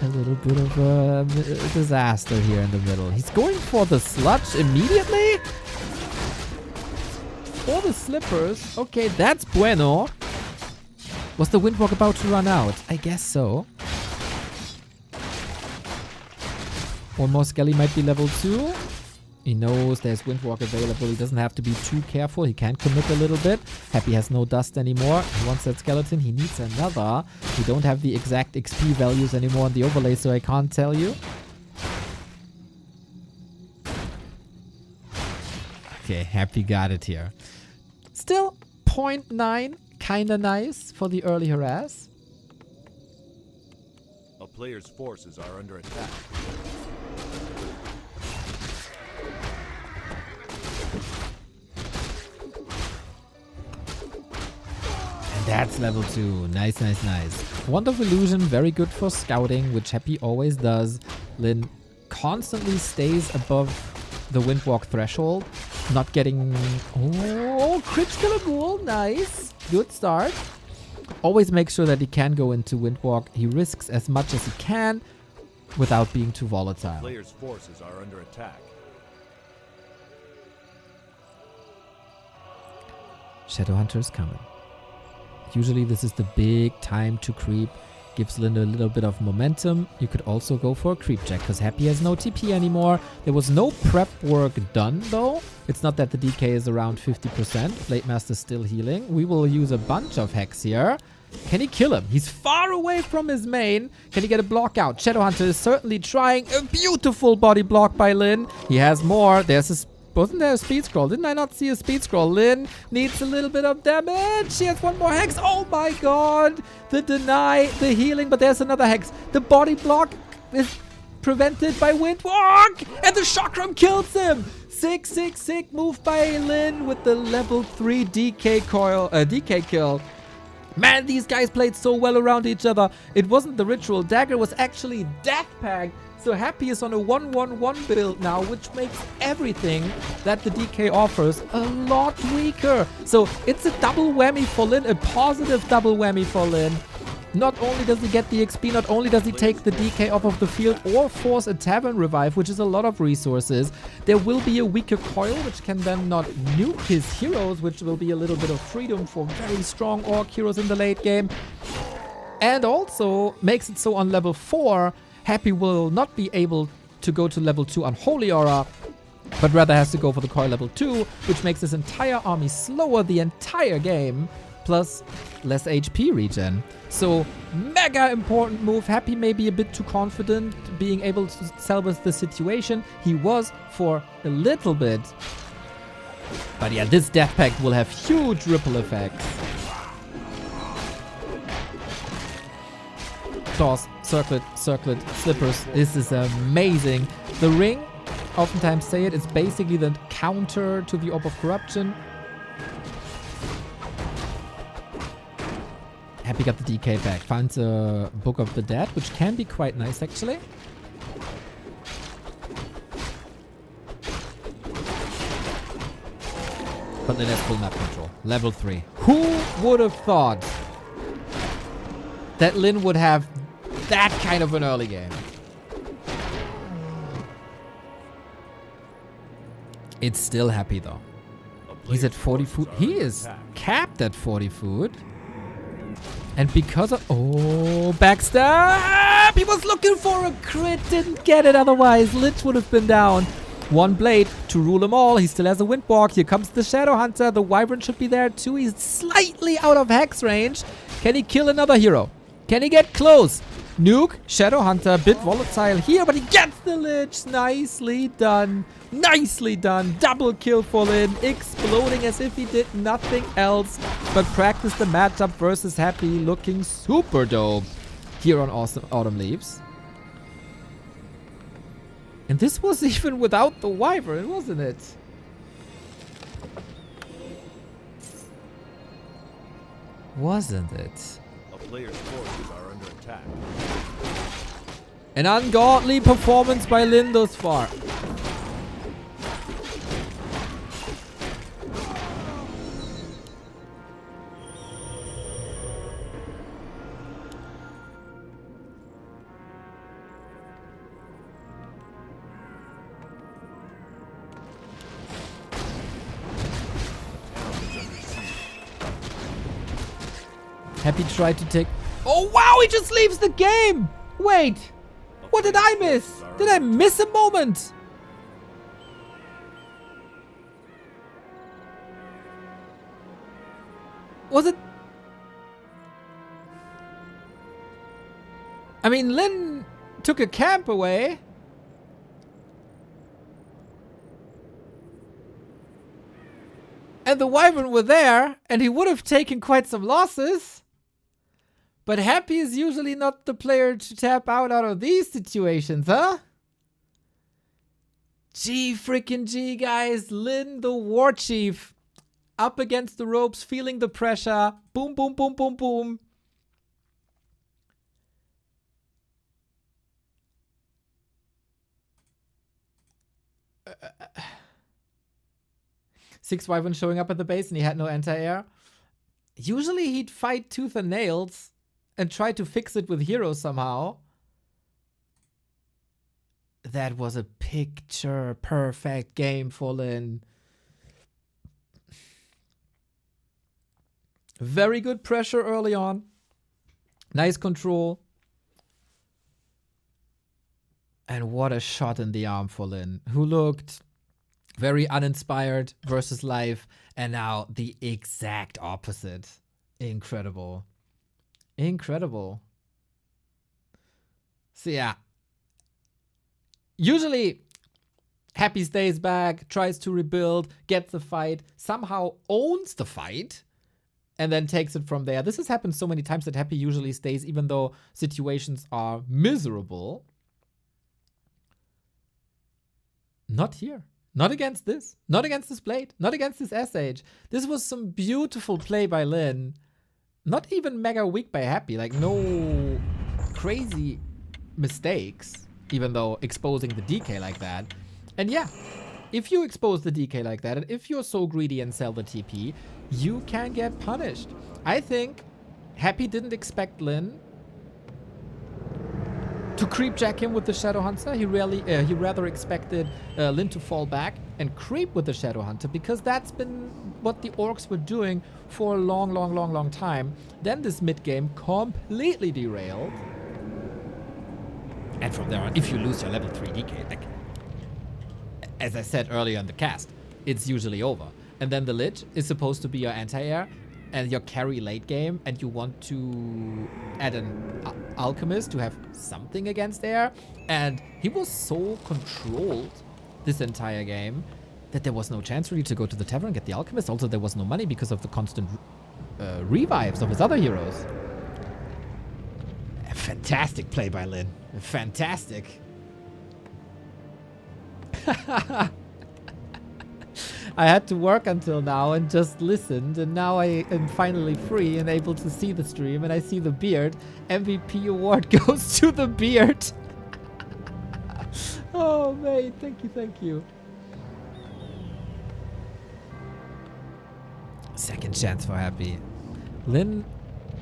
a little bit of a disaster here in the middle. He's going for the sludge immediately? Or the slippers. Okay, that's bueno. Was the Windwalk about to run out? I guess so. One more Skelly might be level 2. He knows there's Windwalk available. He doesn't have to be too careful. He can commit a little bit. Happy has no dust anymore. He wants that skeleton. He needs another. We don't have the exact XP values anymore on the overlay, so I can't tell you. Okay, Happy got it here. Still, 0.9, kinda nice for the early harass. A player's forces are under attack. And that's level 2. Nice, nice, nice. Wand of Illusion, very good for scouting, which Happy always does. LYN constantly stays above the Windwalk threshold. Not getting... Oh, crit killer ghoul. Nice. Good start. Always make sure that he can go into Windwalk. He risks as much as he can without being too volatile. Player's forces are under attack. Shadowhunter's coming. Usually this is the big time to creep. Gives LYN a little bit of momentum. You could also go for a creep jack because Happy has no TP anymore. There was no prep work done though. It's not that the DK is around 50%. Blade Master's still healing. We will use a bunch of Hex here. Can he kill him? He's far away from his main. Can he get a block out? Shadowhunter is certainly trying. A beautiful body block by LYN. He has more. There's a... Wasn't there a speed scroll? Didn't I not see a speed scroll? LYN needs a little bit of damage. She has one more hex. Oh my god. The deny, the healing, but there's another hex. The body block is prevented by Windwalk. And the chakram kills him. Sick, sick, sick move by LYN with the level 3 DK kill. Man, these guys played so well around each other. It wasn't the ritual dagger, it was actually Death Pact. So Happy is on a 1-1-1 build now, which makes everything that the DK offers a lot weaker. So it's a double whammy for LYN, a positive double whammy for LYN. Not only does he get the XP, not only does he take the DK off of the field or force a tavern revive, which is a lot of resources, there will be a weaker coil, which can then not nuke his heroes, which will be a little bit of freedom for very strong orc heroes in the late game. And also makes it so on level 4, Happy will not be able to go to level 2 on Holy Aura, but rather has to go for the coil level 2, which makes his entire army slower the entire game, plus less HP regen. So, mega important move. Happy may be a bit too confident being able to salvage the situation. He was for a little bit. But yeah, this Death Pact will have huge ripple effects. Claws, circlet, slippers. This is amazing. The ring, oftentimes say it's basically the counter to the Orb of Corruption. Happy got the DK back. Found a Book of the Dead, which can be quite nice actually. But then has full map control. Level 3. Who would have thought that LYN would have that kind of an early game? It's still Happy though. He's at 40 food. He is capped at 40 food. And because of... Oh, backstab! He was looking for a crit, didn't get it otherwise. Lich would have been down. One blade to rule them all. He still has a Windwalk. Here comes the Shadow Hunter. The Wyvern should be there too. He's slightly out of hex range. Can he kill another hero? Can he get close? Nuke, Shadow Hunter, a bit volatile here, but he gets the Lich. Nicely done. Nicely done. Double kill for LYN. Exploding as if he did nothing else but practice the matchup versus Happy. Looking super dope here on Autumn Leaves. And this was even without the Wyvern, wasn't it? Wasn't it? A player's forces are under attack. An ungodly performance by LYN thus far. Happy tried to take... Oh, wow! He just leaves the game! Wait! What did I miss? Did I miss a moment? Was it... I mean, LYN took a camp away. And the Wyvern were there, and he would have taken quite some losses. But Happy is usually not the player to tap out of these situations, huh? G, guys. LYN, the War Chief, up against the ropes, feeling the pressure. Boom, boom, boom, boom, boom. Six Wyvern showing up at the base, and he had no anti-air. Usually he'd fight tooth and nails and try to fix it with heroes somehow. That was a picture perfect game for LYN. Very good pressure early on. Nice control. And what a shot in the arm for LYN, who looked very uninspired versus life, and now the exact opposite. Incredible. Incredible. So yeah. Usually, Happy stays back, tries to rebuild, gets the fight, somehow owns the fight, and then takes it from there. This has happened so many times that Happy usually stays even though situations are miserable. Not here. Not against this. Not against this blade. Not against this SH. This was some beautiful play by LYN. Not even mega weak by Happy. Like, no crazy mistakes. Even though exposing the DK like that. And yeah, if you expose the DK like that, and if you're so greedy and sell the TP, you can get punished. I think Happy didn't expect LYN to creep jack him with the Shadow Hunter. He rather expected LYN to fall back and creep with the Shadow Hunter, because that's been what the orcs were doing for a long time. Then this mid game completely derailed. And from there on, if you lose your level 3 DK, like, as I said earlier in the cast, it's usually over. And then the Lich is supposed to be your anti-air and your carry late game, and you want to add an alchemist to have something against air. And he was so controlled this entire game that there was no chance really to go to the tavern and get the alchemist. Also, there was no money because of the constant revives of his other heroes. A fantastic play by LYN. Fantastic. I had to work until now and just listened, and now I am finally free and able to see the stream, and I see the beard. MVP award goes to the beard. Oh, mate. Thank you, thank you. Second chance for Happy. LYN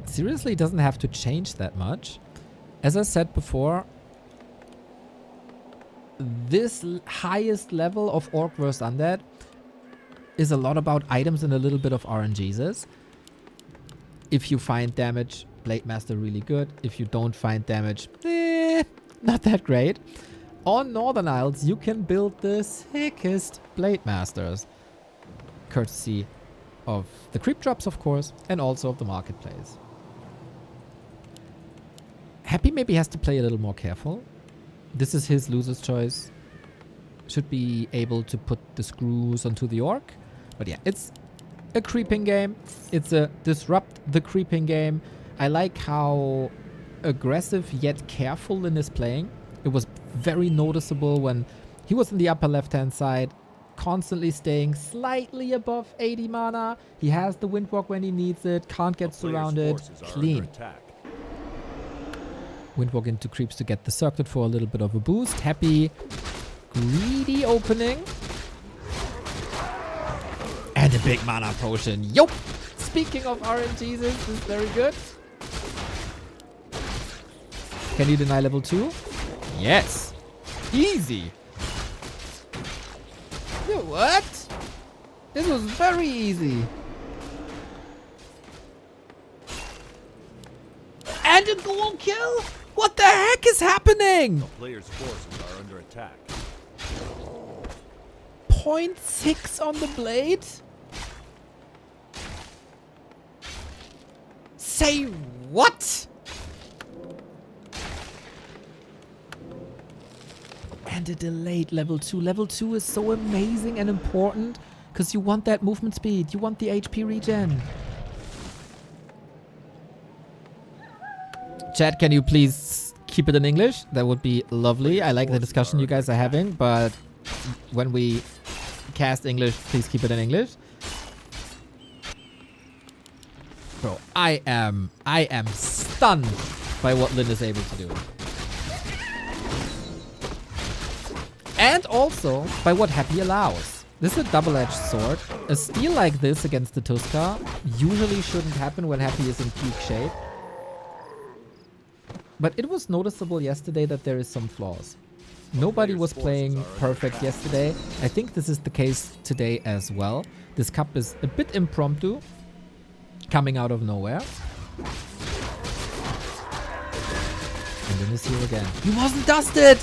seriously doesn't have to change that much. As I said before, this highest level of Orc vs Undead is a lot about items and a little bit of RNGs. If you find damage, Blade Master really good. If you don't find damage, not that great. On Northern Isles, you can build the sickest Blade Masters. Courtesy of the creep drops, of course, and also of the marketplace. Happy maybe has to play a little more careful. This is his loser's choice. Should be able to put the screws onto the orc. But yeah, it's a creeping game. It's a disrupt the creeping game. I like how aggressive yet careful LYN is playing. It was very noticeable when he was in the upper left-hand side, constantly staying slightly above 80 mana. He has the Windwalk when he needs it, can't get surrounded. Clean. Windwalk into creeps to get the circuit for a little bit of a boost. Happy, greedy opening. And a big mana potion. Yup! Speaking of RNGs, this is very good. Can you deny level 2? Yes! Easy! Yo, what? This was very easy. And a goal kill? What the heck is happening? The player's forces are under attack. 0.6 on the blade? Say what? And a delayed level 2. Level 2 is so amazing and important because you want that movement speed. You want the HP regen. Chat, can you please keep it in English? That would be lovely. I like the discussion you guys are having, but when we cast English, please keep it in English. Bro, I am stunned by what LYN is able to do. And also by what Happy allows. This is a double-edged sword. A steal like this against the Tuskar usually shouldn't happen when Happy is in peak shape. But it was noticeable yesterday that there is some flaws. Nobody was playing perfect yesterday. I think this is the case today as well. This cup is a bit impromptu, coming out of nowhere. And then is here again. He wasn't dusted!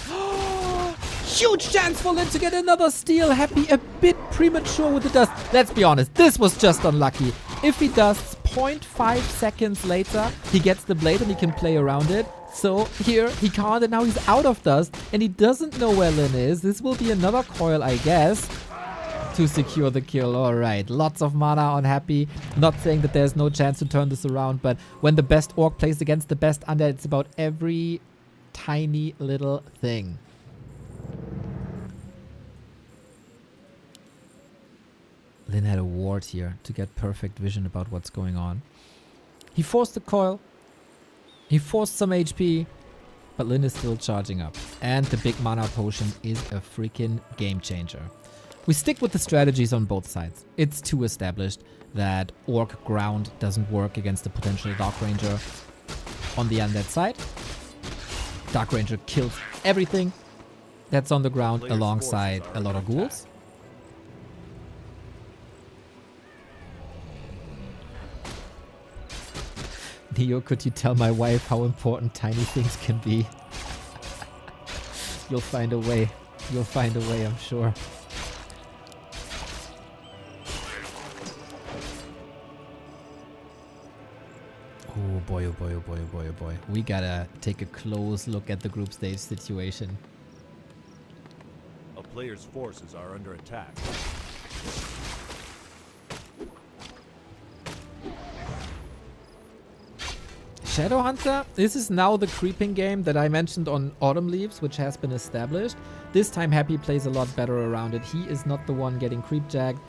Huge chance for LYN to get another steal. Happy a bit premature with the dust. Let's be honest, this was just unlucky. If he dusts 0.5 seconds later, he gets the blade and he can play around it. So here he can't, and now he's out of dust and he doesn't know where LYN is. This will be another coil, I guess, to secure the kill. Alright, lots of mana on Happy. Not saying that there's no chance to turn this around, but when the best orc plays against the best undead, it's about every tiny little thing. LYN had a ward here to get perfect vision about what's going on. He forced the coil. He forced some HP. But LYN is still charging up. And the big mana potion is a freaking game changer. We stick with the strategies on both sides. It's too established that Orc ground doesn't work against the potential Dark Ranger on the undead side. Dark Ranger kills everything that's on the ground Player's alongside forces a are lot of under ghouls. Neo, could you tell my wife how important tiny things can be? You'll find a way. You'll find a way, I'm sure. Oh boy, oh boy, oh boy, oh boy, oh boy. We gotta take a close look at the group stage situation. A player's forces are under attack. Shadowhunter, this is now the creeping game that I mentioned on Autumn Leaves, which has been established. This time Happy plays a lot better around it. He is not the one getting creep jagged.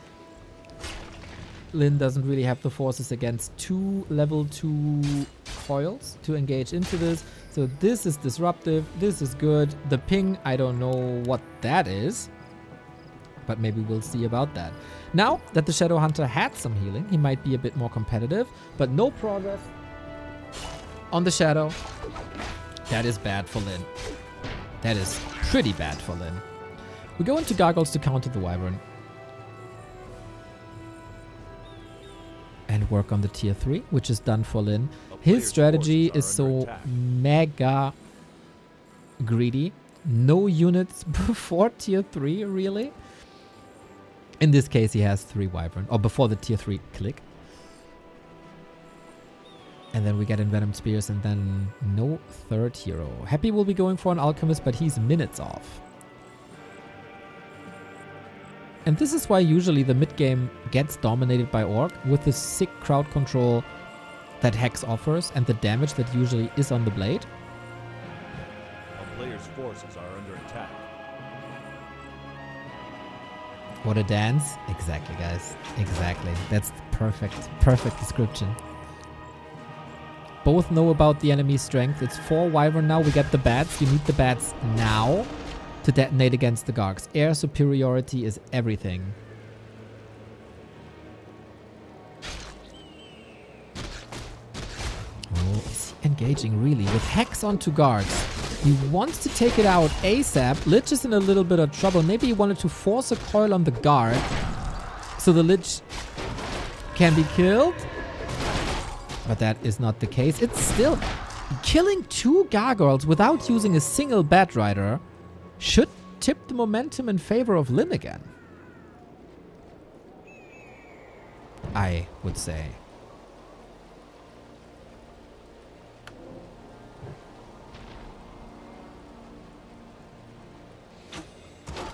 LYN doesn't really have the forces against 2 level 2 coils to engage into this. So this is disruptive. This is good. The ping, I don't know what that is, but maybe we'll see about that. Now that the Shadowhunter had some healing, he might be a bit more competitive, but no progress on the Shadow. That is bad for LYN. That is pretty bad for LYN. We go into Gargoyles to counter the Wyvern. And work on the tier 3, which is done for LYN. His strategy is so mega greedy. No units before tier 3, really. In this case, he has 3 Wyvern, or before the tier 3 click. And then we get Envenomed Spears, and then no third hero. Happy will be going for an Alchemist, but he's minutes off. And this is why usually the mid game gets dominated by Orc, with the sick crowd control that Hex offers and the damage that usually is on the blade. A player's forces are under attack. What a dance. Exactly, guys. Exactly. That's perfect description. Both know about the enemy's strength. It's 4 Wyvern now. We get the bats. You need the bats now to detonate against the Gargs. Air superiority is everything. Oh, is he engaging really? With Hex onto Gargs. He wants to take it out ASAP. Lich is in a little bit of trouble. Maybe he wanted to force a coil on the guard so the Lich can be killed. But that is not the case. It's still killing 2 gargoyles without using a single Bat Rider should tip the momentum in favor of LYN again. I would say.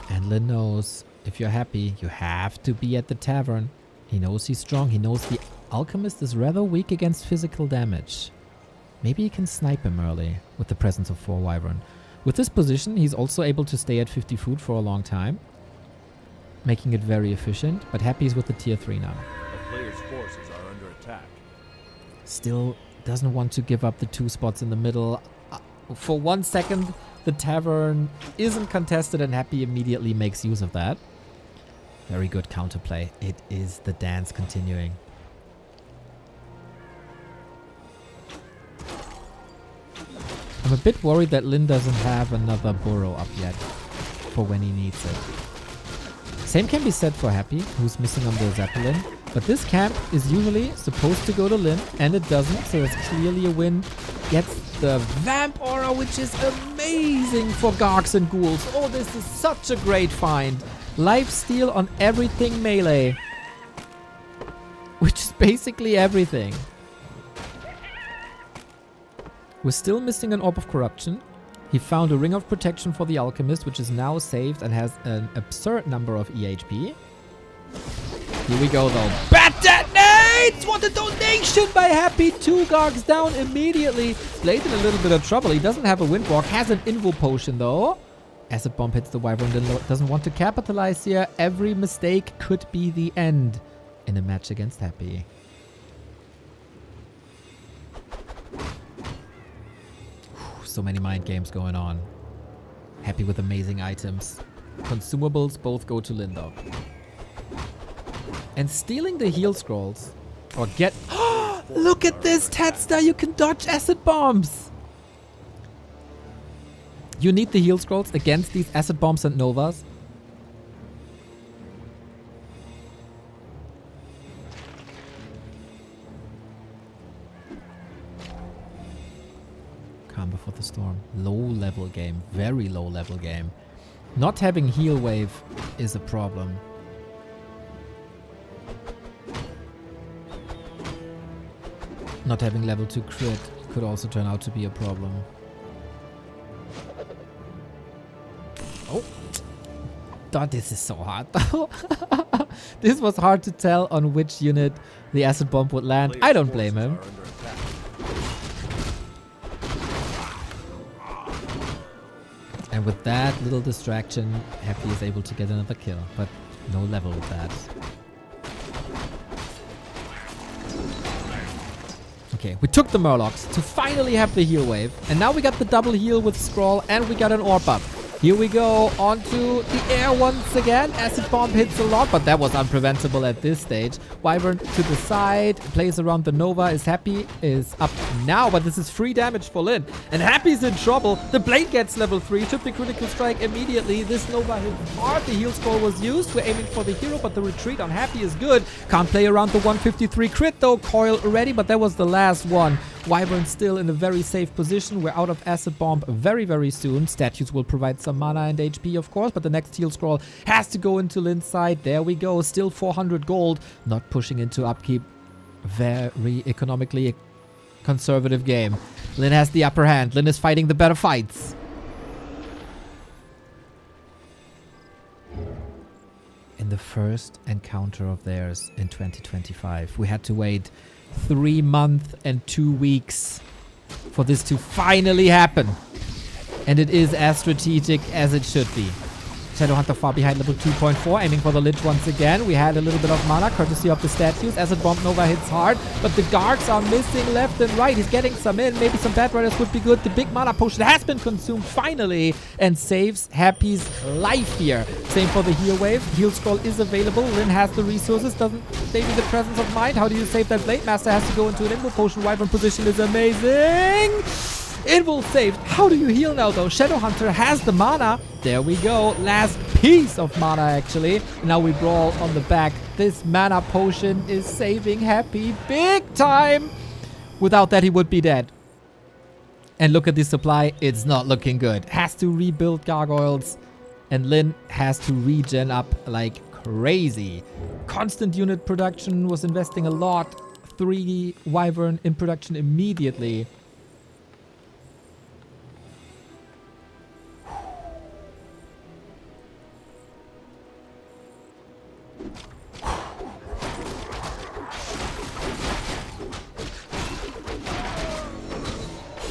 And LYN knows if you're happy, you have to be at the tavern. He knows he's strong. He knows the Alchemist is rather weak against physical damage. Maybe he can snipe him early with the presence of 4 Wyvern. With this position, he's also able to stay at 50 food for a long time, making it very efficient, but Happy's with the tier 3 now. A player's forces are under attack. Still doesn't want to give up the 2 spots in the middle. For 1 second, the tavern isn't contested and Happy immediately makes use of that. Very good counterplay. It is the dance continuing. I'm a bit worried that LYN doesn't have another burrow up yet for when he needs it. Same can be said for Happy, who's missing on the Zeppelin. But this camp is usually supposed to go to LYN, and it doesn't, so it's clearly a win. Gets the Vamp Aura, which is amazing for Gargs and Ghouls. Oh, this is such a great find. Lifesteal on everything melee. Which is basically everything. We're still missing an Orb of Corruption. He found a Ring of Protection for the Alchemist, which is now saved and has an absurd number of EHP. Here we go though. Bat detonates! What a donation by Happy! 2 Gargs down immediately. Blade in a little bit of trouble. He doesn't have a Windwalk. Has an Invo Potion though. Acid Bomb hits the Wyvern. Doesn't want to capitalize here. Every mistake could be the end in a match against Happy. So many mind games going on. Happy with amazing items. Consumables both go to LYN though. And stealing the heal scrolls. Or get... Look at this, Tatster! You can dodge acid bombs! You need the heal scrolls against these acid bombs and novas. Calm before the storm. Low level game. Very low level game. Not having heal wave is a problem. Not having level 2 crit could also turn out to be a problem. Oh. God, this is so hard though. This was hard to tell on which unit the acid bomb would land. I don't blame him. And with that little distraction, Happy is able to get another kill, but no level with that. Okay, we took the Murlocs to finally have the heal wave, and now we got the double heal with Scroll, and we got an orb up. Here we go, onto the air once again. Acid Bomb hits a lot, but that was unpreventable at this stage. Wyvern to the side, plays around the Nova, is up now, but this is free damage for LYN. And Happy's in trouble. The Blade gets level 3, took the critical strike immediately. This Nova hits hard, the heal scroll was used. We're aiming for the hero, but the retreat on Happy is good. Can't play around the 153 crit though, coil ready, but that was the last one. Wyvern still in a very safe position. We're out of Acid Bomb very, very soon. Statues will provide some mana and HP, of course, but the next heal scroll has to go into LYN's side. There we go. Still 400 gold. Not pushing into upkeep. Very economically conservative game. LYN has the upper hand. LYN is fighting the better fights. In the first encounter of theirs in 2025, we had to wait 3 months and 2 weeks for this to finally happen. And it is as strategic as it should be. Shadowhunter far behind level 2.4, aiming for the Lich once again. We had a little bit of mana, courtesy of the statues. Acid Bomb Nova hits hard, but the Gargs are missing left and right. He's getting some in. Maybe some Bad Riders would be good. The big mana potion has been consumed finally and saves Happy's life here. Same for the heal wave. Heal scroll is available. LYN has the resources. Doesn't maybe the presence of mind. How do you save that Blade Master? Has to go into an Invo potion. Wyvern position is amazing. Invul saved. How do you heal now though? Shadowhunter has the mana. There we go. Last piece of mana actually. Now we brawl on the back. This mana potion is saving Happy big time. Without that he would be dead. And look at the supply. It's not looking good. Has to rebuild gargoyles. And LYN has to regen up like crazy. Constant unit production, was investing a lot. 3 Wyvern in production immediately.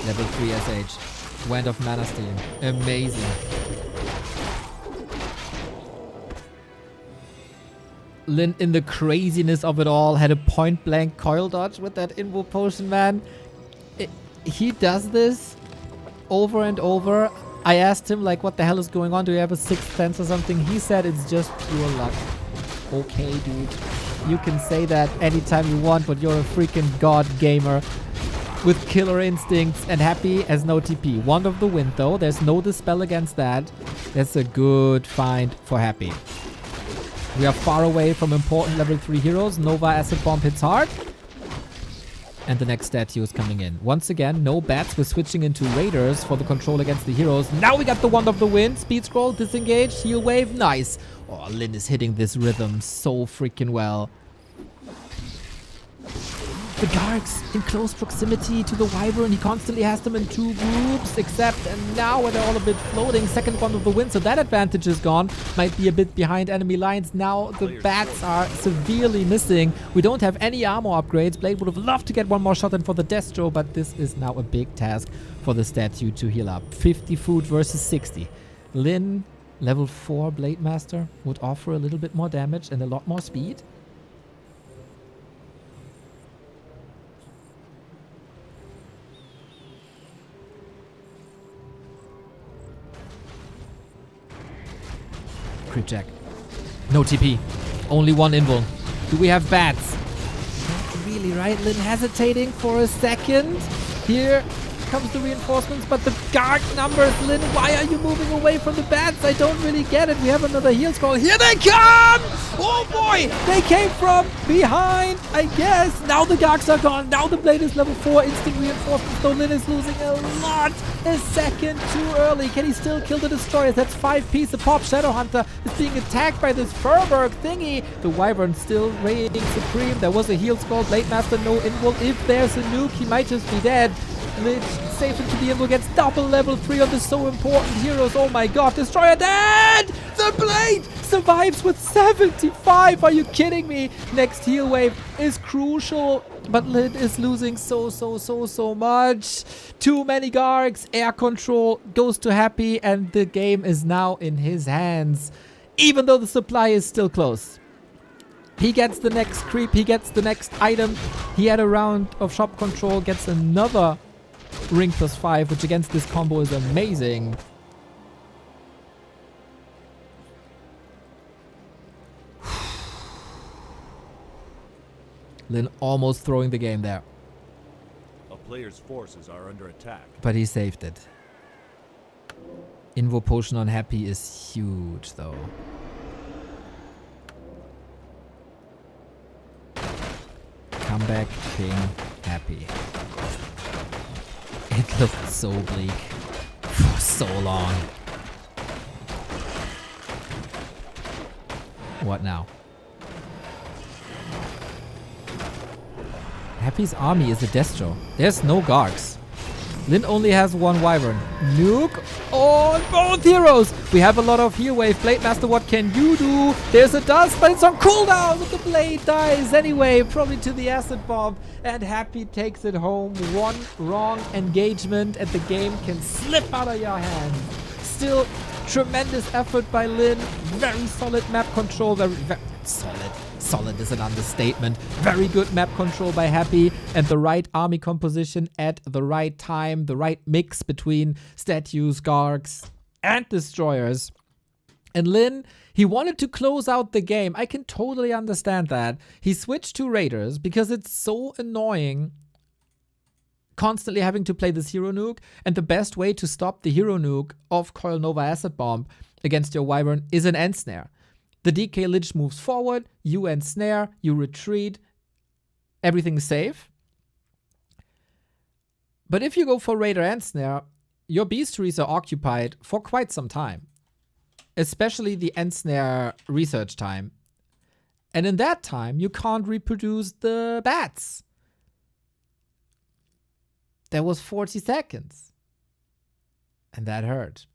Level 3 SH. Went off mana steam. Amazing. LYN, in the craziness of it all, had a point blank coil dodge with that Invo potion, man. He does this over and over. I asked him, like, what the hell is going on? Do you have a sixth sense or something? He said it's just pure luck. Okay, dude. You can say that anytime you want, but you're a freaking god gamer. With killer instincts, and Happy has no TP. Wand of the Wind though, there's no dispel against that. That's a good find for Happy. We are far away from important level 3 heroes. Nova Acid Bomb hits hard. And the next statue is coming in. Once again, no bats. We're switching into Raiders for the control against the heroes. Now we got the Wand of the Wind. Speed scroll, disengage, heal wave, nice. Oh, LYN is hitting this rhythm so freaking well. The Gargs in close proximity to the Wyvern. He constantly has them in 2 groups, except and now when they're all a bit floating. Second Wand of the Wind, so that advantage is gone. Might be a bit behind enemy lines. Now the bats are severely missing. We don't have any armor upgrades. Blade would have loved to get one more shot in for the Destro, but this is now a big task for the statue to heal up. 50 food versus 60. LYN, level 4 Blade Master, would offer a little bit more damage and a lot more speed. Crit check. No TP. Only 1 invul. Do we have bats? Not really, right? LYN hesitating for a second. Here, comes the reinforcements, but the guard numbers, Lyn, why are you moving away from the bats? I don't really get it. We have another heal scroll. Here they come! Oh boy! They came from behind, I guess. Now the Gargs are gone. Now the blade is level 4. Instant reinforcements, though Lyn is losing a lot. A second too early. Can he still kill the destroyers? That's 5 pieces. The Pop Shadowhunter is being attacked by this Furberg thingy. The Wyvern still reigning supreme. There was a heal scroll. Blade Master, no invul. If there's a nuke, he might just be dead. Lich safe into the invul, gets double level 3 on the so important heroes. Oh my god, Destroyer dead! The Blade survives with 75. Are you kidding me? Next heal wave is crucial, but Lyn is losing so much. Too many Gargs. Air control goes to Happy, and the game is now in his hands, even though the supply is still close. He gets the next creep, he gets the next item. He had a round of shop control, gets another ring +5, which against this combo is amazing. Lyn almost throwing the game there. A player's forces are under attack. But he saved it. Invo potion on Happy is huge though. Comeback King Happy. It looked so bleak for so long. What now? Happy's army is a Destro. There's no Gargs. Lyn only has one Wyvern. Nuke on both heroes. We have a lot of heal wave. Blade Master, what can you do? There's a dust, but it's on cooldown. But the blade dies anyway, probably to the acid bomb. And Happy takes it home. One wrong engagement and the game can slip out of your hand. Still, tremendous effort by Lyn. Very solid map control. Very solid. Solid is an understatement. Very good map control by Happy and the right army composition at the right time. The right mix between statues, Gargs, and destroyers. And Lyn, he wanted to close out the game. I can totally understand that. He switched to Raiders because it's so annoying constantly having to play this hero nuke. And the best way to stop the hero nuke of Coil Nova Acid Bomb against your Wyvern is an end snare. The DK Lich moves forward, you ensnare, you retreat, everything's safe. But if you go for Raider ensnare, your beastries are occupied for quite some time. Especially the ensnare research time. And in that time, you can't reproduce the bats. There was 40 seconds. And that hurt.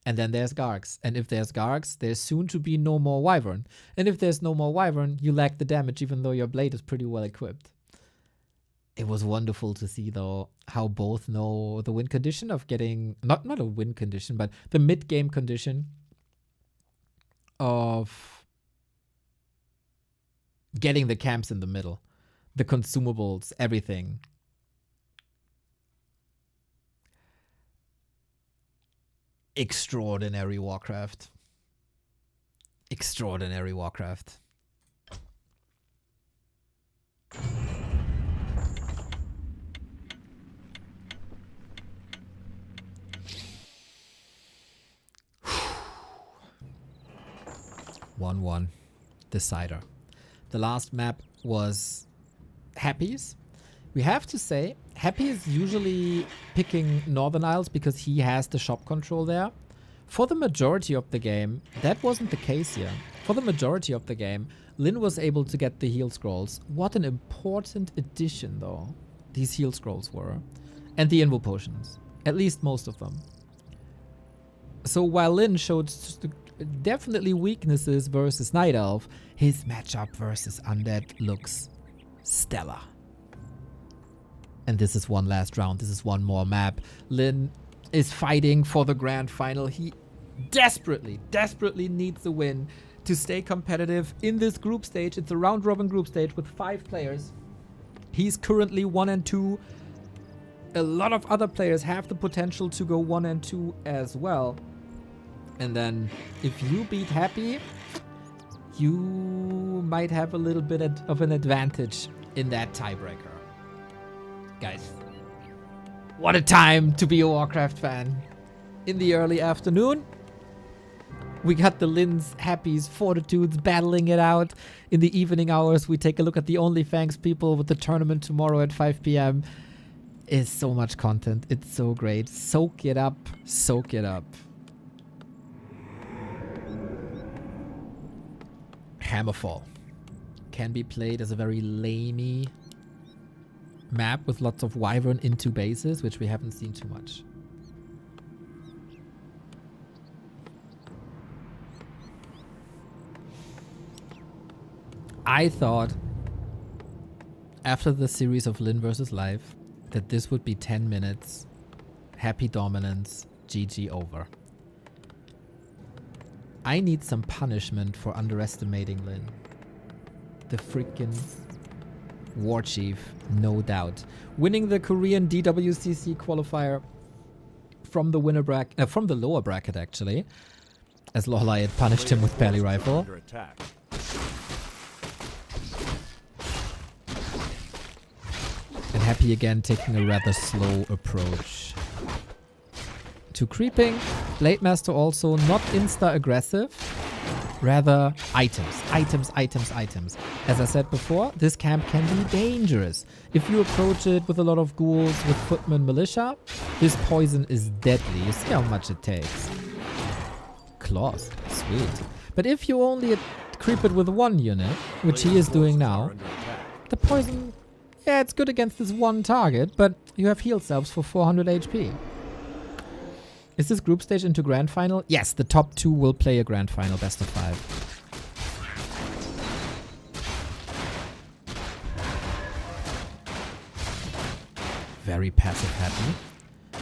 And then there's Gargs. And if there's Gargs, there's soon to be no more Wyvern. And if there's no more Wyvern, you lack the damage even though your blade is pretty well equipped. It was wonderful to see though how both know the win condition of getting, not a win condition, but the mid-game condition of getting the camps in the middle. The consumables, everything. Extraordinary Warcraft. Extraordinary Warcraft. (1-1) Decider. The last map was Happy's. We have to say, Happy is usually picking Northern Isles because he has the shop control there. For the majority of the game, that wasn't the case here. For the majority of the game, Lyn was able to get the heal scrolls. What an important addition, though, these heal scrolls were. And the invul potions. At least most of them. So while Lyn showed definitely weaknesses versus Night Elf, his matchup versus Undead looks stellar. And this is one last round. This is one more map. Lyn is fighting for the grand final. He desperately needs a win to stay competitive in this group stage. It's a round-robin group stage with 5 players. He's currently 1-2. A lot of other players have the potential to go 1-2 as well. And then if you beat Happy, you might have a little bit of an advantage in that tiebreaker. Guys, What a time to be a Warcraft fan. In the early afternoon, we got the LYNs, Happies, Fortitudes battling it out. In the evening hours, we take a look at the OnlyFans people with the tournament tomorrow at 5 p.m. It's so much content. It's so great. Soak it up. Soak it up. Hammerfall can be played as a very lamey map with lots of Wyvern into bases, which we haven't seen too much. I thought after the series of LYN versus Live that this would be 10 minutes, happy dominance, GG over. I need some punishment for underestimating LYN. The freaking war chief, no doubt. Winning the Korean DWCC qualifier from the winner bracket, from the lower bracket actually, as Lolai had punished him with Pally Rifle. Under attack. And Happy again taking a rather slow approach to creeping. Blade Master also not insta-aggressive, rather items, items, items, items. As I said before, this camp can be dangerous. If you approach it with a lot of ghouls with footman militia, this poison is deadly. You see how much it takes. Claws, sweet. But if you only creep it with one unit, which he is doing now, the poison, yeah, it's good against this one target, but you have heal salves for 400 HP. Is this group stage into grand final? Yes, the top 2 will play a grand final best of 5. Very passive Happy.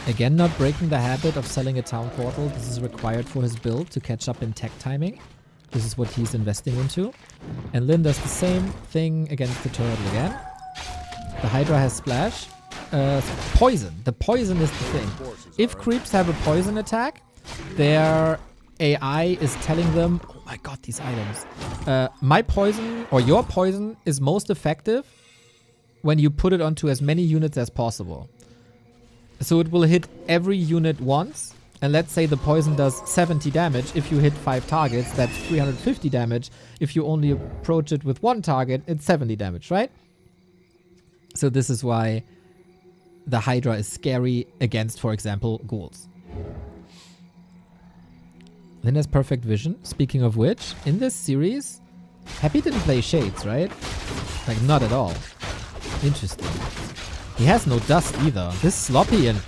Again, not breaking the habit of selling a town portal. This is required for his build to catch up in tech timing. This is what he's investing into. And LYN does the same thing against the turtle again. The Hydra has splash. Poison. The poison is the thing. If creeps have a poison attack, their AI is telling them, oh my god, these items. My poison, or your poison, is most effective when you put it onto as many units as possible. So it will hit every unit once. And let's say the poison does 70 damage. If you hit 5 targets, that's 350 damage. If you only approach it with 1 target, it's 70 damage, right? So this is why the Hydra is scary against, for example, ghouls. LYN has perfect vision. Speaking of which, in this series, Happy didn't play Shades, right? Like, not at all. Interesting. He has no dust either. This is sloppy and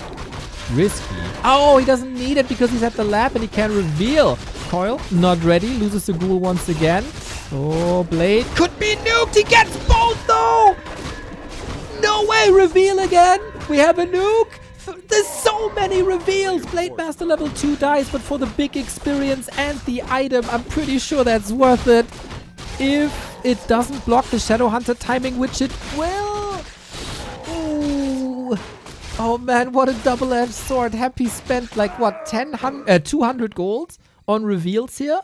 risky. Oh, he doesn't need it because he's at the lab and he can reveal. Coil, not ready. Loses the ghoul once again. Oh, Blade could be nuked. He gets both though! No way! Reveal again! We have a nuke! There's so many reveals! Blade Master level 2 dies, but for the big experience and the item, I'm pretty sure that's worth it. If it doesn't block the Shadow Hunter timing, which it will. Ooh. Oh man, what a double-edged sword. Happy spent like, what, 200 gold on reveals here?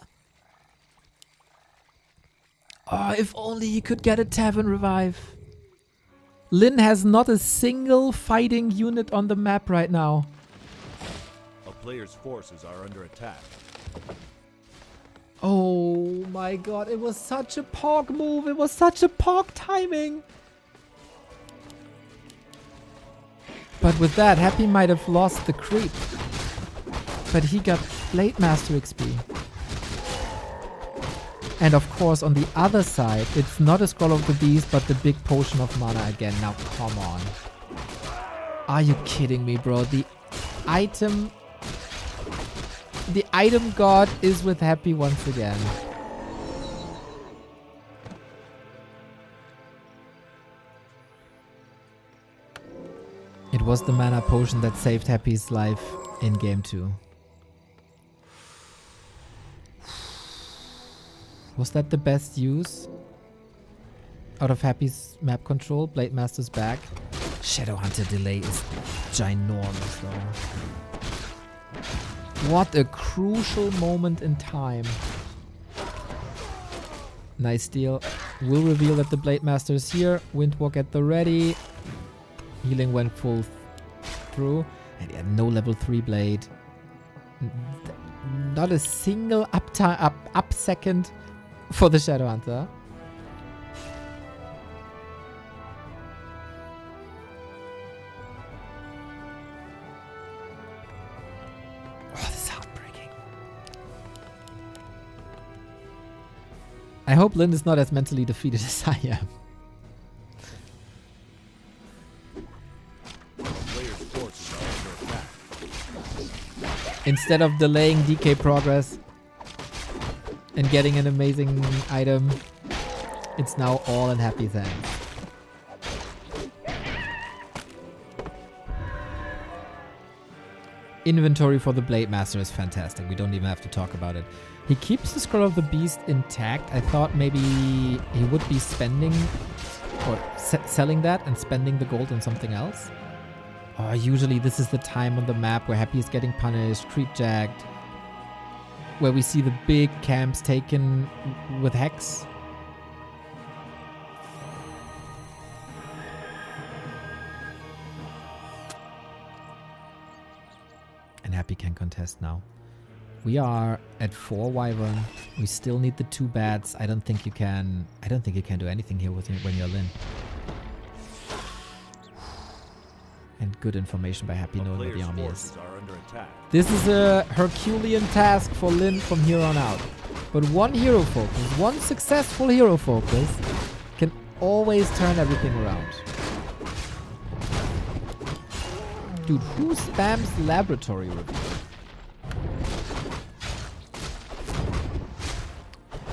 Oh, if only he could get a Tavern Revive. LYN has not a single fighting unit on the map right now. A player's forces are under attack. Oh my god, it was such a POG move. It was such a POG timing. But with that, Happy might have lost the creep. But he got Blade Master XP. And of course, on the other side, it's not a Scroll of the Beast, but the big potion of mana again. Now, come on. Are you kidding me, bro? The item god is with Happy once again. It was the mana potion that saved Happy's life in game 2. Was that the best use out of Happy's map control? Blade Master's back. Shadow Hunter delay is ginormous though. What a crucial moment in time. Nice deal. Will reveal that the Blade Master is here. Windwalk at the ready. Healing went full through. And yeah, no level 3 blade. Not a single up second for the Shadowhunter. Oh, this is heartbreaking. I hope Lyn is not as mentally defeated as I am. Instead of delaying DK progress and getting an amazing item, it's now all in Happy's hands. Inventory for the Blade Master is fantastic. We don't even have to talk about it. He keeps the Scroll of the Beast intact. I thought maybe he would be spending or selling that and spending the gold on something else. Usually this is the time on the map where Happy is getting punished, creep jacked, where we see the big camps taken with Hex. And Happy can contest now. We are at 4 Wyvern. We still need the 2 bats. I don't think you can do anything here when you're Lyn. And good information by Happy knowing where the army is. This is a Herculean task for Lyn from here on out. But one hero focus, one successful hero focus can always turn everything around. Dude, who spams laboratory review?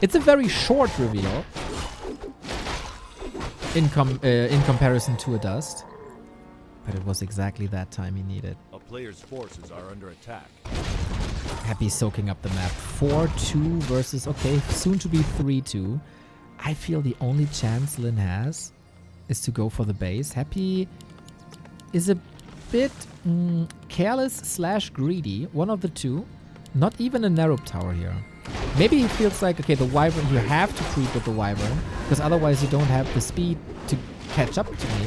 It's a very short reveal in comparison to a dust. But it was exactly that time he needed. A player's forces are under attack. Happy soaking up the map. 4-2 versus, okay, soon to be 3-2. I feel the only chance Lyn has is to go for the base. Happy is a bit careless / greedy. One of the two. Not even a narrow tower here. Maybe he feels like, okay, the Wyvern, you have to creep with the Wyvern, because otherwise you don't have the speed to catch up to me.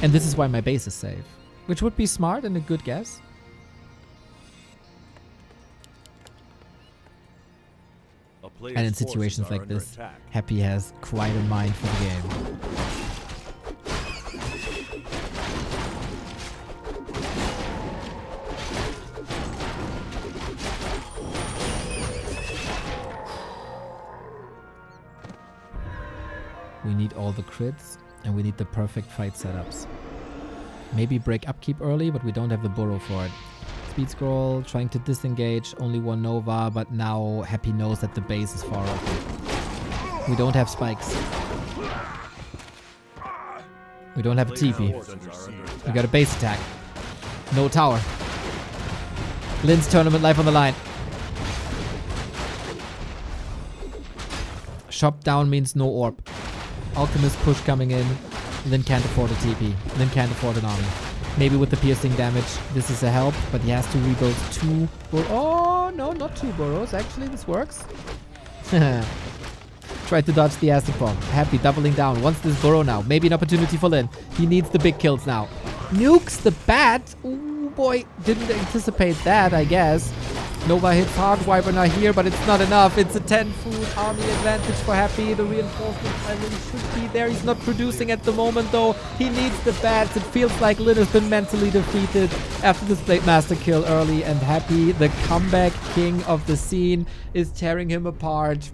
And this is why my base is safe. Which would be smart and a good guess. And in situations like this, Happy has quite a mind for the game. We need all the crits. And we need the perfect fight setups. Maybe break upkeep early, but we don't have the burrow for it. Speed scroll, trying to disengage, only 1 Nova, but now Happy knows that the base is far off. We don't have spikes. We don't have a TP. We got a base attack. No tower. Lyn's tournament life on the line. Shop down means no orb. Alchemist push coming in. Lyn can't afford a TP. Lyn can't afford an army. Maybe with the piercing damage, this is a help, but he has to rebuild 2 oh, no, not 2 burrows. Actually, this works. Tried to dodge the acid bomb. Happy doubling down. Wants this burrow now. Maybe an opportunity for Lyn. He needs the big kills now. Nukes the bat. Ooh, boy. Didn't anticipate that, I guess. Nova hits hard. Wyvern are here, but it's not enough. It's a 10 food army advantage for Happy. The reinforcement timing should be there. He's not producing at the moment, though. He needs the bats. It feels like Lyn has been mentally defeated after this Blade Master kill early. And Happy, the comeback king of the scene, is tearing him apart.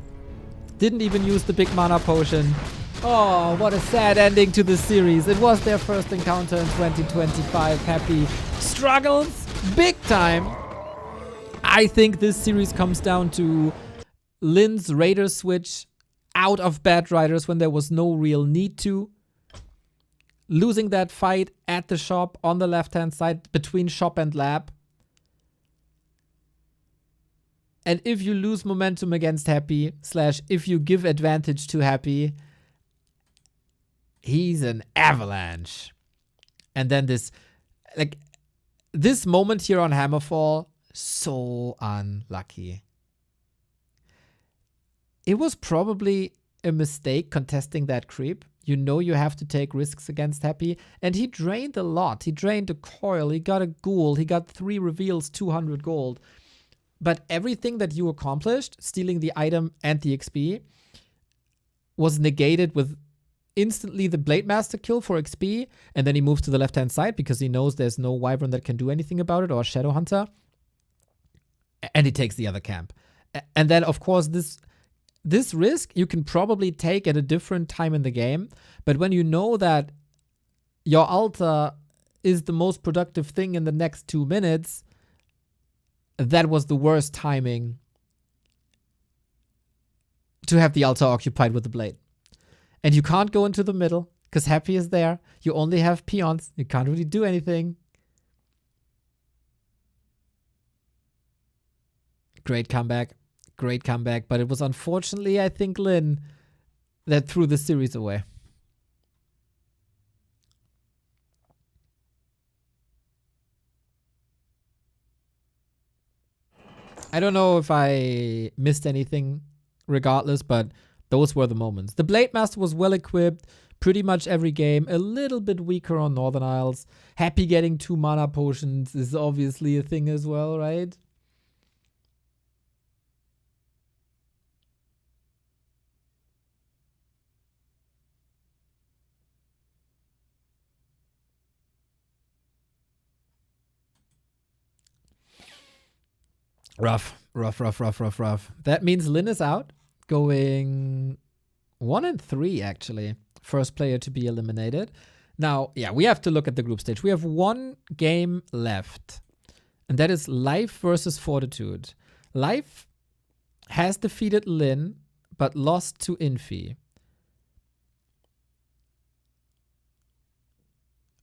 Didn't even use the big mana potion. Oh, what a sad ending to the series. It was their first encounter in 2025. Happy struggles big time. I think this series comes down to Lyn's Raider switch out of Bad Riders when there was no real need to. Losing that fight at the shop on the left-hand side between shop and lab. And if you lose momentum against Happy, / if you give advantage to Happy, he's an avalanche. And then this moment here on Hammerfall, so unlucky. It was probably a mistake contesting that creep. You know you have to take risks against Happy. And he drained a lot. He drained a coil. He got a ghoul. He got 3 reveals, 200 gold. But everything that you accomplished, stealing the item and the XP, was negated with instantly the Blade Master kill for XP. And then he moves to the left-hand side because he knows there's no Wyvern that can do anything about it, or Shadow Hunter. And he takes the other camp. And then, of course, this risk you can probably take at a different time in the game. But when you know that your altar is the most productive thing in the next 2 minutes, that was the worst timing to have the altar occupied with the blade. And you can't go into the middle because Happy is there. You only have peons. You can't really do anything. Great comeback. Great comeback. But it was unfortunately, I think, LYN that threw the series away. I don't know if I missed anything regardless, but those were the moments. The Blade Master was well equipped pretty much every game. A little bit weaker on Northern Isles. Happy getting 2 mana potions is obviously a thing as well, right? Rough. That means LYN is out. Going 1 and 3, actually. First player to be eliminated. Now, yeah, we have to look at the group stage. We have 1 game left. And that is Life versus Fortitude. Life has defeated LYN, but lost to Infi.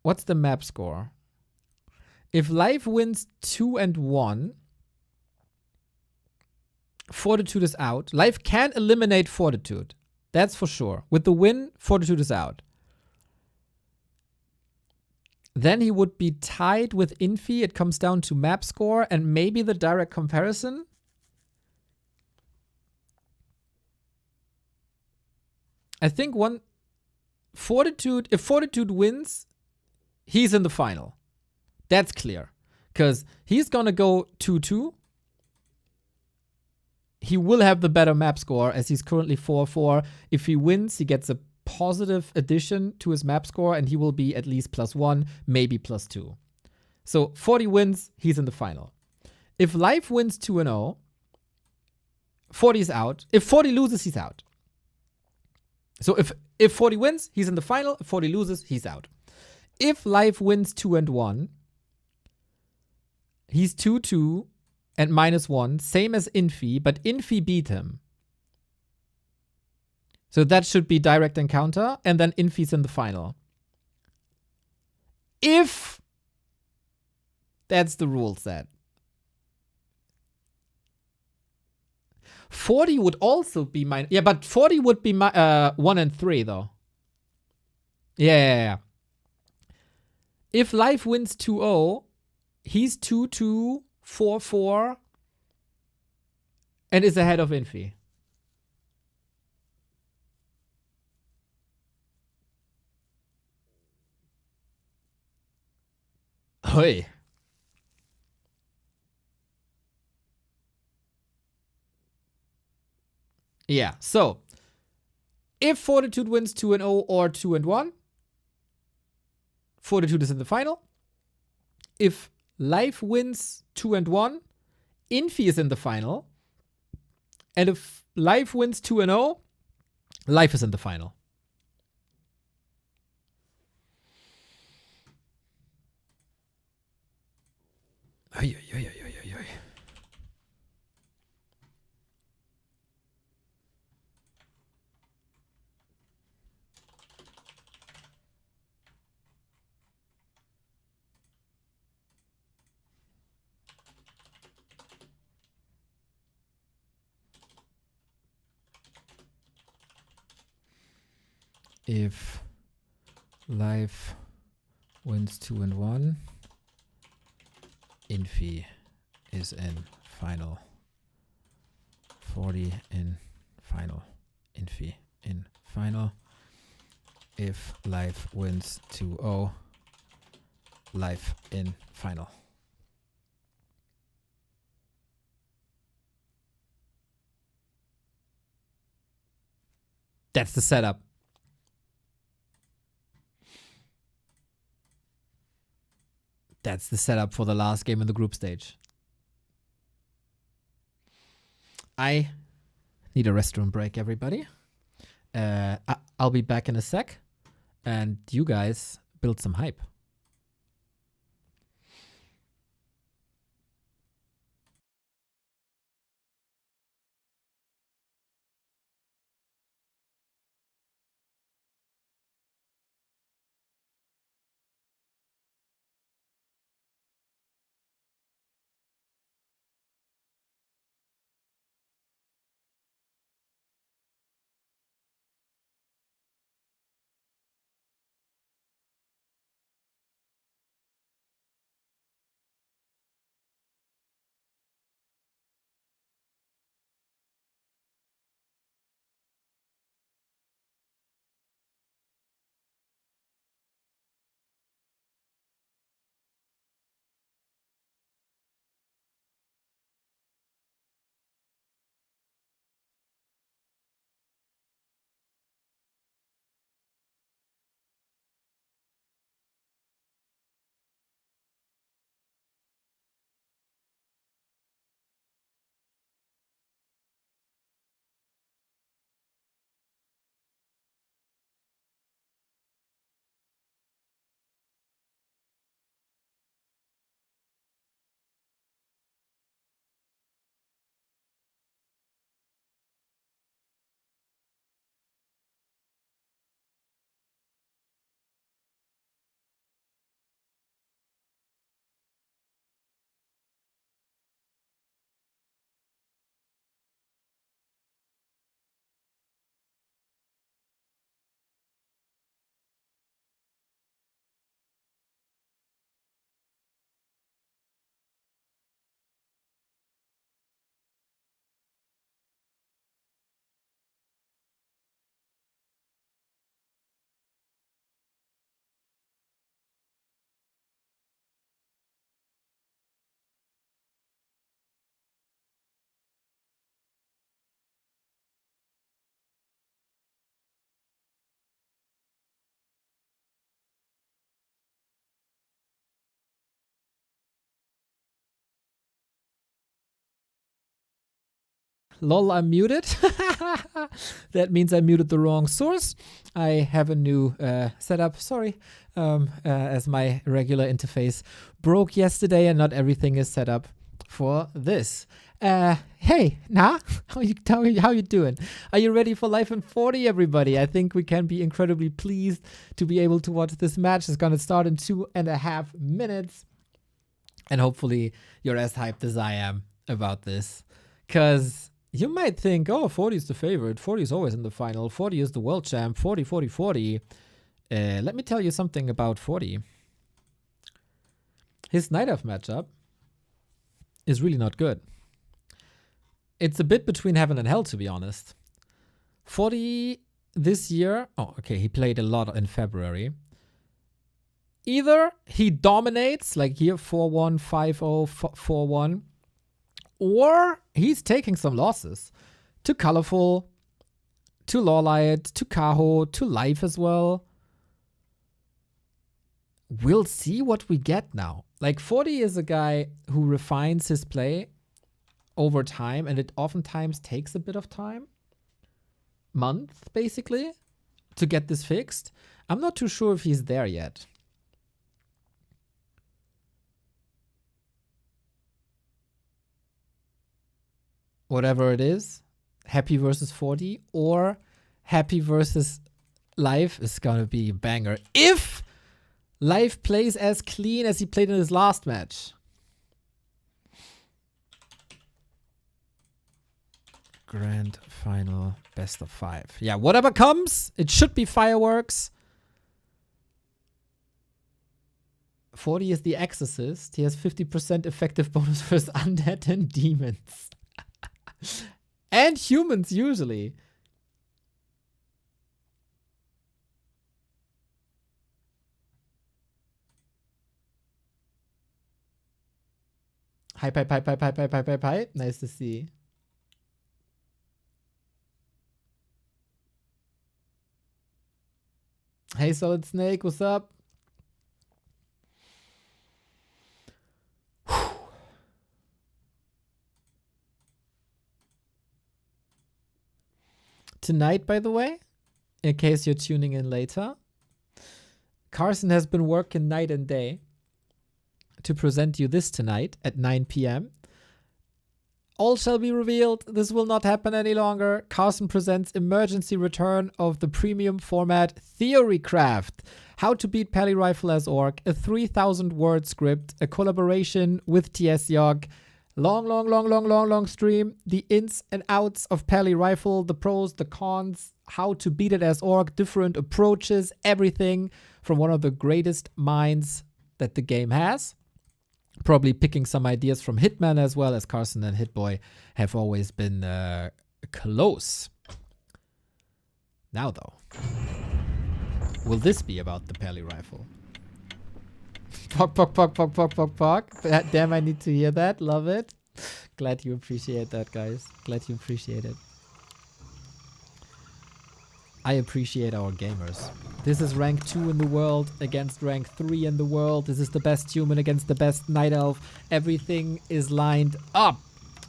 What's the map score? If Life wins 2 and 1... Fortitude is out. Life can eliminate Fortitude. That's for sure. With the win, Fortitude is out. Then he would be tied with Infi. It comes down to map score and maybe the direct comparison. I think Fortitude, if Fortitude wins, he's in the final. That's clear. Because he's going to go 2-2. He will have the better map score as he's currently 4-4. If he wins, he gets a positive addition to his map score and he will be at least +1, maybe +2. So 40 wins, he's in the final. If Life wins 2-0, 40 is out. If 40 loses, he's out. So if 40 wins, he's in the final. If 40 loses, he's out. If Life wins 2 and 1, he's 2-2. And -1, same as Infi, but Infi beat him. So that should be direct encounter, and then Infi's in the final. If that's the rule set. 40 would also be mine. Yeah, but 40 would be 1 and 3, though. Yeah. If Life wins 2-0, he's 2-2. 4-4 and is ahead of Infi. Hey. Yeah, so if Fortitude wins 2-0 or 2-1, Fortitude is in the final. If Life wins 2-1, Infi is in the final. And if Life wins 2-0, Life is in the final. If Life wins 2-1, Infi is in final. 40 in final. Infi in final. If Live wins 2-0, Live in final. That's the setup. That's the setup for the last game in the group stage. I need a restroom break, everybody. I'll be back in a sec. And you guys build some hype. Lol, I'm muted. That means I muted the wrong source. I have a new setup. Sorry, as my regular interface broke yesterday and not everything is set up for this. Hey, nah, how you doing? Are you ready for Life in 40, everybody? I think we can be incredibly pleased to be able to watch this match. It's gonna start in 2.5 minutes. And hopefully you're as hyped as I am about this. Because you might think, oh, 40 is the favorite. 40 is always in the final. 40 is the world champ. 40, 40, 40. Let me tell you something about 40. His Night Elf matchup is really not good. It's a bit between heaven and hell, to be honest. 40 this year. Oh, okay. He played a lot in February. Either he dominates, like here, 4-1, 5-0, 4-1. Or he's taking some losses to Colorful, to Lawlight, to Kaho, to Life as well. We'll see what we get now. Like 40 is a guy who refines his play over time, and it oftentimes takes a bit of time. Month, basically, to get this fixed. I'm not too sure if he's there yet. Whatever it is, Happy versus 40 or Happy versus Life is gonna be a banger. If Life plays as clean as he played in his last match. Grand final, best of 5. Yeah, whatever comes, it should be fireworks. 40 is the Exorcist. He has 50% effective bonus versus undead and demons. And humans, usually. Hi. Nice to see. Hey, Solid Snake, what's up? Tonight, by the way, in case you're tuning in later, Carson has been working night and day to present you this tonight at 9 p.m. All shall be revealed. This will not happen any longer. Carson presents emergency return of the premium format Theorycraft. How to beat Pally Rifle as Orc, a 3,000 word script, a collaboration with TS Yog. Long stream. The ins and outs of Pally Rifle, the pros, the cons, how to beat it as Orc, different approaches, everything from one of the greatest minds that the game has. Probably picking some ideas from Hitman as well, as Carson and Hitboy have always been close. Now though, will this be about the Pally Rifle? Pog. Damn, I need to hear that. Love it. Glad you appreciate that, guys. Glad you appreciate it. I appreciate our gamers. This is rank 2 in the world against rank 3 in the world. This is the best human against the best night elf. Everything is lined up.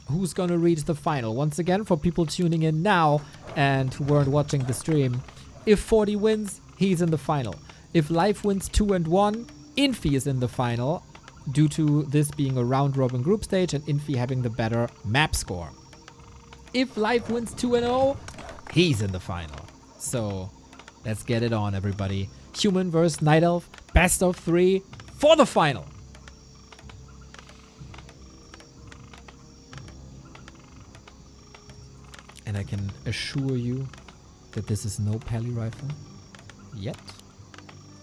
Who's gonna reach the final? Once again, for people tuning in now and who weren't watching the stream, if 40 wins, he's in the final. If Life wins 2 and 1, Infi is in the final, due to this being a round-robin group stage and Infi having the better map score. If Life wins 2 and 0, he's in the final. So, let's get it on, everybody. Human versus Night Elf, best of 3 for the final. And I can assure you that this is no Pally Rifle yet.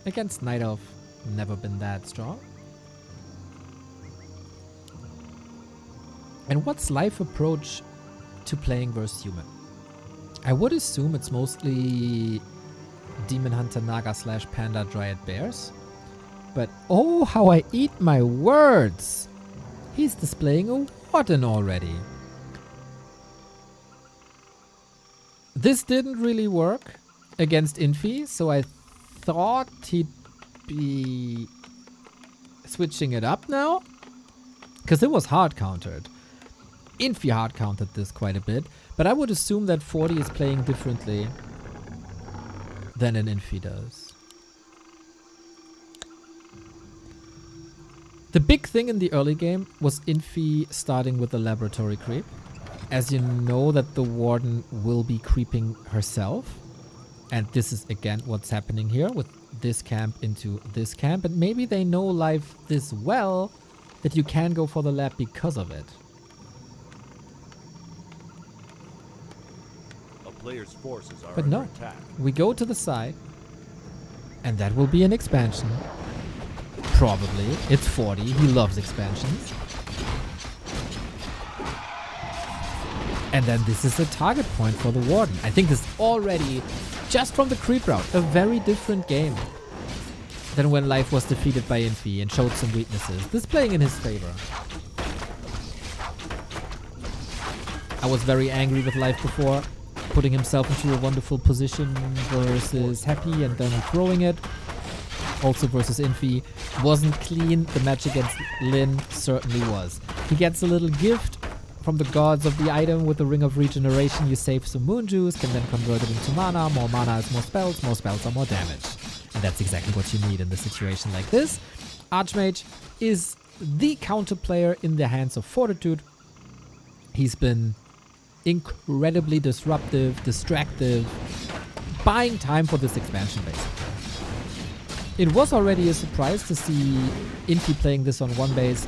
Against Night Elf, never been that strong. And what's Life approach to playing versus human? I would assume it's mostly Demon Hunter Naga / Panda Dryad Bears. But oh, how I eat my words! He's displaying a Warden already. This didn't really work against Infi, so I thought he'd be switching it up now. Because it was hard countered. Infi hard countered this quite a bit. But I would assume that 40 is playing differently than an Infi does. The big thing in the early game was Infi starting with the laboratory creep. As you know that the Warden will be creeping herself. And this is again what's happening here with this camp into this camp. And maybe they know Life this well that you can go for the lab because of it. Player's forces are But under no, attack. we go to the side, and that will be an expansion. Probably. It's 40. He loves expansions. And then this is a target point for the Warden. I think this is already, just from the creep route, a very different game than when Life was defeated by Infi and showed some weaknesses. This playing in his favor. I was very angry with Life before, putting himself into a wonderful position versus Happy and then throwing it. Also versus Infi. Wasn't clean. The match against LYN certainly was. He gets a little gift from the gods of the item with the Ring of Regeneration. You save some moon juice, can then convert it into mana. More mana is more spells are more damage. And that's exactly what you need in a situation like this. Archmage is the counter player in the hands of Fortitude. He's been incredibly disruptive, distractive, buying time for this expansion basically. It was already a surprise to see Infi playing this on one base,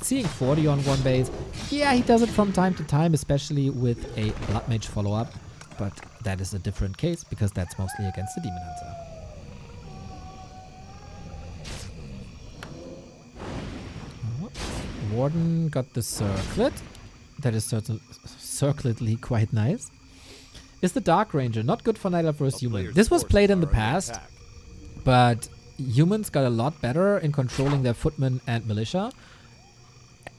seeing 40 on one base. Yeah, he does it from time to time, especially with a Blood Mage follow-up, but that is a different case because that's mostly against the Demon Hunter. Warden got the circlet. That is circletly quite nice. Is the Dark Ranger not good for Night Elf versus Human? This was played in the past, but humans got a lot better in controlling their footmen and militia.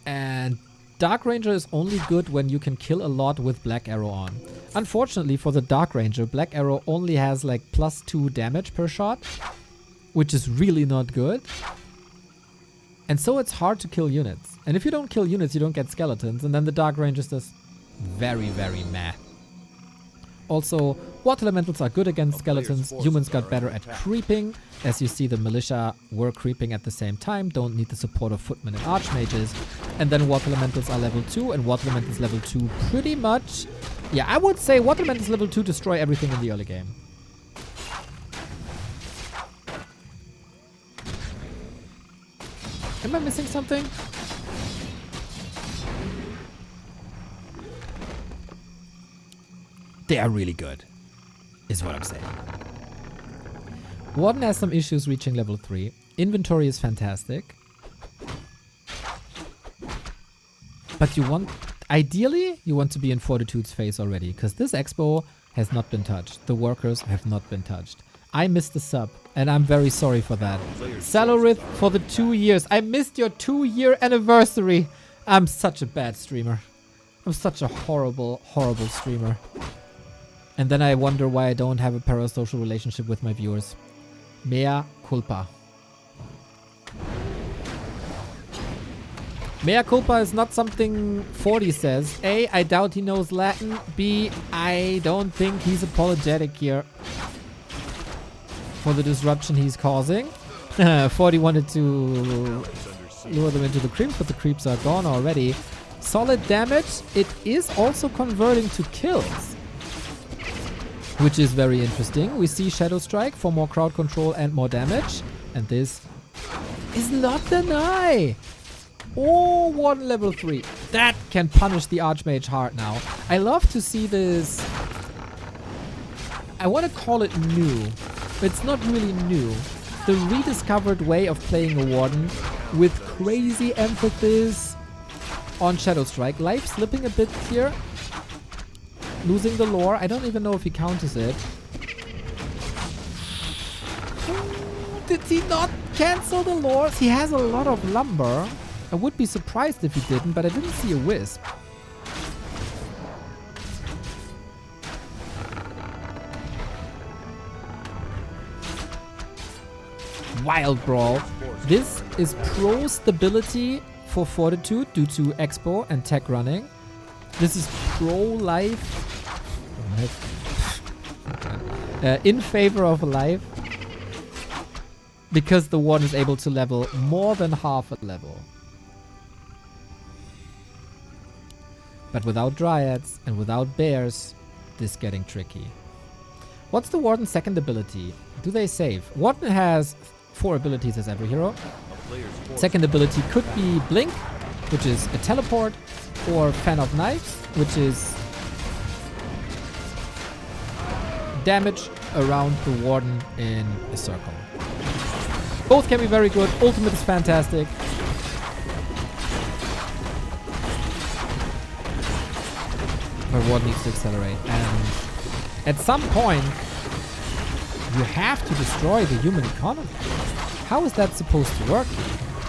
And Dark Ranger is only good when you can kill a lot with Black Arrow on. Unfortunately for the Dark Ranger, Black Arrow only has like +2 damage per shot, which is really not good. And so it's hard to kill units. And if you don't kill units, you don't get skeletons. And then the Dark Ranger is just very, very meh. Also, water elementals are good against skeletons. Humans got better at creeping. As you see, the militia were creeping at the same time. Don't need the support of footmen and archmages. And then water elementals are level 2. And water elementals level 2 pretty much... Yeah, I would say water elementals level 2 destroy everything in the early game. Am I missing something? They are really good, is what I'm saying. Warden has some issues reaching level 3. Inventory is fantastic. But you want... Ideally, you want to be in Fortitude's face already, because this expo has not been touched. The workers have not been touched. I missed the sub, and I'm very sorry for that. Salorith for the 2 years. I missed your 2-year anniversary. I'm such a bad streamer. I'm such a horrible, horrible streamer. And then I wonder why I don't have a parasocial relationship with my viewers. Mea culpa. Mea culpa is not something 40 says. A, I doubt he knows Latin. B, I don't think he's apologetic here for the disruption he's causing. 40 wanted to lure them into the creeps, but the creeps are gone already. Solid damage. It is also converting to kills, which is very interesting. We see Shadow Strike for more crowd control and more damage. And this is not deny. Oh, Warden level 3. That can punish the Archmage hard now. I love to see this. I want to call it new. It's not really new. The rediscovered way of playing a Warden with crazy emphasis on Shadow Strike. Life slipping a bit here. Losing the lore. I don't even know if he counters it. Did he not cancel the lores? He has a lot of lumber. I would be surprised if he didn't, but I didn't see a wisp. Wild Brawl. This is pro stability for Fortitude due to Expo and tech running. This is pro life. In favor of life. Because the Warden is able to level more than half a level. But without Dryads and without Bears, this is getting tricky. What's the Warden's second ability? Do they save? Warden has 4 abilities as every hero. Second ability could be Blink, which is a teleport, or Fan of Knives, which is damage around the Warden in a circle. Both can be very good. Ultimate is fantastic. But Warden needs to accelerate. And at some point, you have to destroy the human economy. How is that supposed to work?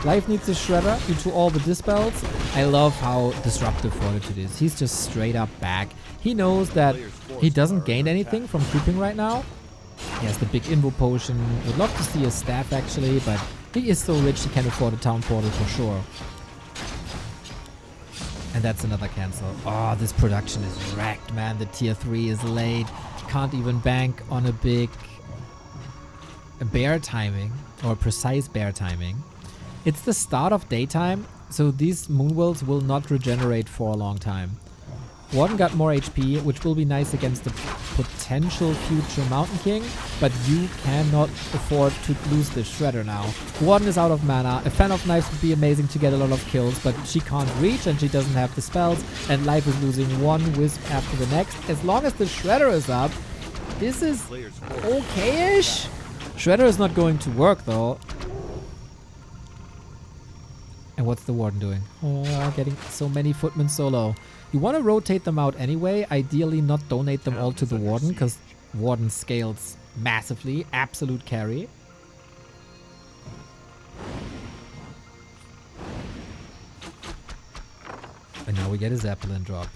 Life needs a shredder due to all the dispels. I love how disruptive Fortitude is. He's just straight up back. He knows that he doesn't gain anything from creeping right now. He has the big Invo potion. Would love to see a staff actually, but he is so rich he can afford a town portal for sure. And that's another cancel. Oh, this production is wrecked, man. The tier 3 is late. Can't even bank on a big bear timing or precise bear timing. It's the start of daytime, so these Moonwells will not regenerate for a long time. Warden got more HP, which will be nice against the potential future Mountain King, but you cannot afford to lose this Shredder now. Warden is out of mana. A Fan of Knives would be amazing to get a lot of kills, but she can't reach and she doesn't have the spells, and Life is losing one Wisp after the next. As long as the Shredder is up, this is okay-ish. Shredder is not going to work though. And what's the Warden doing? Oh, getting so many footmen solo. You want to rotate them out anyway. Ideally not donate them all to the Warden, because Warden scales massively. Absolute carry. we get a Zeppelin drop.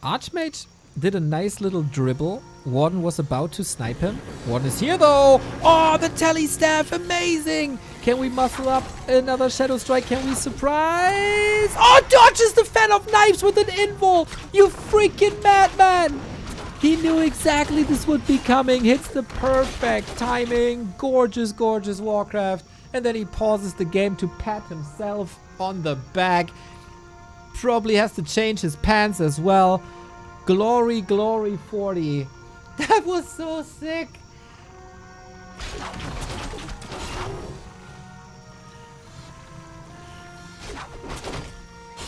Archmage did a nice little dribble. Warden was about to snipe him. Warden is here though. Oh, the tele staff, amazing. Can we muscle up another Shadow Strike? Can we surprise? Oh, dodges the Fan of Knives with an invul. You freaking madman. He knew exactly this would be coming. Hits the perfect timing. Gorgeous, gorgeous Warcraft. And then he pauses the game to pat himself on the back. Probably has to change his pants as well. Glory, glory 40. That was so sick.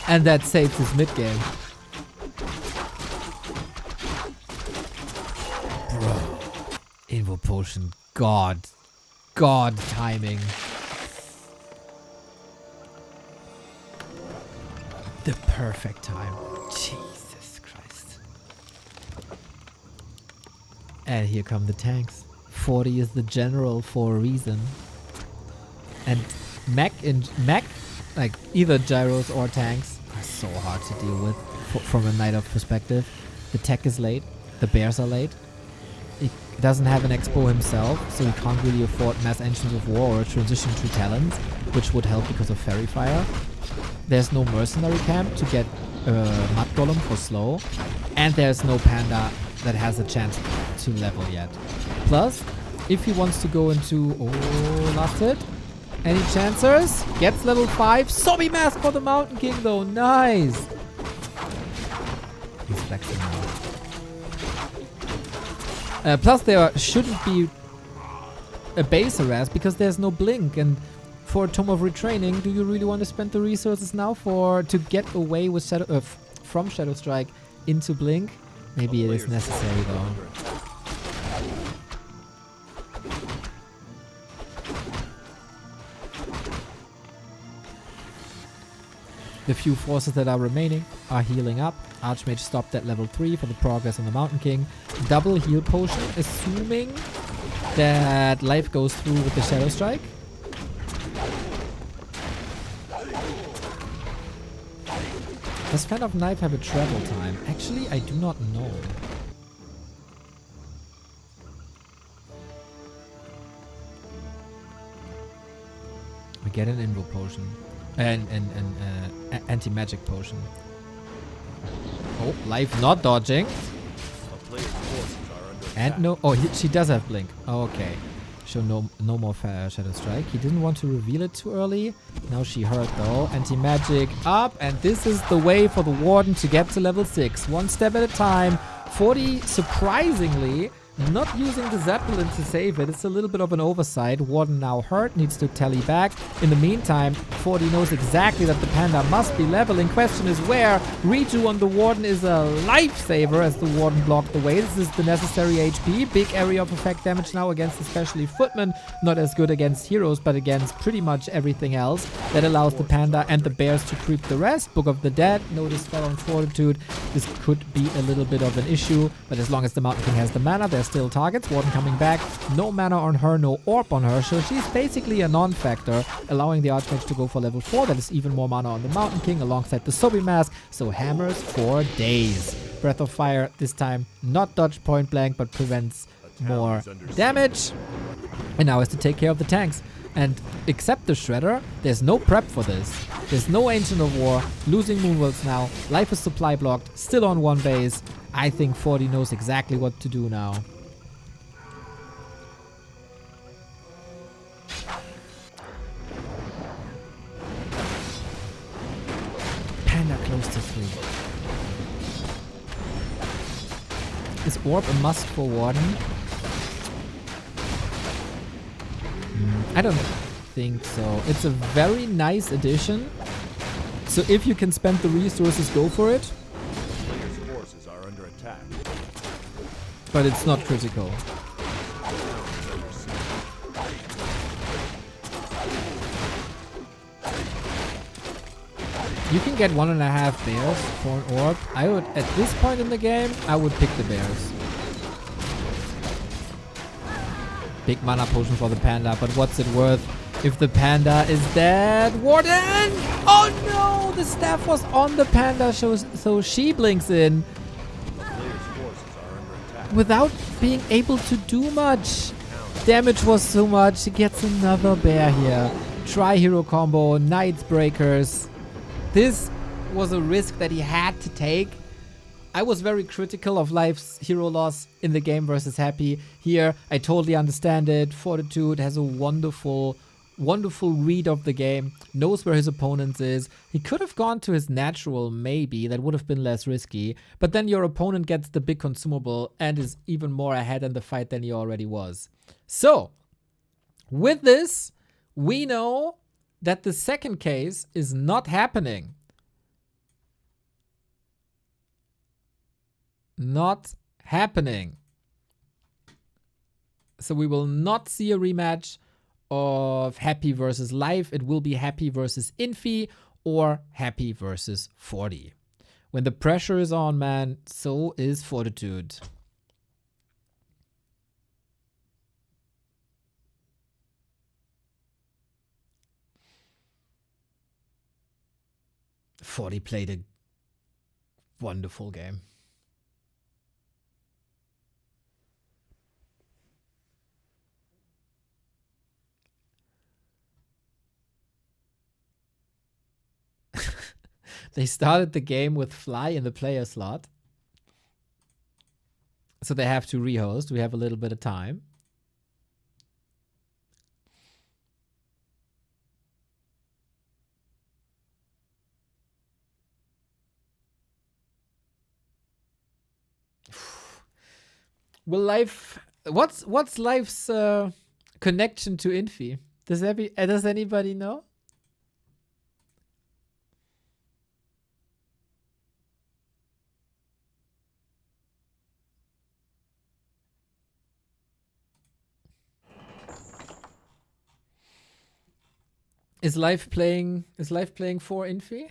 And that saves his mid game. Bro. Invo potion. God timing. The perfect time. Jesus Christ. And here come the tanks. 40 is the general for a reason. And mech, like either gyros or tanks, are so hard to deal with from a Night Elf perspective. The tech is late. The bears are late. He doesn't have an expo himself, so he can't really afford mass engines of war or transition to talents, which would help because of Fairy Fire. There's no mercenary camp to get Mud Golem for slow, and there's no Panda that has a chance to level yet. Plus, if he wants to go into... Oh, last hit. Any chancers? Gets level 5. Zombie Mask for the Mountain King though. Nice. He's flexing now. Plus, there shouldn't be a base harass because there's no blink. And for a Tome of Retraining, do you really want to spend the resources now to get away with from Shadow Strike into blink? Maybe it is necessary though. The few forces that are remaining are healing up. Archmage stopped at level 3 for the progress on the Mountain King. Double heal potion, assuming that life goes through with the Shadow Strike. Does Fan of Knife have a travel time? Actually, I do not know. We get an Invo potion. An anti-magic potion. Oh, life not dodging. And no... Oh, she does have blink. Oh, okay. So no more Shadow Strike. He didn't want to reveal it too early. Now she heard though. Anti-magic up. And this is the way for the Warden to get to level 6. One step at a time. 40, surprisingly, not using the Zeppelin to save it. It's a little bit of an oversight. Warden now hurt, needs to tally back. In the meantime, 40 knows exactly that the Panda must be leveling. Question is where? Reju on the Warden is a lifesaver as the Warden blocked the way. This is the necessary HP. Big area of effect damage now against especially Footmen. Not as good against heroes, but against pretty much everything else. That allows the Panda and the bears to creep the rest. Book of the Dead, no dispel on Fortitude. This could be a little bit of an issue, but as long as the Mountain King has the mana, there's still targets. Warden coming back. No mana on her, no orb on her. So she's basically a non-factor, allowing the Archmage to go for level 4. That is even more mana on the Mountain King alongside the Sobi Mask. So hammers for days. Breath of Fire this time not dodge point blank, but prevents more damage. And now is to take care of the tanks. And except the Shredder, there's no prep for this. There's no Ancient of War. Losing Moonworlds now. Life is supply blocked. Still on one base. I think 40 knows exactly what to do now. Panda close to 3. Is Orb a must for Warden? I don't think so. It's a very nice addition. So if you can spend the resources, go for it. Forces are under attack. But it's not critical. You can get 1.5 bears for an orb. I would, at this point in the game, I would pick the bears. Big mana potion for the Panda, but what's it worth? If the panda is dead, Warden! Oh no! The staff was on the panda, so she blinks in without being able to do much. Damage was too much. He gets another bear here. Tri-hero combo, Knights Breakers. This was a risk that he had to take. I was very critical of Life's hero loss in the game versus Happy. Here, I totally understand it. Fortitude has a wonderful read of the game, knows where his opponent is. He could have gone to his natural, maybe. That would have been less risky. But then your opponent gets the big consumable and is even more ahead in the fight than he already was. So, with this, we know that the second case is not happening. Not happening. So we will not see a rematch of Happy versus Life. It will be Happy versus Infi or Happy versus 40. When the pressure is on, man, so is Fortitude. Forty played a wonderful game. They started the game with Fly in the player slot. So they have to rehost. We have a little bit of time. Will Life... What's Life's connection to Infi? Does anybody know? Is Life playing for Infi?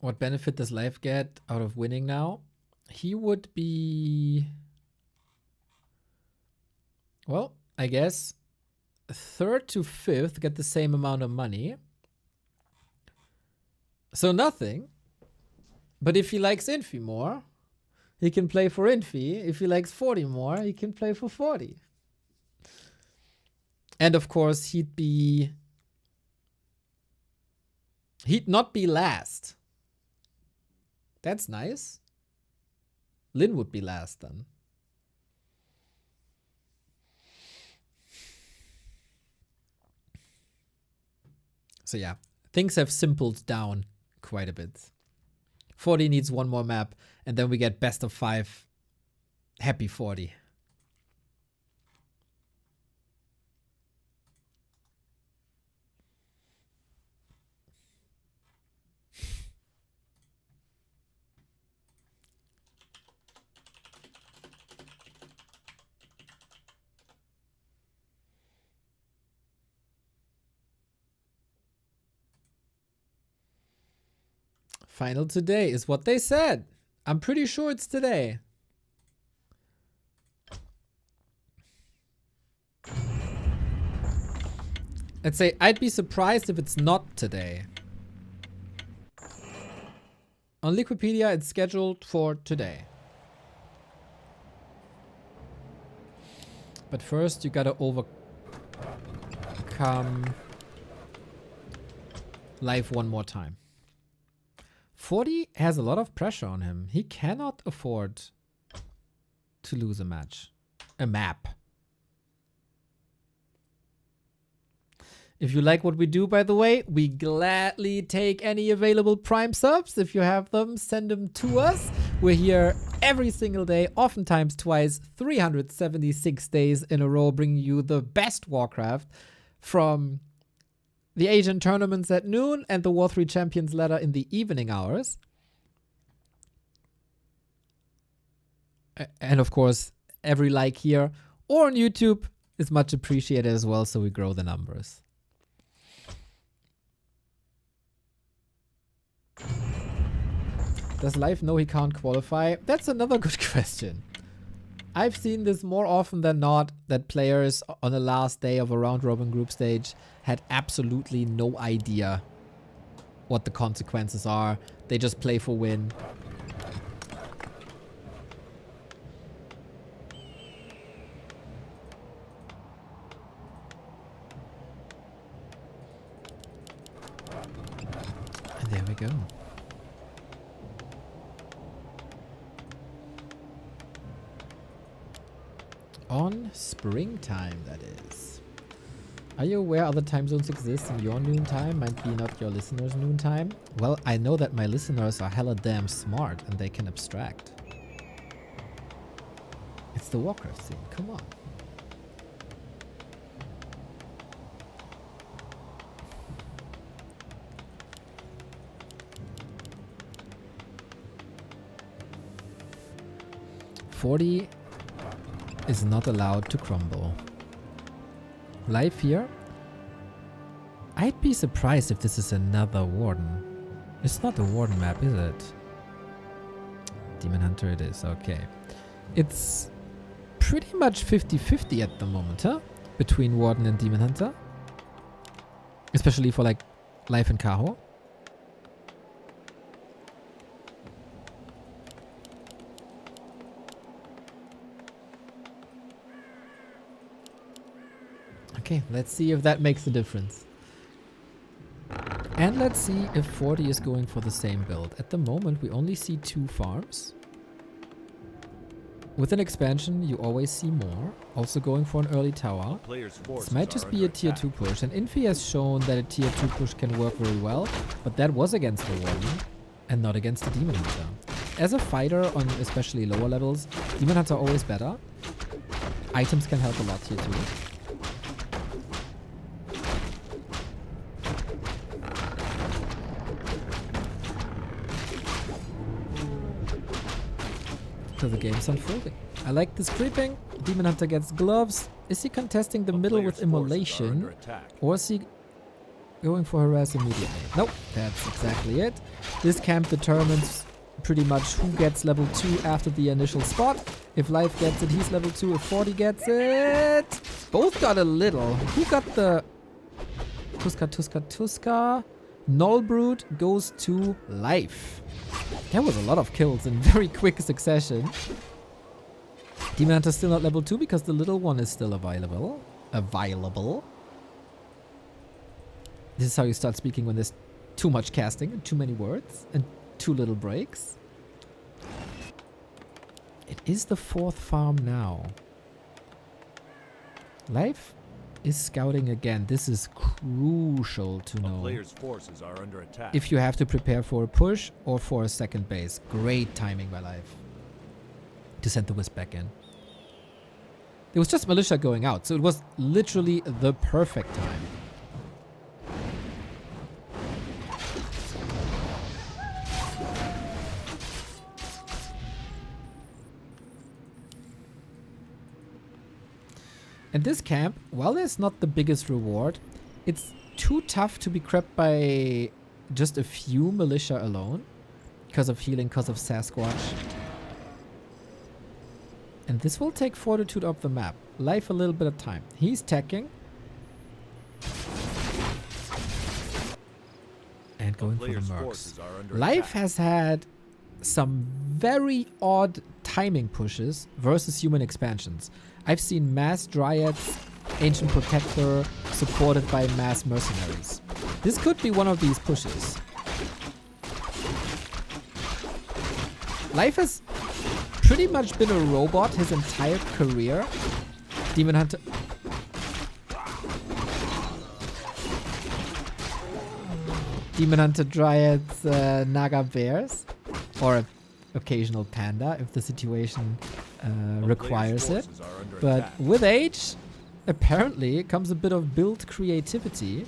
What benefit does Life get out of winning now? He would be, well, I guess 3rd to 5th get the same amount of money. So nothing. But if he likes Infi more, he can play for Infi. If he likes 40 more, he can play for 40. And of course, he'd not be last. That's nice. LYN would be last then. So yeah, things have simpled down quite a bit. 40 needs one more map, and then we get best of 5 Happy 40. Final today is what they said. I'm pretty sure it's today. Let's say I'd be surprised if it's not today. On Liquipedia, it's scheduled for today. But first, you gotta overcome Life one more time. 40 has a lot of pressure on him. He cannot afford to lose a match. A map. If you like what we do, by the way, we gladly take any available Prime subs. If you have them, send them to us. We're here every single day, oftentimes twice, 376 days in a row, bringing you the best Warcraft from the Asian tournaments at noon and the War 3 Champions ladder in the evening hours. And of course, every like here or on YouTube is much appreciated as well, so we grow the numbers. Does Life know he can't qualify? That's another good question. I've seen this more often than not, that players on the last day of a round robin group stage had absolutely no idea what the consequences are. They just play for win. And there we go. On springtime, that is. Are you aware other time zones exist in your noon time? Might be not your listeners' noon time? Well, I know that my listeners are hella damn smart and they can abstract. It's the Warcraft thing, come on. "40 is not allowed to crumble." Live here? I'd be surprised if this is another Warden. It's not a Warden map, is it? Demon Hunter it is, okay. It's pretty much 50-50 at the moment, huh? Between Warden and Demon Hunter. Especially for like Life and Kaho. Okay, let's see if that makes a difference. And let's see if 40 is going for the same build. At the moment, we only see 2 farms. With an expansion, you always see more. Also going for an early tower. This might just be a tier 2 push. And Infi has shown that a tier 2 push can work very well. But that was against the Warden and not against the Demon Hunter. As a fighter on especially lower levels, Demon Hunter are always better. Items can help a lot here too. So the game's unfolding. I like this creeping. Demon Hunter gets gloves. Is he contesting the middle with immolation? Or is he going for harass immediately? Nope, that's exactly it. This camp determines pretty much who gets level 2 after the initial spot. If Life gets it, he's level 2. If 40 gets it... Both got a little. Who got the... Tuska. Null Brood goes to Life. There was a lot of kills in very quick succession. Demon Hunter still not level 2 because the little one is still available. This is how you start speaking when there's too much casting and too many words and too little breaks. It is the 4th farm now. Life is scouting again. This is crucial to know. Player's forces are under attack. If you have to prepare for a push or for a second base. Great timing by Life to send the Wisp back in. There was just Militia going out, so it was literally the perfect time. And this camp, while there's not the biggest reward, it's too tough to be crept by just a few Militia alone. Because of healing, because of Sasquatch. And this will take Fortitude off the map. Life a little bit of time. He's teching. And going for the mercs. Life has had some very odd timing pushes versus human expansions. I've seen mass Dryads, Ancient Protector, supported by mass mercenaries. This could be one of these pushes. Life has pretty much been a robot his entire career. Demon Hunter... Demon Hunter Dryads, Naga Bears. Or occasional Panda if the situation requires it. But with age, apparently comes a bit of build creativity.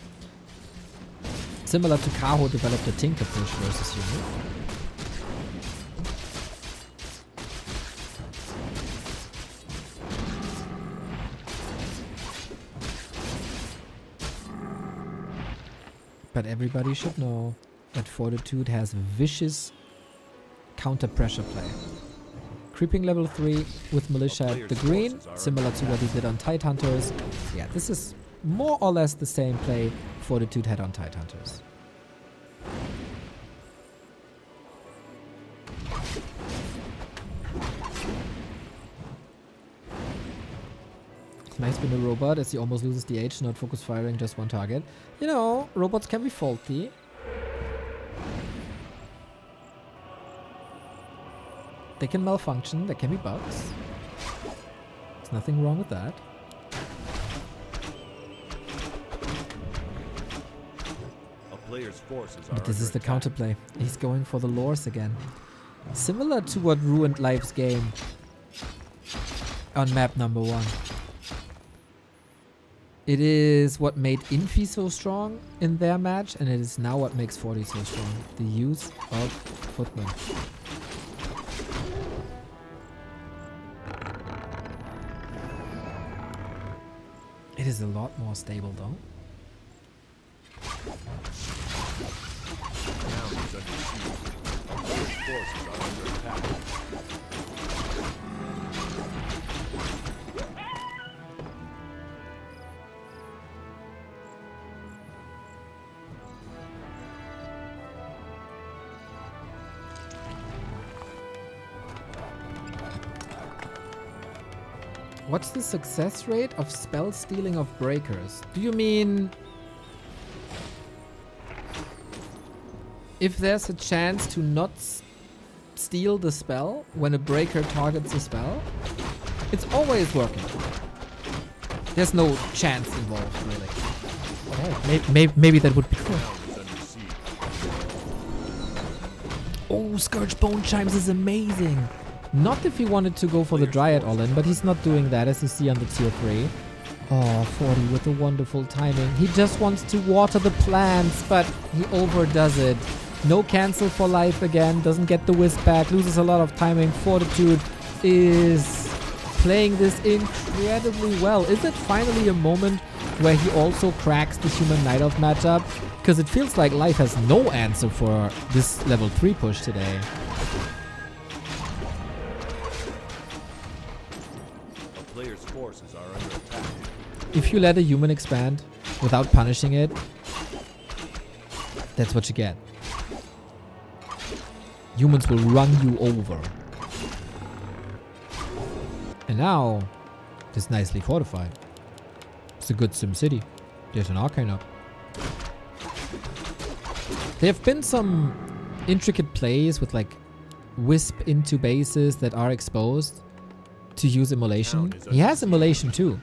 Similar to Kaho developed a Tinker push versus human. But everybody should know that Fortitude has vicious counter pressure play. Creeping level 3 with Militia at the green, similar to what he did on Tidehunters. Yeah, this is more or less the same play Fortitude had on Tidehunters. Nice with the robot as he almost loses the H, not focus firing, just one target. You know, robots can be faulty. They can malfunction, there can be bugs. There's nothing wrong with that. A player's forces are But this is the under attack. counterplay. He's going for the lures again. Similar to what ruined Life's game on map number 1. It is what made Infi so strong in their match, and it is now what makes 40 so strong. The use of footmen. It is a lot more stable though. Town is under siege. A player's forces are under attack. What's the success rate of spell stealing of breakers? Do you mean if there's a chance to not steal the spell when a breaker targets a spell? It's always working. There's no chance involved, really. Oh, maybe that would be cool. Town is under siege. Oh, Scourge Bone Chimes is amazing. Not if he wanted to go for the Dryad all-in, but he's not doing that, as you see on the tier 3. Oh, 40 with the wonderful timing. He just wants to water the plants, but he overdoes it. No cancel for life again, doesn't get the wisp back, loses a lot of timing. Fortitude is playing this incredibly well. Is it finally a moment where he also cracks the Human Night Elf matchup? Because it feels like life has no answer for this level 3 push today. Player's forces are under attack. If you let a human expand without punishing it, that's what you get. Humans will run you over. And now, it's nicely fortified. It's a good Sim City. There's an arcane up. There have been some intricate plays with like wisp into bases that are exposed to use immolation. He has immolation too,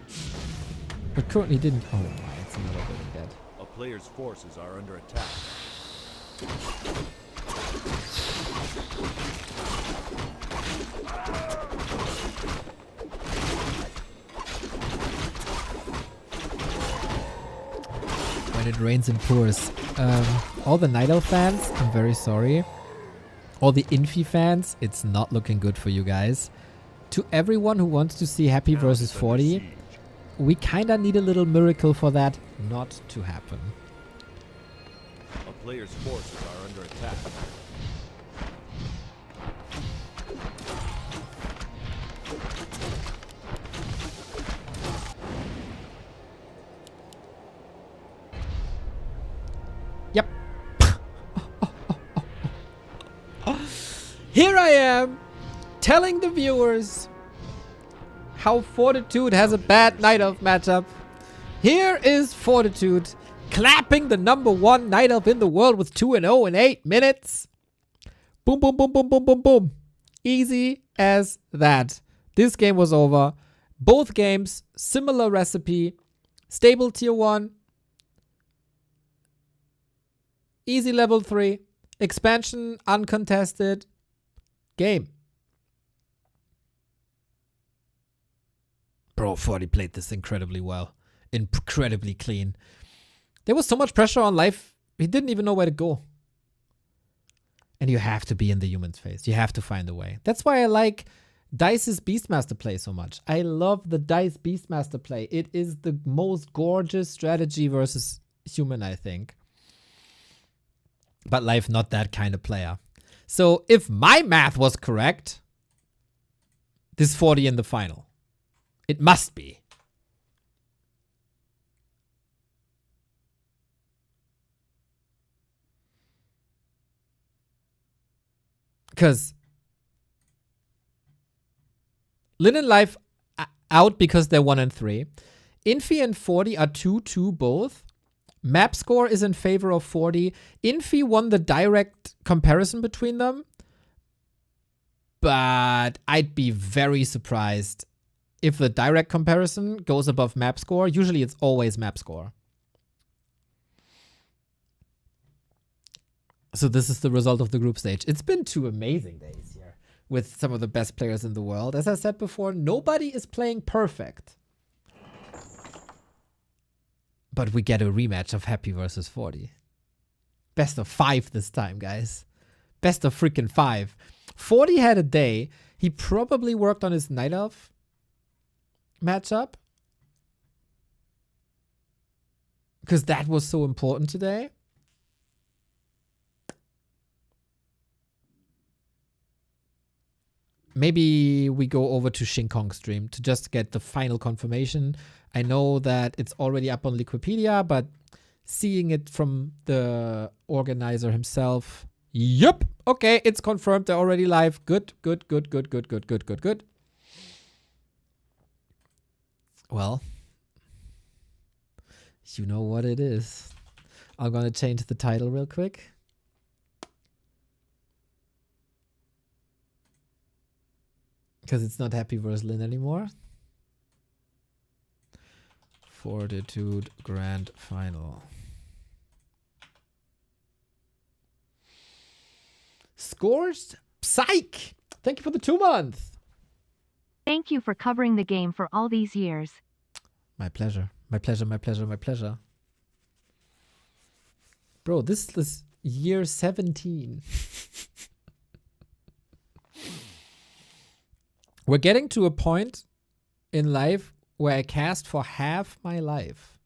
but currently didn't. Oh, it's another building dead. A player's forces are under attack. When it rains and pours. All the Night Elf fans, I'm very sorry. All the Infi fans, it's not looking good for you guys. To everyone who wants to see Happy Town versus is under 40, siege. we kinda need a little miracle for that not to happen. A player's forces are under attack. Yep. Here I am, telling the viewers how Fortitude has a bad Night Elf matchup. Here is Fortitude clapping the #1 Night Elf in the world with 2-0 in 8 minutes. Boom, boom, boom, boom, boom, boom, boom. Easy as that. This game was over. Both games, similar recipe. Stable tier 1. Easy level 3. Expansion uncontested. Game. Bro, 40 played this incredibly well. Incredibly clean. There was so much pressure on life, he didn't even know where to go. And you have to be in the human's face. You have to find a way. That's why I like Dice's Beastmaster play so much. I love the Dice Beastmaster play. It is the most gorgeous strategy versus human, I think. But life, not that kind of player. So if my math was correct, this 40 in the final. It must be. Because LYN and Life out because they're 1 and 3. Infi and 40 are 2-2 both. Map score is in favor of 40. Infi won the direct comparison between them. But I'd be very surprised if the direct comparison goes above map score. Usually it's always map score. So this is the result of the group stage. It's been 2 amazing days here with some of the best players in the world. As I said before, nobody is playing perfect. But we get a rematch of Happy versus 40. Best of 5 this time, guys. Best of freaking 5. 40 had a day. He probably worked on his Night Elf matchup. Because that was so important today. Maybe we go over to Shin Kong's stream to just get the final confirmation. I know that it's already up on Liquipedia, but seeing it from the organizer himself. Yep. Okay, it's confirmed. They're already live. Good, good, good, good, good, good, good, good, good. Well, you know what it is. I'm going to change the title real quick. Because it's not Happy vs. LYN anymore. Fortitude Grand Final. Scores? Psych! Thank you for the 2 months. Thank you for covering the game for all these years. My pleasure. My pleasure, my pleasure, my pleasure. Bro, this is year 17. We're getting to a point in life where I cast for half my life.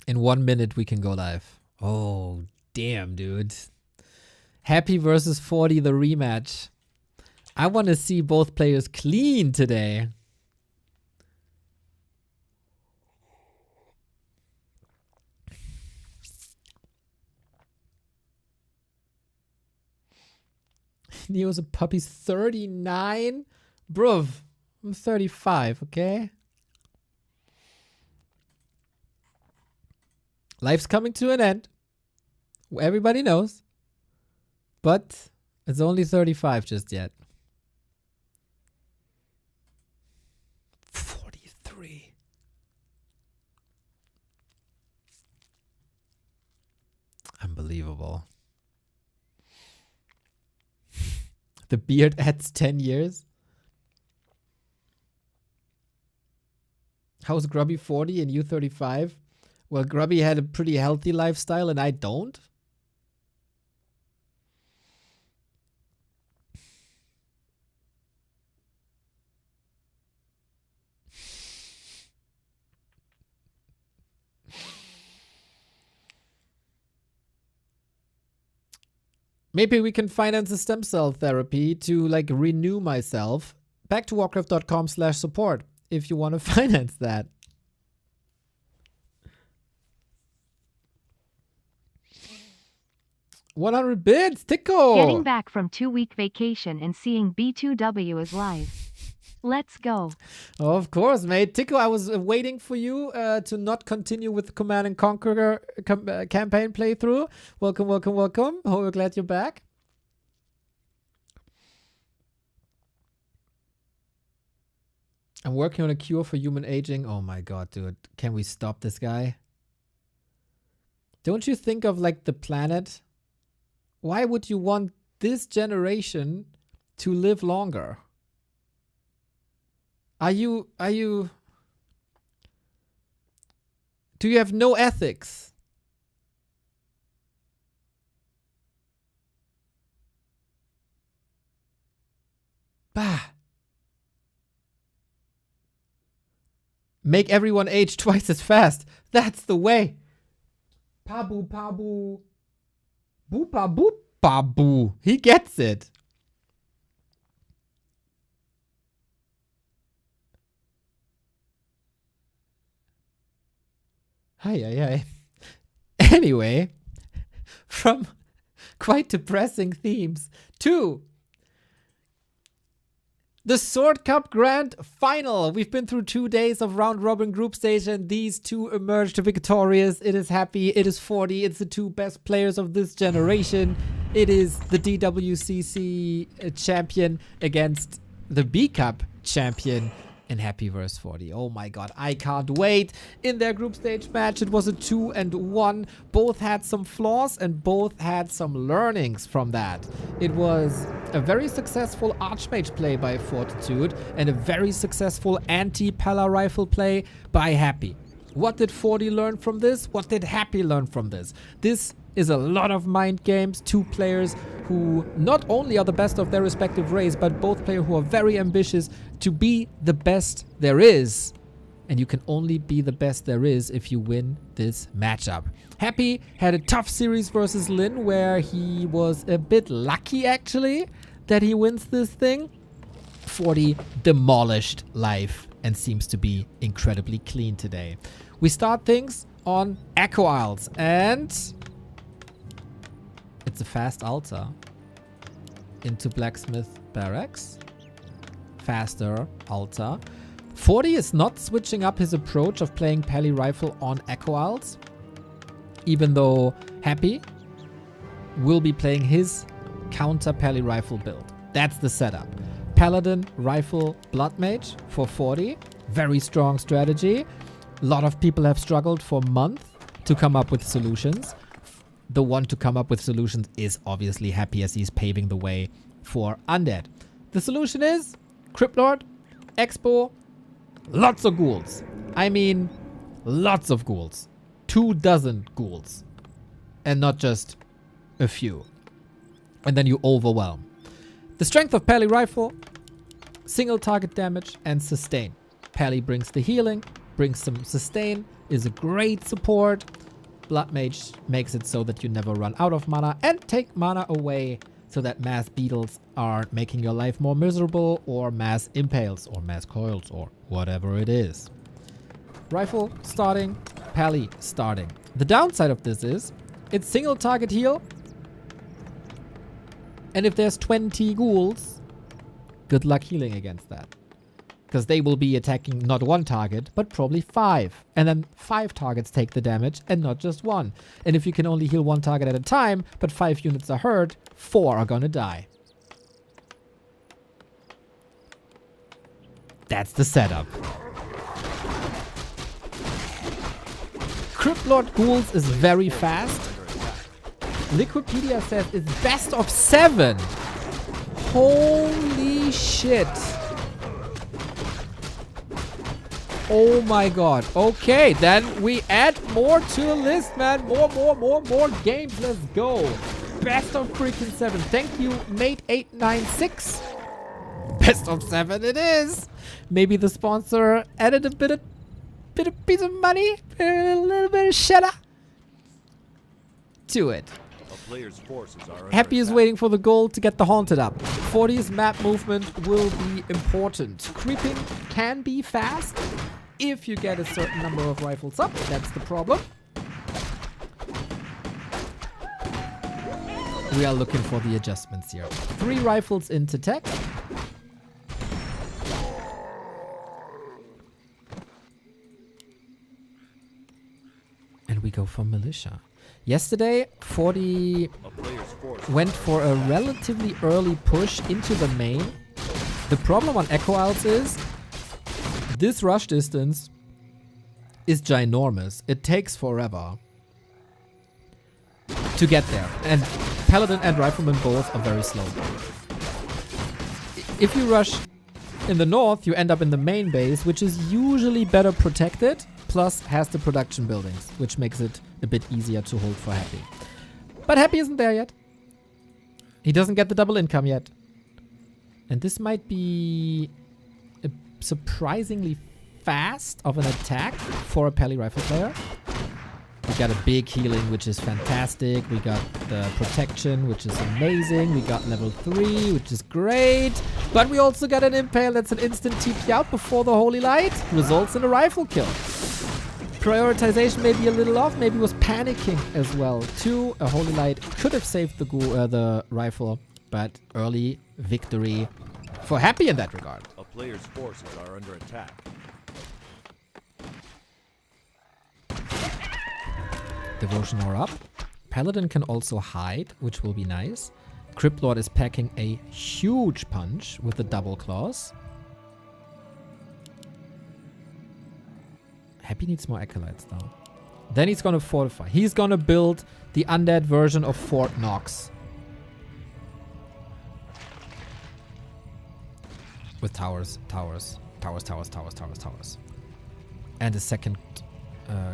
In 1 minute, we can go live. Oh, damn, dude. Happy versus 40, the rematch. I want to see both players clean today. Neo's a puppy's 39? Bruv, I'm 35, okay? Life's coming to an end. Everybody knows. But it's only 35 just yet. 43. Unbelievable. The beard adds 10 years. How's Grubby 40 and you 35? Well, Grubby had a pretty healthy lifestyle and I don't. Maybe we can finance a stem cell therapy to like renew myself. Back to warcraft.com/support if you want to finance that. 100 bits, Tico! Getting back from 2-week vacation and seeing B2W is live. Let's go. Of course, mate. Tico, I was waiting for you to not continue with the Command & Conquer campaign playthrough. Welcome, welcome, welcome. Oh, we're glad you're back. I'm working on a cure for human aging. Oh my god, dude. Can we stop this guy? Don't you think of like the planet? Why would you want this generation to live longer? Are you... Do you have no ethics? Bah. Make everyone age twice as fast. That's the way. Pabu pabu. Boopa boop babu. He gets it. Hi. Anyway, from quite depressing themes to the Sword Cup Grand Final. We've been through 2 days of round robin group stage and these two emerged victorious. It is Happy, it is 40. It's the two best players of this generation. It is the DWCC champion against the B Cup champion. And Happy versus 40. Oh my god, I can't wait. In their group stage match, it was a 2-1. Both had some flaws and both had some learnings from that. It was a very successful Archmage play by Fortitude and a very successful anti-Pala rifle play by Happy. What did 40 learn from this? What did Happy learn from this? This is a lot of mind games. Two players who not only are the best of their respective race, but both players who are very ambitious to be the best there is. And you can only be the best there is if you win this matchup. Happy had a tough series versus LYN where he was a bit lucky actually that he wins this thing. 40 demolished life and seems to be incredibly clean today. We start things on Echo Isles and it's a fast altar into Blacksmith Barracks. Faster altar. 40 is not switching up his approach of playing Pally Rifle on Echo Isles, even though Happy will be playing his counter Pally Rifle build. That's the setup. Paladin Rifle Blood Mage for 40. Very strong strategy. A lot of people have struggled for months to come up with solutions. The one to come up with solutions is obviously Happy as he's paving the way for Undead. The solution is Crypt Lord, Expo, lots of ghouls. I mean, lots of ghouls. 24 ghouls. And not just a few. And then you overwhelm. The strength of Pally Rifle, single target damage and sustain. Pally brings the healing, brings some sustain, is a great support. Blood Mage makes it so that you never run out of mana and take mana away so that mass beetles aren't making your life more miserable or mass impales or mass coils or whatever it is. Rifle starting, Pally starting. The downside of this is it's single target heal. And if there's 20 ghouls, good luck healing against that. Because they will be attacking not one target, but probably 5. And then 5 targets take the damage and not just 1. And if you can only heal 1 target at a time, but 5 units are hurt, 4 are gonna die. That's the setup. Crypt Lord Ghouls is very fast. Liquipedia says it's best of 7. Holy shit. Oh my god. Okay, then we add more to the list, man. More games. Let's go. Best of freaking 7. Thank you, Mate896. Best of 7 it is. Maybe the sponsor added a bit of piece of money, a little bit of cheddar to it. Happy is waiting for the goal to get the Haunted up. 40's map movement will be important. Creeping can be fast if you get a certain number of rifles up. That's the problem. We are looking for the adjustments here. 3 rifles into tech. And we go for militia. Yesterday, 40 went for a relatively early push into the main. The problem on Echo Isles is this rush distance is ginormous. It takes forever to get there. And Paladin and Rifleman both are very slow. If you rush In the north, you end up in the main base, which is usually better protected, plus has the production buildings, which makes it a bit easier to hold for Happy. But Happy isn't there yet. He doesn't get the double income yet. And this might be a surprisingly fast of an attack for a Pally Rifle player. We got a big healing, which is fantastic. We got the protection, which is amazing. We got level 3, which is great. But we also got an Impale that's an instant TP out before the Holy Light. Results in a rifle kill. Prioritization may be a little off. Maybe was panicking as well, too. A Holy Light could have saved the rifle. But early victory for Happy in that regard. A player's forces are under attack. Devotion Aura up. Paladin can also hide, which will be nice. Crypt Lord is packing a huge punch with the double claws. Happy needs more acolytes though. Then he's gonna fortify. He's gonna build the undead version of Fort Knox. With towers. And a second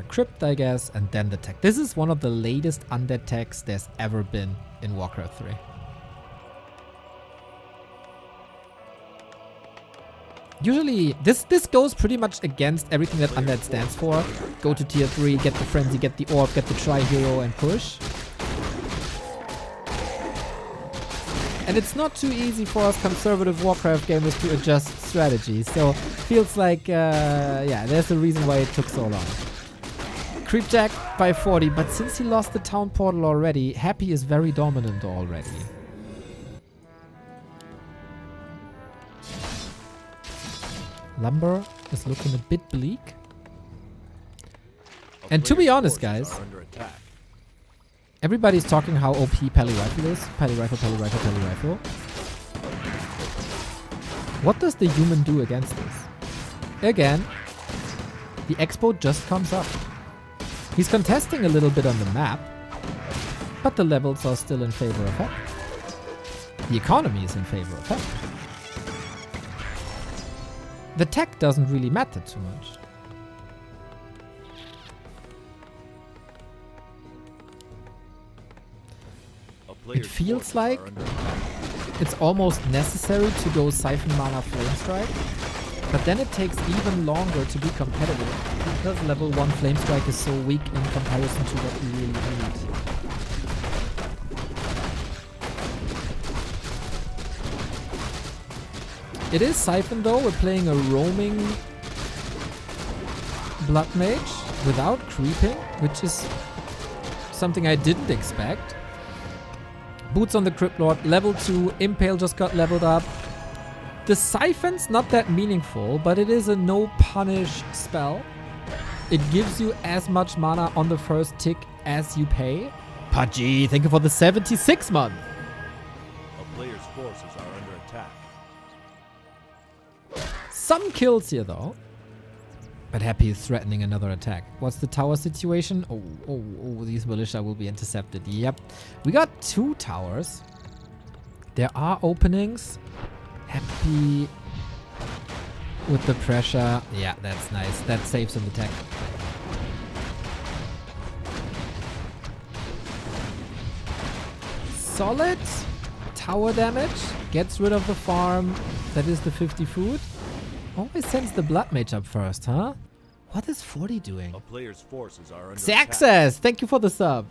crypt, I guess, and then the tech. This is one of the latest undead techs there's ever been in Warcraft 3. Usually, this goes pretty much against everything that undead stands for. Go to tier 3, get the frenzy, get the orb, get the tri-hero, and push. And it's not too easy for us conservative Warcraft gamers to adjust strategy. So, feels like, yeah, there's a reason why it took so long. Creep Jack by 40, but since he lost the town portal already, Happy is very dominant already. Lumber is looking a bit bleak. And to be honest, guys, everybody's talking how OP Pally Rifle is. Pally Rifle, Pally Rifle, Pally Rifle. What does the human do against this? Again, the expo just comes up. He's contesting a little bit on the map, but the levels are still in favor of Happy. The economy is in favor of Happy. The tech doesn't really matter too much. It feels like it's almost necessary to go Siphon Mana Flame Strike, but then it takes even longer to be competitive because level 1 Flame Strike is so weak in comparison to what we really need. It is Siphon though, we're playing a roaming Blood Mage without creeping, which is something I didn't expect. Boots on the Crypt Lord, level 2, Impale just got leveled up. The Siphon's not that meaningful, but it is a no-punish spell. It gives you as much mana on the first tick as you pay. Pudgy, thank you for the 76 month. A player's forces are under attack. Some kills here though. But Happy is threatening another attack. What's the tower situation? Oh, these militia will be intercepted. Yep. We got 2 towers. There are openings. Happy with the pressure. Yeah, that's nice. That saves on the tech. Solid tower damage. Gets rid of the farm. That is the 50 food. Always sends the Blood Mage up first, huh? What is 40 doing? A player's forces are under Zaxxas, attack. thank you for the sub.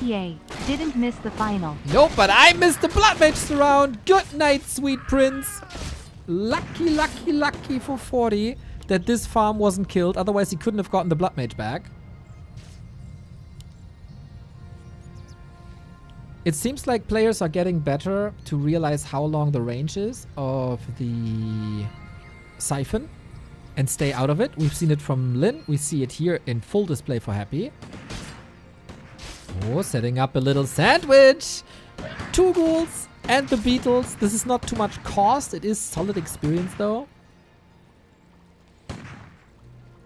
Yay, didn't miss the final. Nope, but I missed the Blood Mage surround. Good night, sweet prince. Lucky, lucky, lucky for 40 that this farm wasn't killed. Otherwise, he couldn't have gotten the Blood Mage back. It seems like players are getting better to realize how long the range is of the Siphon and stay out of it. We've seen it from LYN. We see it here in full display for Happy. Oh, setting up a little sandwich. 2 ghouls and the beetles. This is not too much cost. It is solid experience though.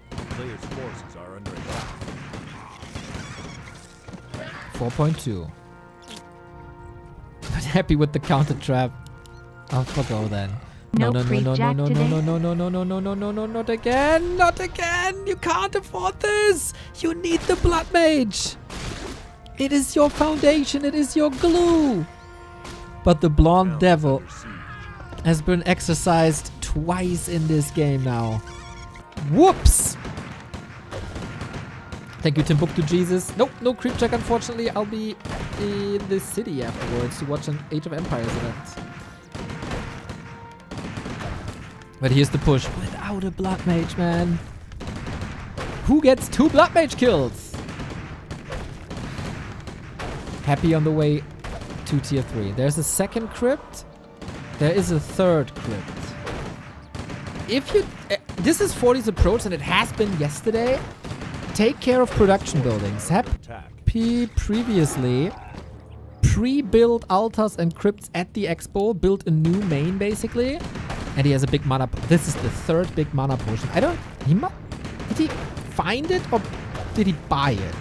Player's forces are under attack. 4.2. But Happy with the counter trap. I'll forgo then. No, No no, no, creep no, no, jack no, today? no, no, no, no, no, no, no, no, no, not again. Not again. You can't afford this. You need the Blood Mage. It is your foundation. It is your glue. But the Blonde Devil has been exercised twice in this game now. Whoops. Thank you, Timbuktu Jesus. Nope, no creep check, unfortunately. I'll be in the city afterwards to watch an Age of Empires event. But here's the push. Without a Blood Mage, man. Who gets 2 Blood Mage kills? Happy on the way to tier 3. There's a second crypt. There is a third crypt. If you... this is 40's approach, and it has been yesterday. Take care of production buildings. Happy previously pre-built altars and crypts at the expo. Built a new main, basically. And he has a big mana... This is the third big mana potion. I don't... Did he find it or did he buy it?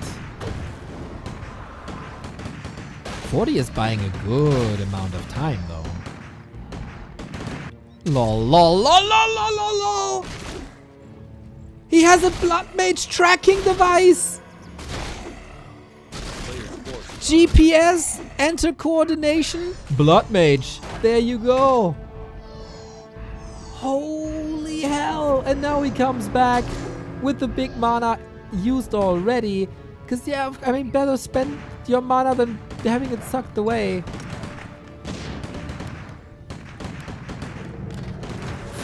40 is buying a good amount of time, though. Lol, lol, lol, lol, lol, lol, lol. He has a Blood Mage tracking device. GPS, enter coordination, Blood Mage. There you go. Holy hell. And now he comes back with the big mana used already. Because, yeah, I mean, better spend your mana than having it sucked away.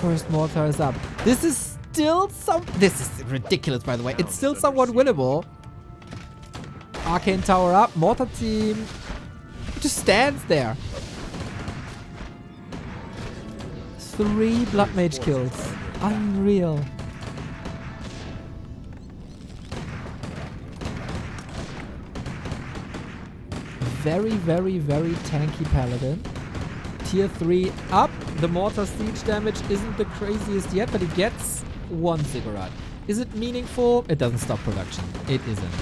First mortar is up. This is still this is ridiculous, by the way. It's still somewhat winnable. Arcane Tower up. Mortar team just stands there. 3 Blood Mage kills. Unreal. Very, very, very tanky Paladin. Tier 3 up. The Mortar siege damage isn't the craziest yet, but he gets 1 Ziggurat. Is it meaningful? It doesn't stop production. It isn't.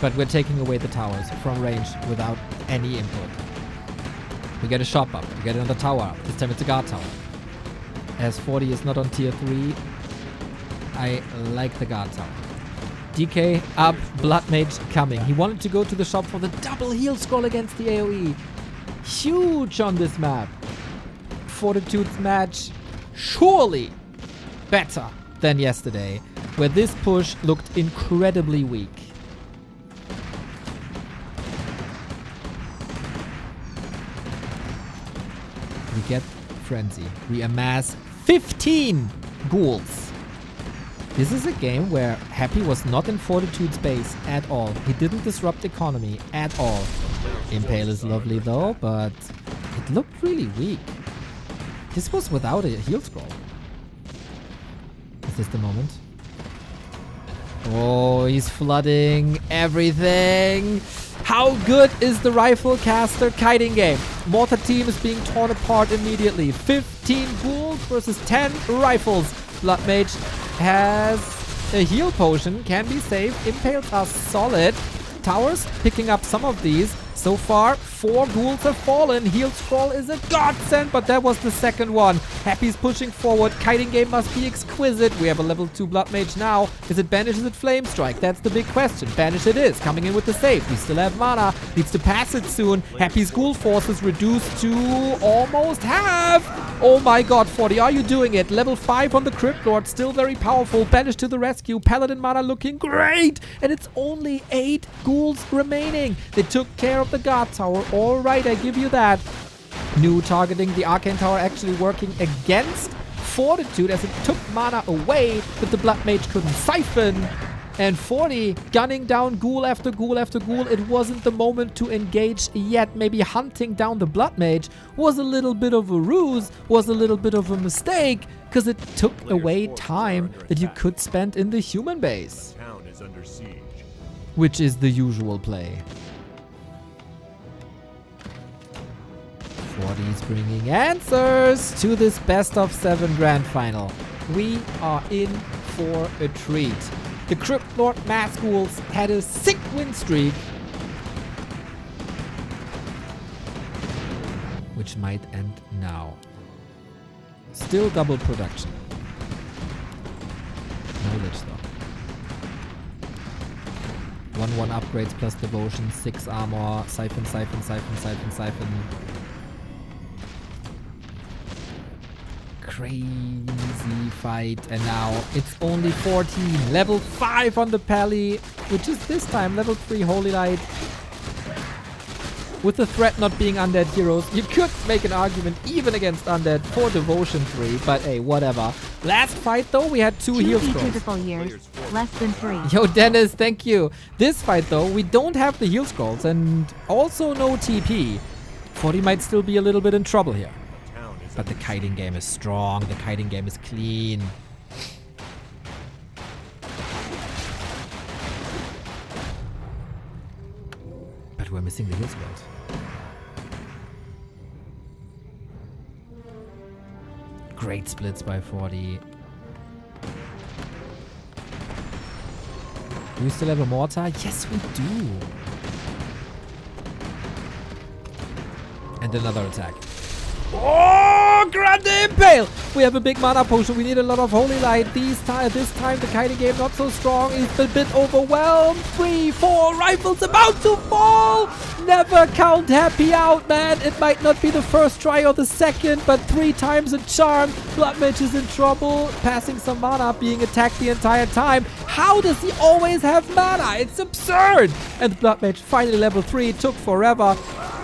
But we're taking away the towers from range without any input. We get a shop up. We get another tower up. This time it's a guard tower. As 40 is not on tier 3, I like the guard tower. DK up, Blood Mage coming. He wanted to go to the shop for the double heal scroll against the AoE. Huge on this map. Fortitude's match surely better than yesterday, where this push looked incredibly weak. We get Frenzy. We amass 15 ghouls. This is a game where Happy was not in Fortitude's base at all. He didn't disrupt economy at all. Impale is lovely though, but it looked really weak. This was without a heal scroll. Is this the moment? Oh, he's flooding everything. How good is the rifle caster kiting game? Mortar team is being torn apart immediately. 15 ghouls versus 10 rifles. Blood Mage has a heal potion, can be saved. Impales are solid. Towers picking up some of these. So far, 4 ghouls have fallen. Heal scroll is a godsend, but that was the second one. Happy's pushing forward. Kiting game must be exquisite. We have a level 2 Blood Mage now. Is it Banish? Is it Flame Strike? That's the big question. Banish it is. Coming in with the save. We still have mana. Needs to pass it soon. Happy's ghoul force is reduced to almost half. Oh my god, 40. Are you doing it? Level 5 on the Crypt Lord. Still very powerful. Banish to the rescue. Paladin mana looking great. And it's only 8 ghouls remaining. They took care of the guard tower. Alright, I give you that. New targeting. The Arcane Tower actually working against Fortitude as it took mana away, but the Blood Mage couldn't siphon. And 40 gunning down ghoul after ghoul after ghoul. It wasn't the moment to engage yet. Maybe hunting down the Blood Mage was a little bit of a ruse, was a little bit of a mistake, because it took away time that you could spend in the human base. The town is under siege. Which is the usual play. 40's bringing answers to this best of 7 grand final. We are in for a treat. The Crypt Lord Mass Ghouls had a sick win streak, which might end now. Still double production. Knowledge though. 1-1 upgrades plus devotion, 6 armor, siphon. Crazy fight, and now it's only 14. Level 5 on the Pally, which is this time level 3 Holy Light. With the threat not being undead heroes, you could make an argument even against undead for devotion 3, but hey, whatever. Last fight though, we had 2 heal scrolls. beautiful years, less than 3. Yo, Dennis, thank you. This fight though, we don't have the heal scrolls and also no TP. 40 might still be a little bit in trouble here. But the kiting game is strong, the kiting game is clean. But we're missing the heal scrolls. Great splits by 40. Do we still have a mortar? Yes, we do. And another attack. Oh, Grand Impale! We have a big mana potion. We need a lot of Holy Light. This time the kiting game not so strong. He's a bit overwhelmed. 3, 4 rifles about to fall. Never count Happy out, man. It might not be the first try or the second, but 3 times a charm. Blood Mage is in trouble. Passing some mana, being attacked the entire time. How does he always have mana? It's absurd. And the Blood Mage finally level 3. It took forever.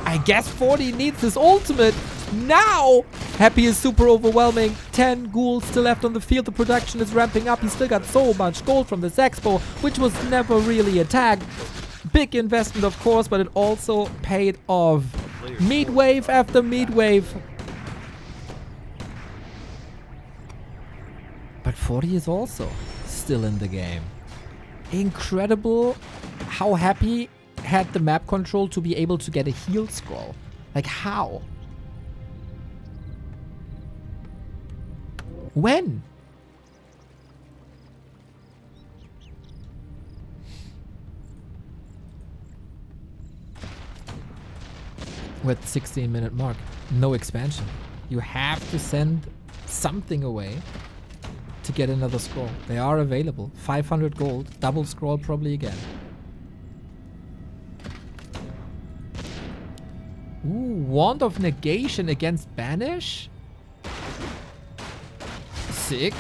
I guess 40 needs his ultimate. Now, Happy is super overwhelming. 10 ghouls still left on the field. The production is ramping up. He still got so much gold from this expo, which was never really attacked. Big investment, of course, but it also paid off. Meat wave after meat wave. But 40 is also still in the game. Incredible how Happy had the map control to be able to get a heal scroll. Like, how? When? We're at the 16-minute mark. No expansion. You have to send something away to get another scroll. They are available. 500 gold. Double scroll probably again. Ooh, Wand of Negation against Banish? Sick.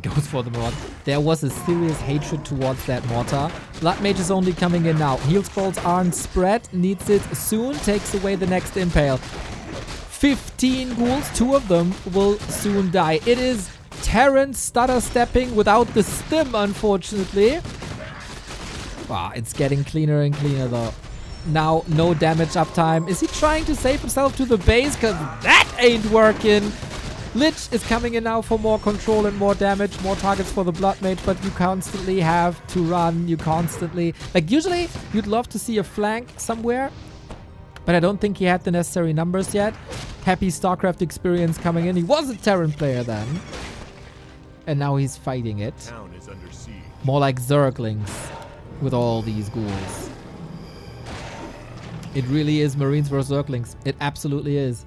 Goes for the mod. There was a serious hatred towards that mortar. Blood Mage is only coming in now. Heal scrolls aren't spread. Needs it soon. Takes away the next impale. 15 ghouls. 2 of them will soon die. It is Terran stutter stepping without the stim, unfortunately. Wow, it's getting cleaner and cleaner though. Now, no damage uptime. Is he trying to save himself to the base? Because that ain't working. Lich is coming in now for more control and more damage. More targets for the Blood Mage, but you constantly have to run. You constantly... Like, usually, you'd love to see a flank somewhere. But I don't think he had the necessary numbers yet. Happy StarCraft experience coming in. He was a Terran player then. And now he's fighting it. Town is under siege. More like Zerglings with all these ghouls. It really is Marines vs. Zerglings. It absolutely is.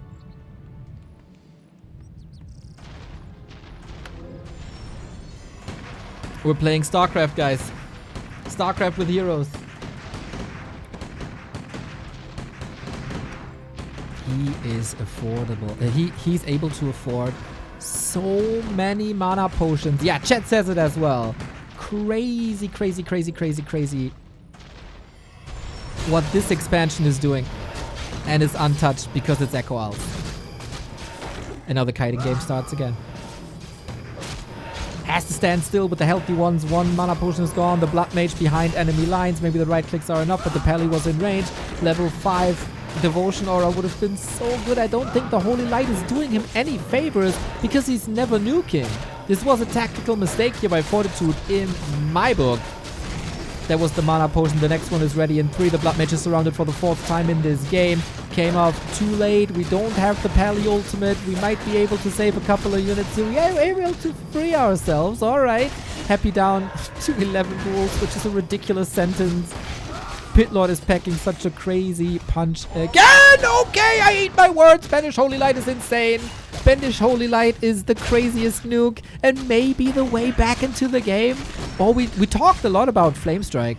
We're playing StarCraft, guys. StarCraft with heroes. He is affordable. He's able to afford so many mana potions. Yeah, chat says it as well. Crazy, crazy, crazy, crazy, crazy. What this expansion is doing. And it's untouched because it's Echo Owls. And now the kiting game starts again. Has to stand still with the healthy ones. 1 mana potion is gone. The Blood Mage behind enemy lines. Maybe the right clicks are enough, but the Pally was in range. Level 5 Devotion Aura would have been so good. I don't think the Holy Light is doing him any favors because he's never nuking. This was a tactical mistake here by Fortitude in my book. That was the mana potion. The next one is ready in 3. The Blood Mage is surrounded for the 4th time in this game. Came off too late. We don't have the Pally ultimate. We might be able to save a couple of units here. We are able to free ourselves. Alright. Happy down to 11 ghouls, which is a ridiculous sentence. Pit Lord is packing such a crazy punch again. Okay, I eat my words. Banish Holy Light is insane. Banish Holy Light is the craziest nuke and maybe the way back into the game. Oh, we talked a lot about Flame Strike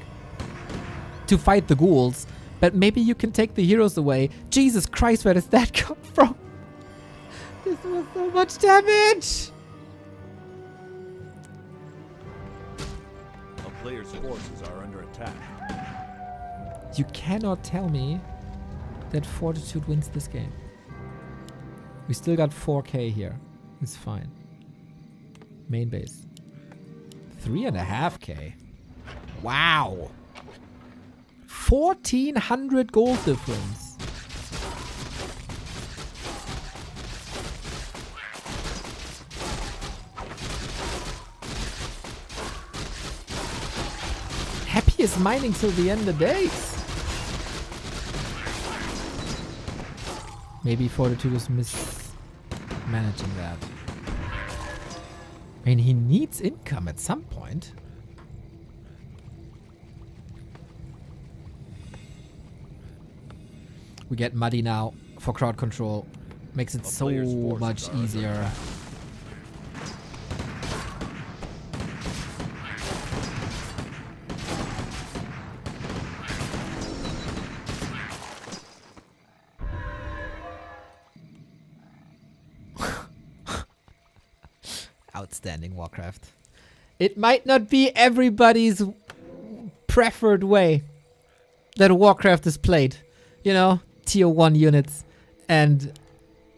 to fight the ghouls, but maybe you can take the heroes away. Jesus Christ, where does that come from? This was so much damage. A player's forces are under attack. You cannot tell me that Fortitude wins this game. We still got 4k here. It's fine. Main base. 3.5k. Wow. 1,400 gold difference. Happy is mining till the end of days. Maybe Fortitude is mismanaging that. I mean, he needs income at some point. We get Muddy now for crowd control. Makes it so much easier. Outstanding Warcraft. It might not be everybody's preferred way that Warcraft is played. You know, tier 1 units and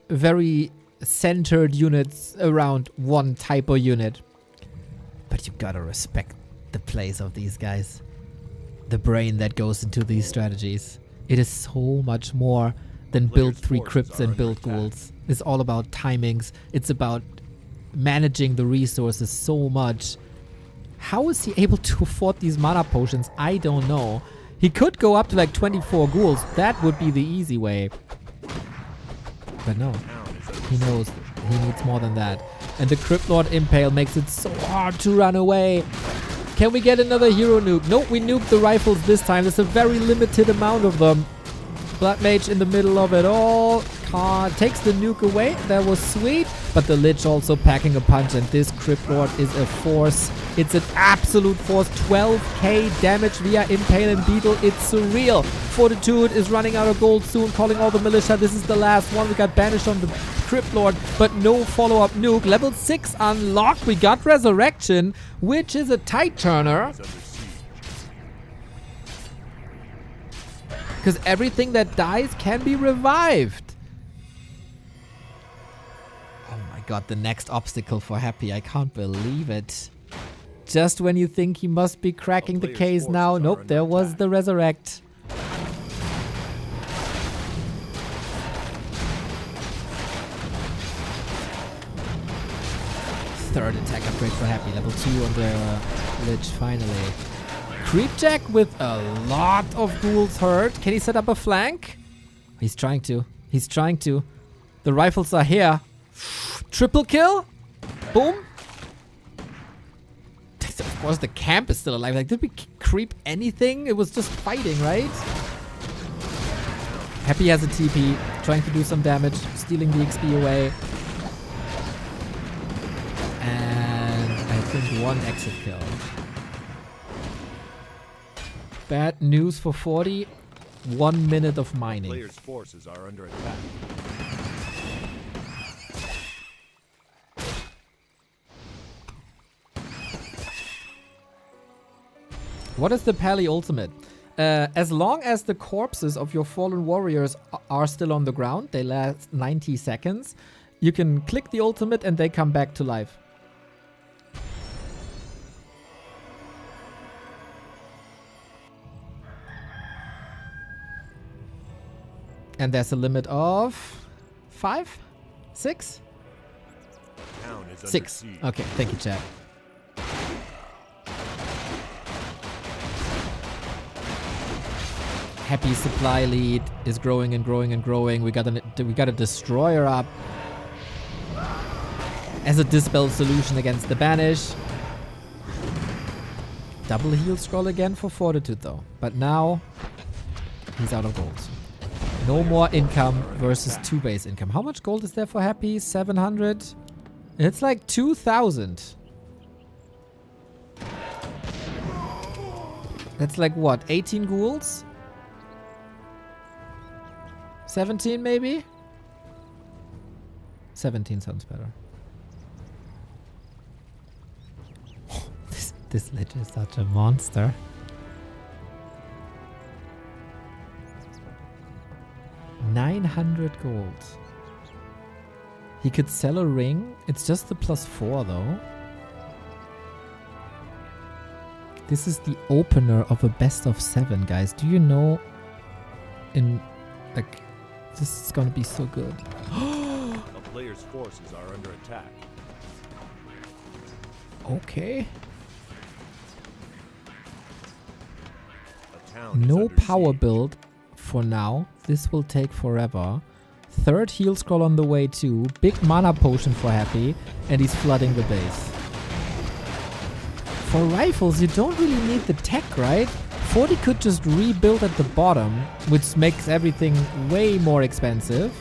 very centered units around one type of unit. But you gotta respect the plays of these guys. The brain that goes into these strategies. It is so much more than build 3 crypts and build ghouls. It's all about timings. It's about managing the resources so much. How is he able to afford these mana potions? I don't know. He could go up to like 24 ghouls. That would be the easy way. But no. He knows he needs more than that. And the Crypt Lord Impale makes it so hard to run away. Can we get another hero nuke? Nope, we nuked the rifles this time. There's a very limited amount of them. Blood Mage in the middle of it all. Takes the nuke away. That was sweet. But the Lich also packing a punch, and this Crypt Lord is a force. It's an absolute force. 12k damage via Impale and Beetle. It's surreal. Fortitude is running out of gold soon, calling all the militia. This is the last one. We got banished on the Crypt Lord, but no follow-up nuke. Level 6 unlocked. We got Resurrection, which is a tight turner. Because everything that dies can be revived. Oh my god, the next obstacle for Happy. I can't believe it. Just when you think he must be cracking the case now. Nope, there was the Resurrect. Third attack upgrade for Happy. Level 2 on the Lich finally. Creepjack with a lot of ghouls hurt. Can he set up a flank? He's trying to. He's trying to. The rifles are here. Triple kill. Boom. Of course, the camp is still alive. Like, did we creep anything? It was just fighting, right? Happy has a TP. Trying to do some damage. Stealing the XP away. And I think 1 exit kill. Bad news for 40. 1 minute of mining. Players' forces are under attack. What is the Pally ultimate? As long as the corpses of your fallen warriors are still on the ground, they last 90 seconds, you can click the ultimate and they come back to life. And there's a limit of 5? 6? 6. Okay, thank you, chat. Happy supply lead is growing and growing and growing. We got a destroyer up as a dispel solution against the banish. Double heal scroll again for Fortitude though. But now he's out of gold. No more income versus 2 base income. How much gold is there for Happy? 700? It's like 2,000. That's like what? 18 ghouls? 17 maybe? 17 sounds better. This Lich is such a monster. $900 gold. He could sell a ring. It's just the +4 though. This is the opener of a best of 7, guys. Do you know? Like, this is gonna be so good. A player's forces are under attack. Okay. A town is No under power siege. build for now. This will take forever. 3rd heal scroll on the way too. Big mana potion for Happy. And he's flooding the base. For rifles, you don't really need the tech, right? 40 could just rebuild at the bottom, which makes everything way more expensive.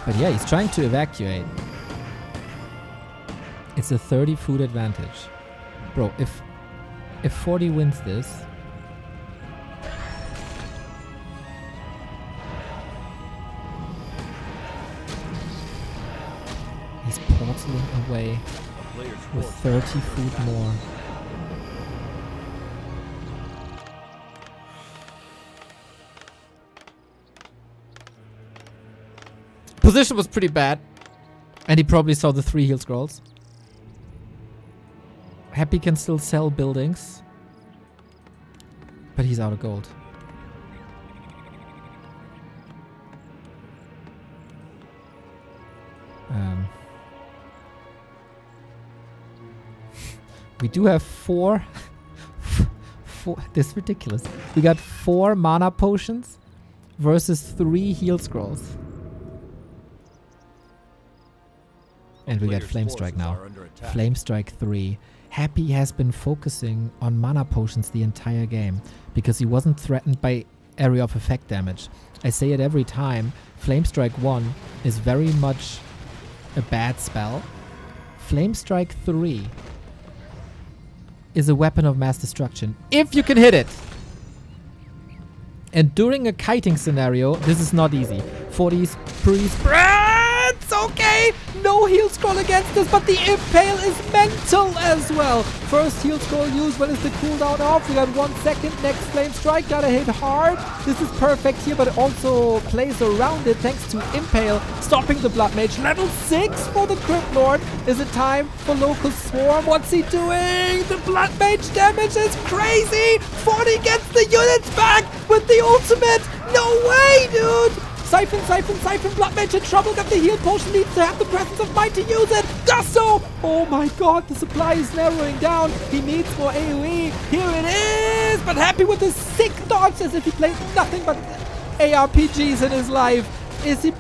But yeah, he's trying to evacuate. It's a 30 food advantage. Bro, if 40 wins this... He's portaling away A player's with forces 30 food more. Position was pretty bad. And he probably saw the 3 heal scrolls. Happy can still sell buildings. But he's out of gold. We do have 4... This is ridiculous. We got 4 mana potions versus 3 heal scrolls. And we get player's Flame Strike forces now. are under attack. Flame Strike 3. Happy has been focusing on mana potions the entire game because he wasn't threatened by area of effect damage. I say it every time. Flame Strike 1 is very much a bad spell. Flame Strike 3 is a weapon of mass destruction if you can hit it. And during a kiting scenario, this is not easy. 40's pre-spreads, okay! No heal scroll against this, but the impale is mental as well. First heal scroll used, when is the cooldown off? We got 1 second, next flame strike, gotta hit hard. This is perfect here, but it also plays around it thanks to impale, stopping the blood mage. Level 6 for the Crypt Lord. Is it time for local swarm? What's he doing? The blood mage damage is crazy. 40 gets the units back with the ultimate. No way, dude. Siphon, blood mage in trouble, got the heal potion, needs to have the presence of mind to use it, does so! Oh my god, the supply is narrowing down, he needs more AoE, here it is, but Happy with the sick dodge as if he played nothing but ARPGs in his life. Is he...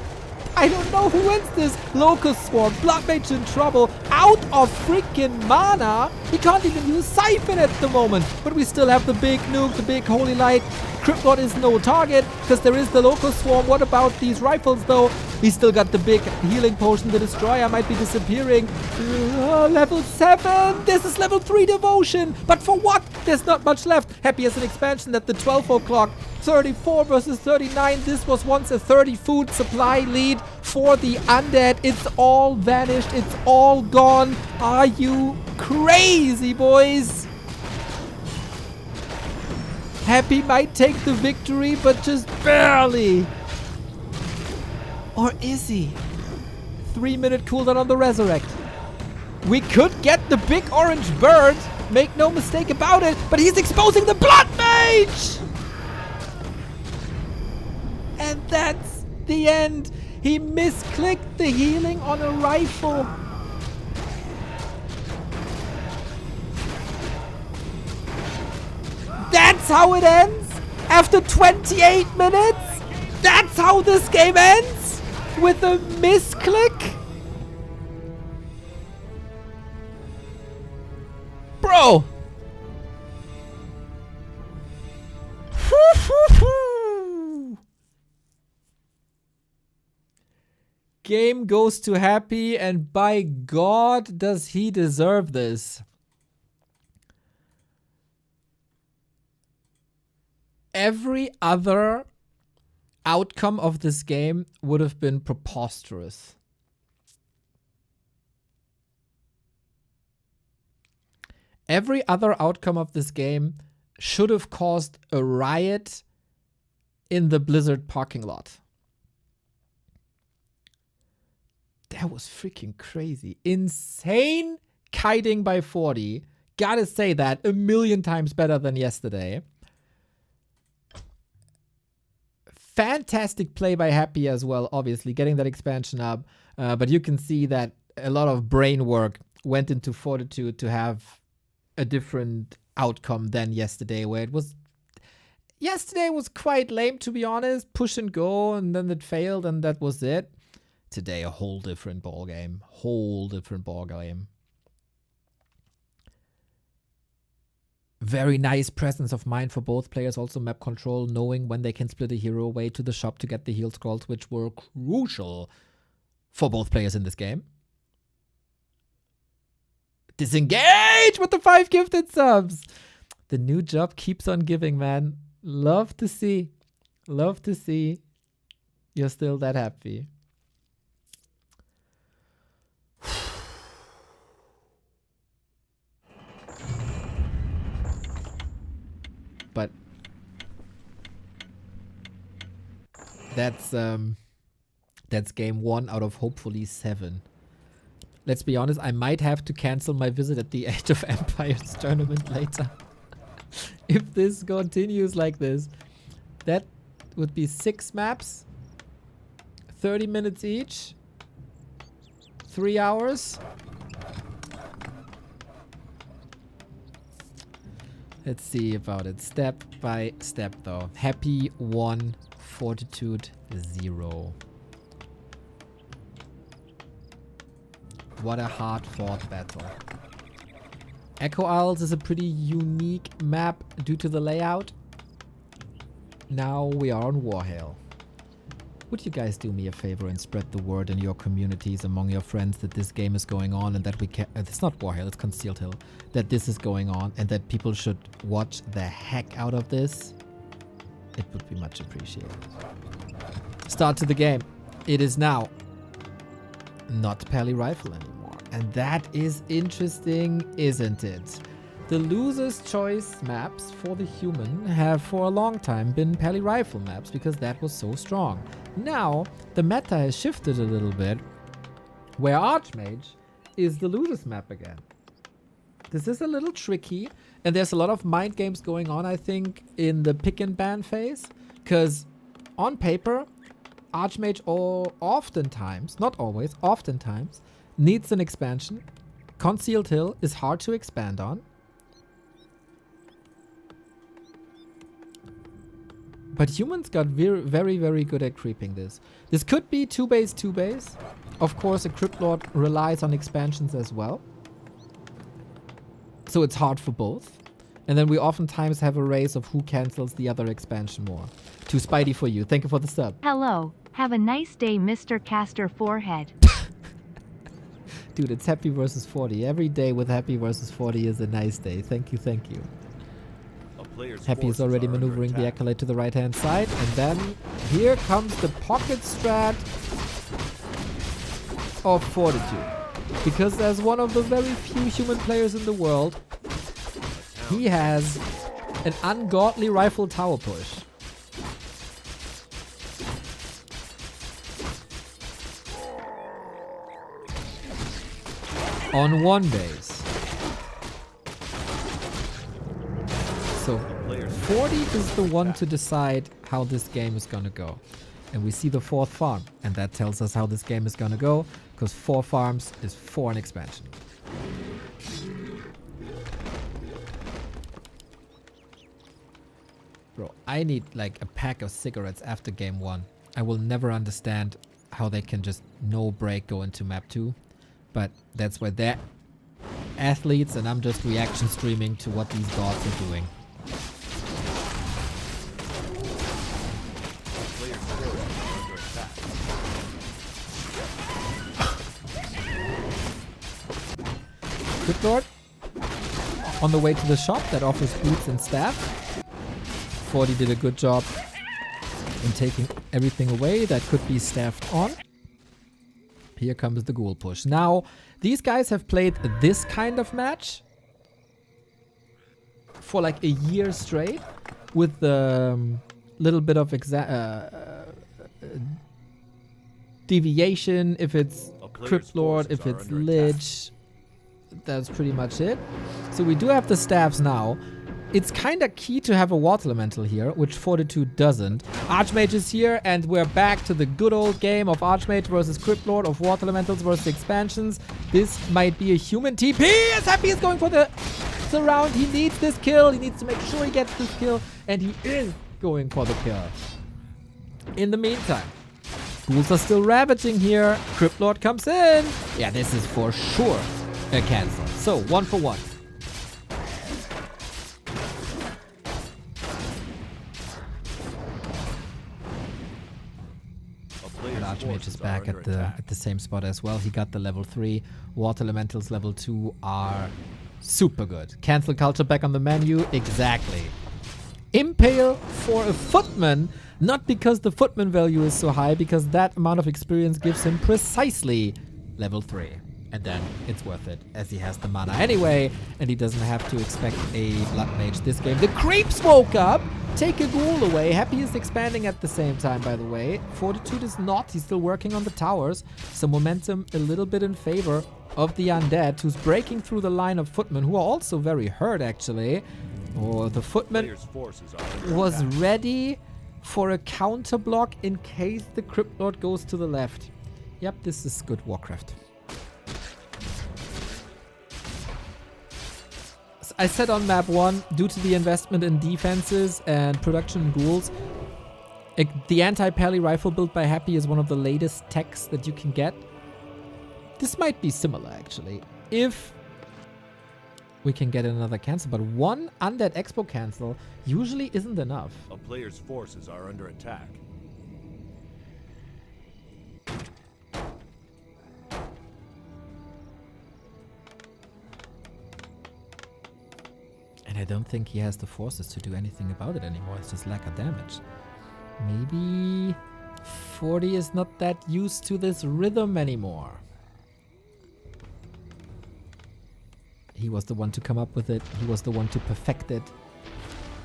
I don't know who wins this. Locust Swarm, Blood Mage in trouble, out of freaking mana. He can't even use Siphon at the moment. But we still have the big nuke, the big Holy Light. Crypt Lord is no target because there is the Locust Swarm. What about these rifles though? We still got the big healing potion. The Destroyer might be disappearing. Level 7. This is level 3 Devotion. But for what? There's not much left. Happy as an expansion at the 12 o'clock. 34 versus 39. This was once a 30 food supply lead for the undead. It's all vanished. It's all gone. Are you crazy, boys? Happy might take the victory, but just barely. Or is he? 3-minute cooldown on the Resurrect. We could get the big orange bird. Make no mistake about it. But he's exposing the Blood Mage. And that's the end. He misclicked the healing on a rifle. That's how it ends? After 28 minutes? That's how this game ends? With a misclick? Bro! game goes to Happy, and by God, does he deserve this. Every other outcome of this game would have been preposterous. Every other outcome of this game should have caused a riot in the Blizzard parking lot. That was freaking crazy. Insane kiting by 40. Gotta say that, 1,000,000 times better than yesterday. Fantastic play by Happy as well, obviously, getting that expansion up. But you can see that a lot of brain work went into Fortitude to have a different outcome than yesterday, where it was... Yesterday was quite lame, to be honest. Push and go, and then it failed, and that was it. Today, a whole different ball game. Whole different ball game. Very nice presence of mind for both players. Also map control, knowing when they can split a hero away to the shop to get the heal scrolls, which were crucial for both players in this game. Disengage with the 5 gifted subs. The new job keeps on giving, man. Love to see. Love to see you're still that happy. But that's game 1 out of hopefully 7. Let's be honest, I might have to cancel my visit at the Age of Empires tournament later. If this continues like this, that would be 6 maps, 30 minutes each, 3 hours. Let's see about it step by step though. Happy 1, Fortitude 0. What a hard-fought battle. Echo Isles is a pretty unique map due to the layout. Now we are on Warhail. Would you guys do me a favor and spread the word in your communities among your friends that this game is going on and that we can... it's not Warhail, it's Concealed Hill. That this is going on and that people should watch the heck out of this? It would be much appreciated. Start to the game. It is now not Pally Rifle anymore. And that is interesting, isn't it? The loser's choice maps for the human have for a long time been Pally Rifle maps because that was so strong. Now, the meta has shifted a little bit, where Archmage is the loser's map again. This is a little tricky, and there's a lot of mind games going on, I think, in the pick and ban phase, because on paper, Archmage oftentimes, not always, oftentimes, needs an expansion. Concealed Hill is hard to expand on. But humans got very, very good at creeping this. This could be 2-base, 2-base. Of course, a Crypt Lord relies on expansions as well. So it's hard for both. And then we oftentimes have a race of who cancels the other expansion more. Too Spidey for you. Thank you for the sub. Hello. Have a nice day, Mr. Caster Forehead. Dude, it's Happy versus 40. Every day with Happy versus 40 is a nice day. Thank you, thank you. Happy is already maneuvering the Acolyte to the right-hand side. And then here comes the pocket strat of Fortitude. Because as one of the very few human players in the world, he has an ungodly rifle tower push. On 1 base. So 40 is the one to decide how this game is gonna go. And we see the 4th farm. And that tells us how this game is gonna go. Because 4 farms is 4 an expansion. Bro, I need like a pack of cigarettes after game 1. I will never understand how they can just no break go into map 2. But that's why they're athletes and I'm just reaction streaming to what these gods are doing. Crypt Lord. On the way to the shop that offers boots and staff. 40 did a good job in taking everything away that could be staffed on. Here comes the ghoul push. Now, these guys have played this kind of match for like a year straight with the little bit of deviation if it's Crypt Lord, if it's Lich. That's pretty much it. So we do have the staffs now. It's kind of key to have a Water Elemental here, which Fortitude doesn't. Archmage is here, and we're back to the good old game of Archmage versus Crypt Lord, of Water Elementals versus expansions. This might be a human TP, as Happy is going for the surround. He needs this kill. He needs to make sure he gets this kill, and he is going for the kill. In the meantime, ghouls are still ravaging here. Crypt Lord comes in. Yeah, this is for sure a cancel. So, 1 for 1. And Archmage is back at the same spot as well. He got the level 3. Water Elementals level 2 are super good. Cancel culture back on the menu. Exactly. Impale for a footman. Not because the footman value is so high, because that amount of experience gives him precisely level 3. And then it's worth it, as he has the mana anyway, and he doesn't have to expect a Blood Mage this game. The creeps woke up! Take a ghoul away. Happy is expanding at the same time, by the way. Fortitude is not. He's still working on the towers. So momentum a little bit in favor of the undead, who's breaking through the line of footmen, who are also very hurt, actually. Oh, the footman was ready for a counter block in case the Crypt Lord goes to the left. Yep, this is good Warcraft. I said on map 1, due to the investment in defenses and production in ghouls, the anti-pally rifle built by Happy is one of the latest techs that you can get. This might be similar, actually, if we can get another cancel, but one undead expo cancel usually isn't enough. A player's forces are under attack. And I don't think he has the forces to do anything about it anymore. It's just lack of damage. Maybe 40 is not that used to this rhythm anymore. He was the one to come up with it. He was the one to perfect it.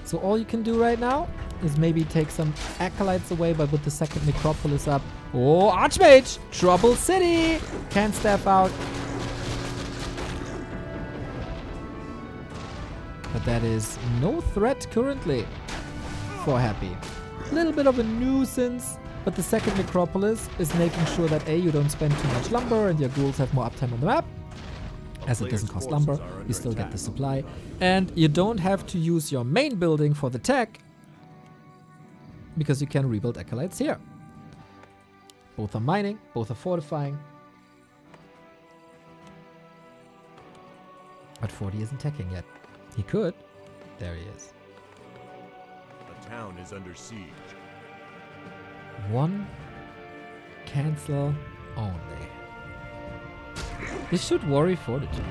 So all you can do right now is maybe take some acolytes away, but with the second necropolis up. Oh, Archmage! Trouble City! Can't step out. But that is no threat currently for Happy. A little bit of a nuisance, but the second necropolis is making sure that A, you don't spend too much lumber and your ghouls have more uptime on the map. As it doesn't cost lumber, you still get the supply. And you don't have to use your main building for the tech, because you can rebuild acolytes here. Both are mining, both are fortifying. But 40 isn't teching yet. He could. There he is. The town is under siege. One cancel only. This should worry Fortitude.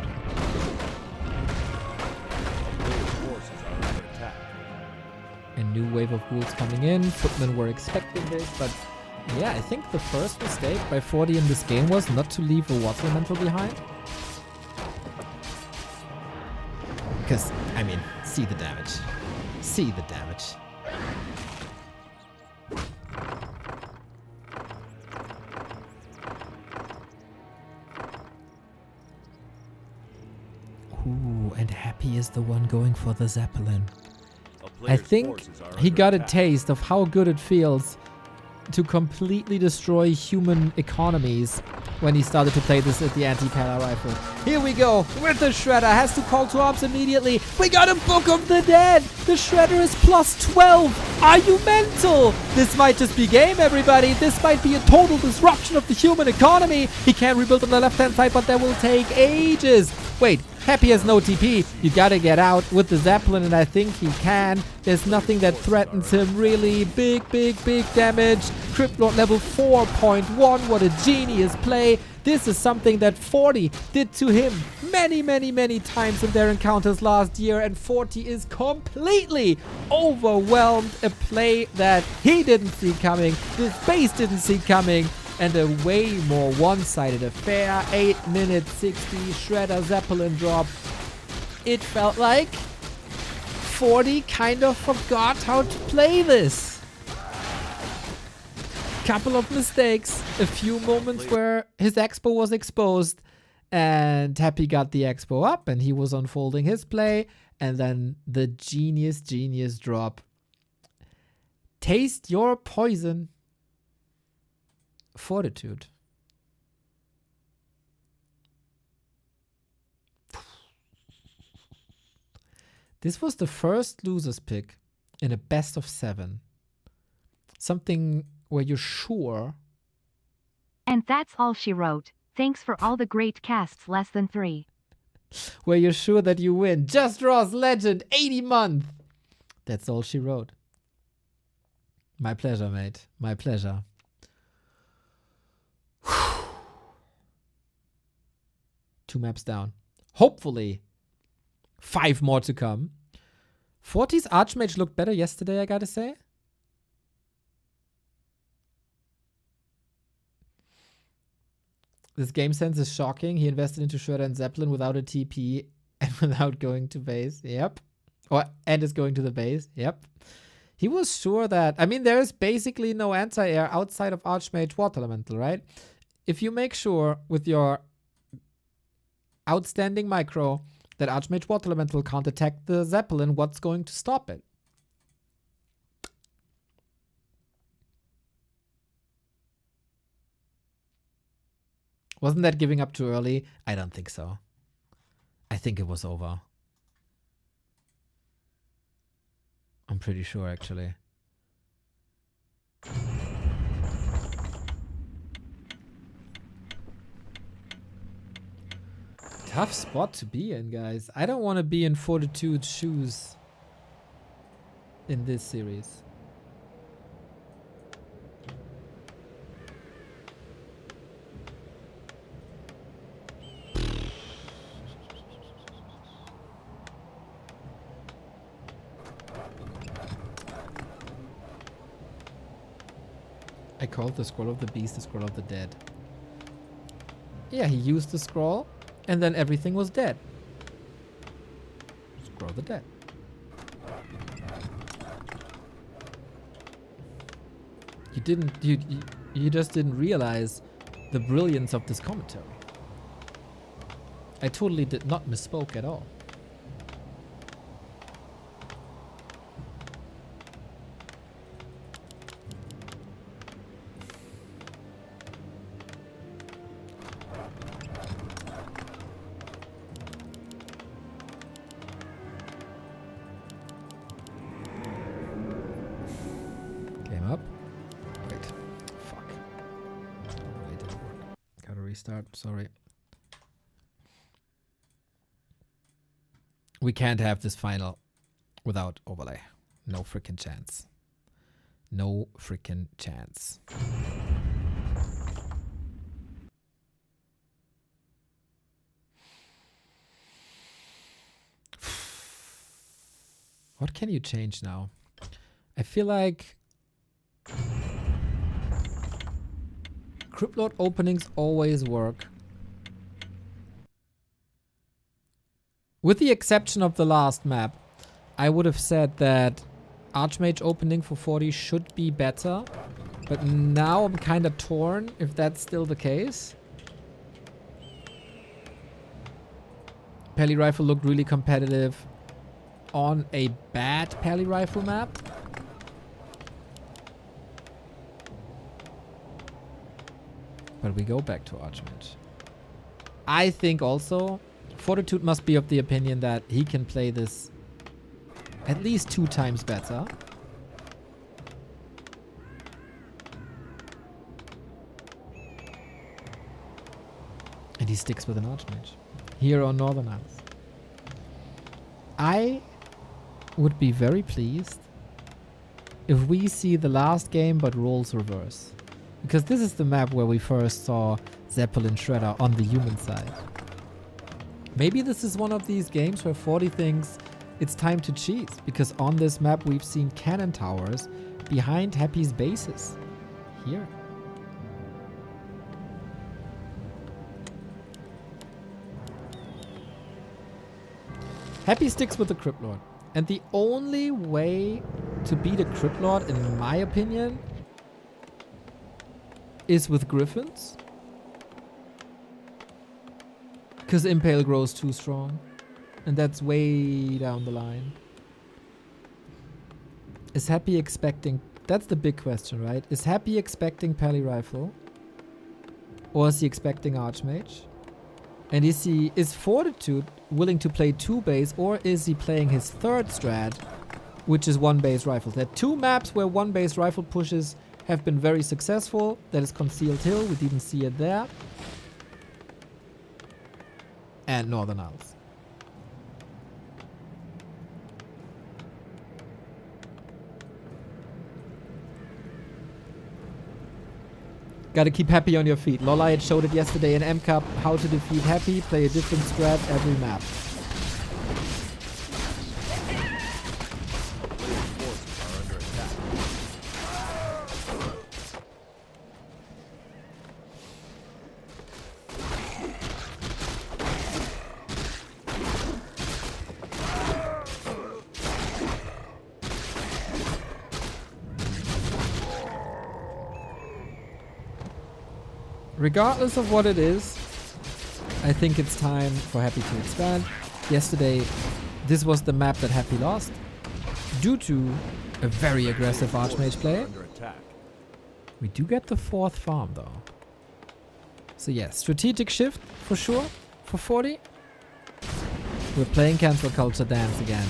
Player's forces are under attack. A new wave of ghouls coming in. Footmen were expecting this, but yeah, I think the first mistake by 40 in this game was not to leave a Water Elemental behind. Because, I mean, see the damage. See the damage. Ooh, and Happy is the one going for the Zeppelin. I think he got a taste of how good it feels to completely destroy human economies when he started to play this at the anti-pala rifle. Here we go with the Shredder. Has to call to arms immediately. We got a Book of the Dead. The Shredder is plus 12. Are you mental? This might just be game, everybody. This might be a total disruption of the human economy. He can rebuild on the left-hand side, but that will take ages. Wait, Happy has no TP. You gotta get out with the Zeppelin, and I think he can. There's nothing that threatens him really. Big damage. Crypt Lord level 4.1. What a genius play. This is something that 40 did to him many times in their encounters last year, and 40 is completely overwhelmed. A play that he didn't see coming, this base didn't see coming, and a way more one-sided affair. 8 minutes 60, Shredder Zeppelin drop. It felt like 40 kind of forgot how to play this. Couple of mistakes, a few moments where his expo was exposed, and Happy got the expo up and he was unfolding his play, and then the genius drop. Taste your poison. Fortitude. This was the first loser's pick in a best of 7. Something where you're sure. And that's all she wrote. Thanks for all the great casts less than 3. Where you're sure that you win. Just Ross Legend, 80 month. That's all she wrote. My pleasure, mate. My pleasure. 2 maps down. Hopefully 5 more to come. 40's Archmage looked better yesterday, I gotta say. This game sense is shocking. He invested into Shredder and Zeppelin without a TP and without going to base. Yep. And is going to the base. Yep. He was sure that... I mean, there is basically no anti-air outside of Archmage Water Elemental, right? If you make sure with your outstanding micro that Archmage Water Elemental can't attack the Zeppelin, what's going to stop it? Wasn't that giving up too early? I don't think so. I think it was over. I'm pretty sure, actually. Tough spot to be in, guys. I don't want to be in Fortitude's shoes in this series. I called the Scroll of the Beast the Scroll of the Dead. Yeah, he used the scroll, and then everything was dead. Scroll of the Dead. You just didn't realize the brilliance of this commentary. I totally did not misspoke at all. Sorry. We can't have this final without overlay. No freaking chance. No freaking chance. What can you change now? I feel like Crypt Lord openings always work. With the exception of the last map, I would have said that Archmage opening for 40 should be better. But now I'm kind of torn if that's still the case. Pally Rifle looked really competitive on a bad Pally Rifle map. But we go back to Archmage. I think also Fortitude must be of the opinion that he can play this at least 2 times better. And he sticks with an Archmage. Here on Northern Isles. I would be very pleased if we see the last game but roles reverse. Because this is the map where we first saw Zeppelin Shredder on the human side. Maybe this is one of these games where 40 thinks it's time to cheese. Because on this map we've seen cannon towers behind Happy's bases. Here. Happy sticks with the Crypt Lord. And the only way to beat a Crypt Lord, in my opinion, is with Griffins. Because Impale grows too strong. And that's way down the line. Is Happy expecting... That's the big question, right? Is Happy expecting Pally Rifle? Or is he expecting Archmage? And is Fortitude willing to play 2 base, or is he playing his third strat, which is 1 base rifles? There are 2 maps where 1 base rifle pushes have been very successful. That is Concealed Hill, we didn't see it there. And Northern Isles. Gotta keep Happy on your feet. Lola had showed it yesterday in M Cup how to defeat Happy. Play a different strat every map. Regardless of what it is, I think it's time for Happy to expand. Yesterday, this was the map that Happy lost due to a very aggressive Archmage play. We do get the 4th farm though. So yeah, strategic shift for sure for 40. We're playing Cancel Culture Dance again.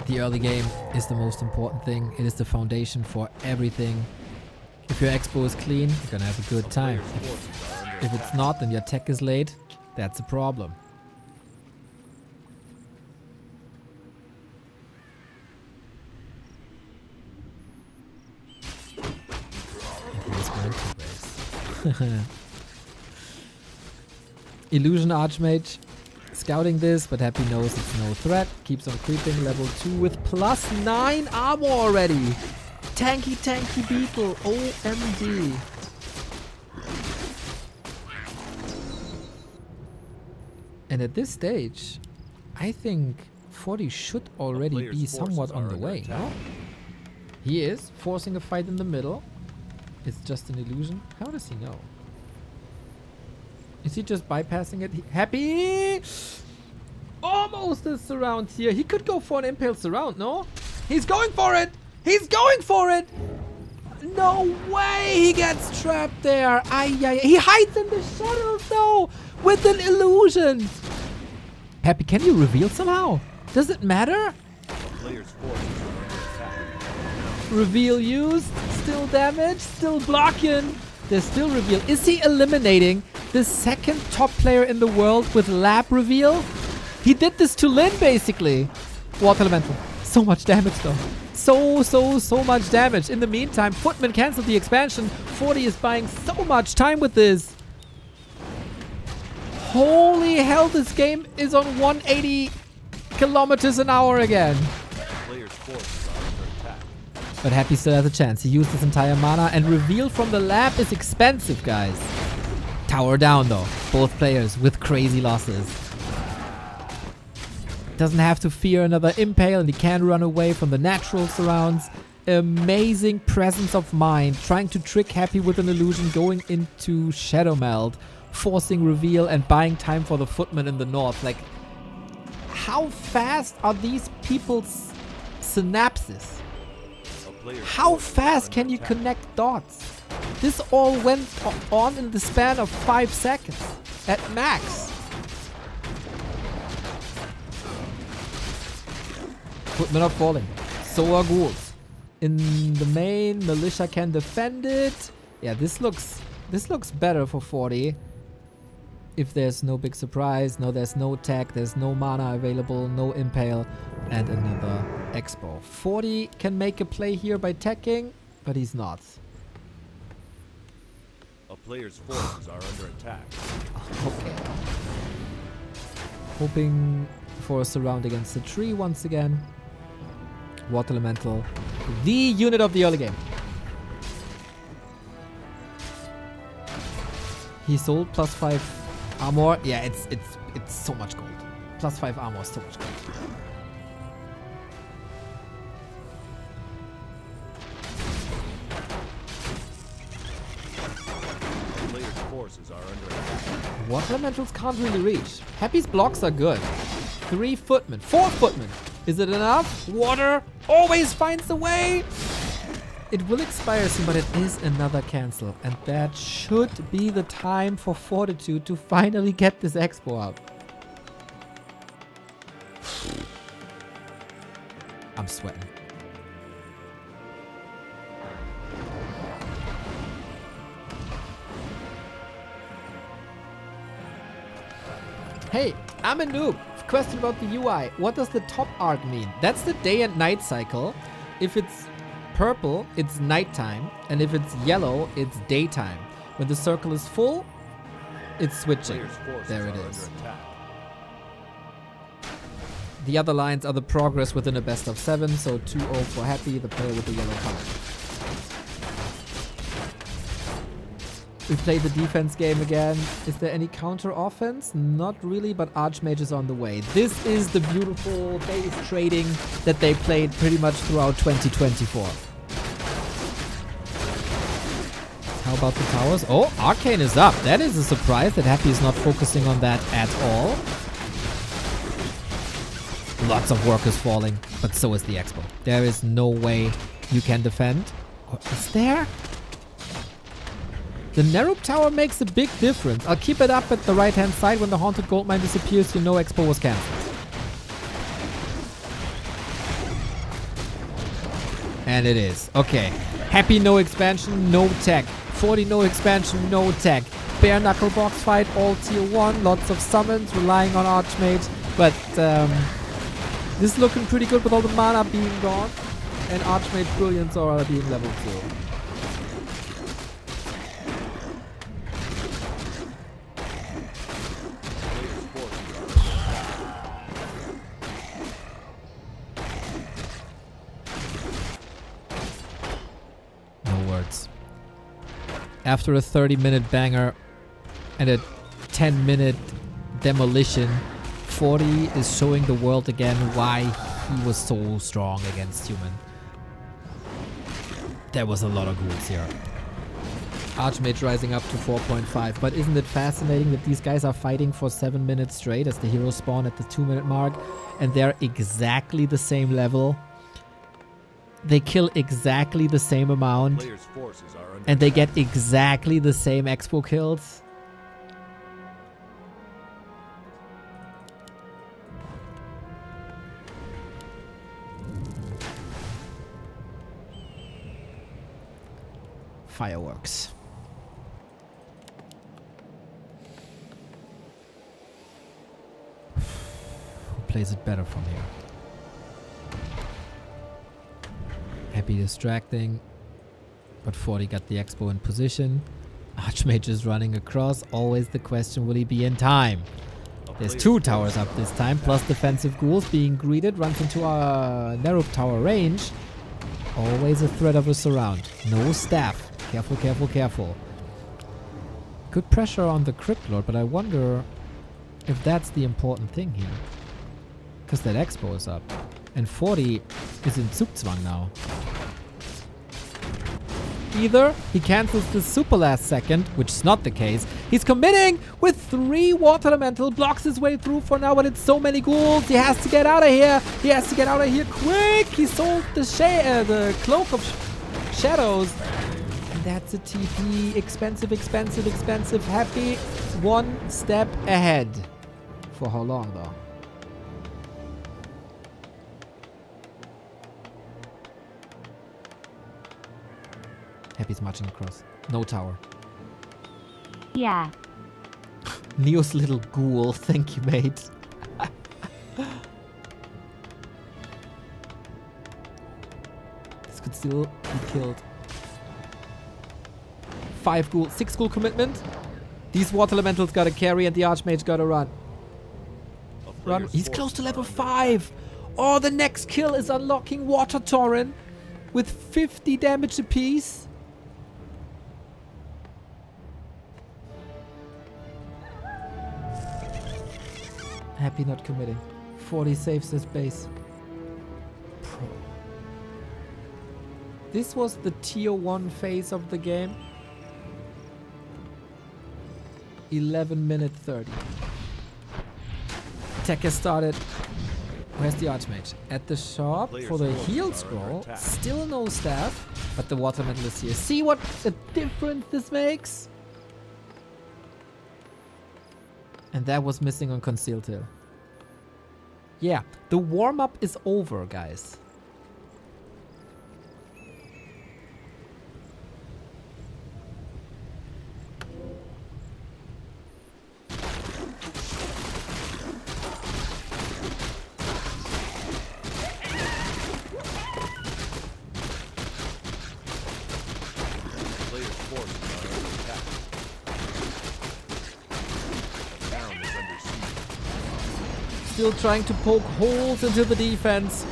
The early game is the most important thing. It is the foundation for everything. If your expo is clean, you're gonna have a good time. If it's not and your tech is late, that's a problem. Illusion Archmage. Scouting this, but Happy knows it's no threat. Keeps on creeping. Level 2 with +9 armor already. Tanky Beetle. OMG. And at this stage, I think 40 should already be somewhat on the way, no? He is forcing a fight in the middle. It's just an illusion. How does he know? Is he just bypassing it? Happy! Almost a surround here. He could go for an Impale surround, no? He's going for it! He's going for it! No way he gets trapped there. He hides in the shadows though! With an illusion! Happy, can you reveal somehow? Does it matter? Reveal used. Still damage. Still blocking. There's still reveal. Is he eliminating the 2nd top player in the world with lab reveal? He did this to LYN basically. Water Elemental. So much damage though. So much damage. In the meantime, Footman canceled the expansion. 40 is buying so much time with this. Holy hell, this game is on 180 kilometers an hour again. But Happy still has a chance. He used his entire mana, and reveal from the lab is expensive, guys. Tower down though. Both players with crazy losses. Doesn't have to fear another Impale, and he can run away from the natural surrounds. Amazing presence of mind. Trying to trick Happy with an illusion, going into Shadow Meld, forcing reveal and buying time for the Footman in the north. Like, how fast are these people's synapses? How fast can you connect dots? This all went on in the span of 5 seconds at max. Footmen are falling. So are ghouls. in the main. Militia can defend it. Yeah, this looks better for 40. If there's no big surprise, no, there's no tech, there's no mana available, no impale, and another expo. 40 can make a play here by teching, but he's not. A player's forces are under attack. Okay. Hoping for a surround against the tree once again. Water Elemental, the unit of the early game. He sold +5 armor. Yeah, it's so much gold. +5 armor is so much gold. Player's forces are under attack. Water Elementals can't really reach. Happy's blocks are good. 3 footmen, 4 footmen. Is it enough? Water always finds a way. It will expire soon, but it is another cancel. And that should be the time for Fortitude to finally get this expo up. I'm sweating. Hey, I'm a noob. Question about the UI. What does the top arc mean? That's the day and night cycle. If it's purple, it's nighttime. And if it's yellow, it's daytime. When the circle is full, it's switching. Player's forces There it are is. under attack. The other lines are the progress within a best of 7. So 2-0 for Happy, the player with the yellow color. We play the defense game again. Is there any counter offense? Not really, but Archmage is on the way. This is the beautiful base trading that they played pretty much throughout 2024. How about the towers? Oh, Arcane is up. That is a surprise that Happy is not focusing on that at all. Lots of work is falling, but so is the Expo. There is no way you can defend. Or is there? The Nerup Tower makes a big difference. I'll keep it up at the right-hand side. When the Haunted Goldmine disappears, you know Expo was cancelled. And it is. Okay. Happy no expansion, no tech. 40 no expansion, no tech. Bare Knuckle box fight, all tier 1. Lots of summons, relying on Archmage. But this is looking pretty good with all the mana being gone. And Archmage Brilliance are being level 2. After a 30-minute banger and a 10-minute demolition, 40 is showing the world again why he was so strong against human. There was a lot of ghouls here. Archmage rising up to 4.5, but isn't it fascinating that these guys are fighting for 7 minutes straight as the heroes spawn at the 2-minute mark, and they're exactly the same level. They kill exactly the same amount. Player's forces are under And they attack. get exactly the same expo kills. Fireworks. Who plays it better from here? Happy distracting. But 40 got the expo in position. Archmage is running across. Always the question, will he be in time? There's 2 towers up this time, plus defensive ghouls being greeted. Runs into our Nerup Tower range. Always a threat of a surround. No staff. Careful, careful, careful. Good pressure on the Crypt Lord, but I wonder if that's the important thing here. Because that expo is up. And 40 is in Zugzwang now. Either he cancels the super last second, which is not the case. He's committing with 3 Water Elemental, blocks his way through for now, but it's so many ghouls. He has to get out of here. He has to get out of here quick. He sold the Cloak of Shadows. And that's a TP. Expensive, expensive, expensive. Happy 1 step ahead. For how long though? Happy's marching across. No tower. Yeah. Neo's little ghoul. Thank you, mate. This could still be killed. 5 ghoul, 6 ghoul commitment. These water elementals gotta carry and the archmage gotta run. Run. He's close to level 5. Oh, the next kill is unlocking Water Torrent with 50 damage apiece. Happy not committing. 40 saves his base. Pro. This was the tier 1 phase of the game. 11 minute 30. Attack has started. Where's the Archmage? At the shop for the heal scroll. Still no staff, but the water metal is here. See what a difference this makes? And that was missing on Concealed Hill. Yeah, the warm-up is over, guys. Still trying to poke holes into the defense.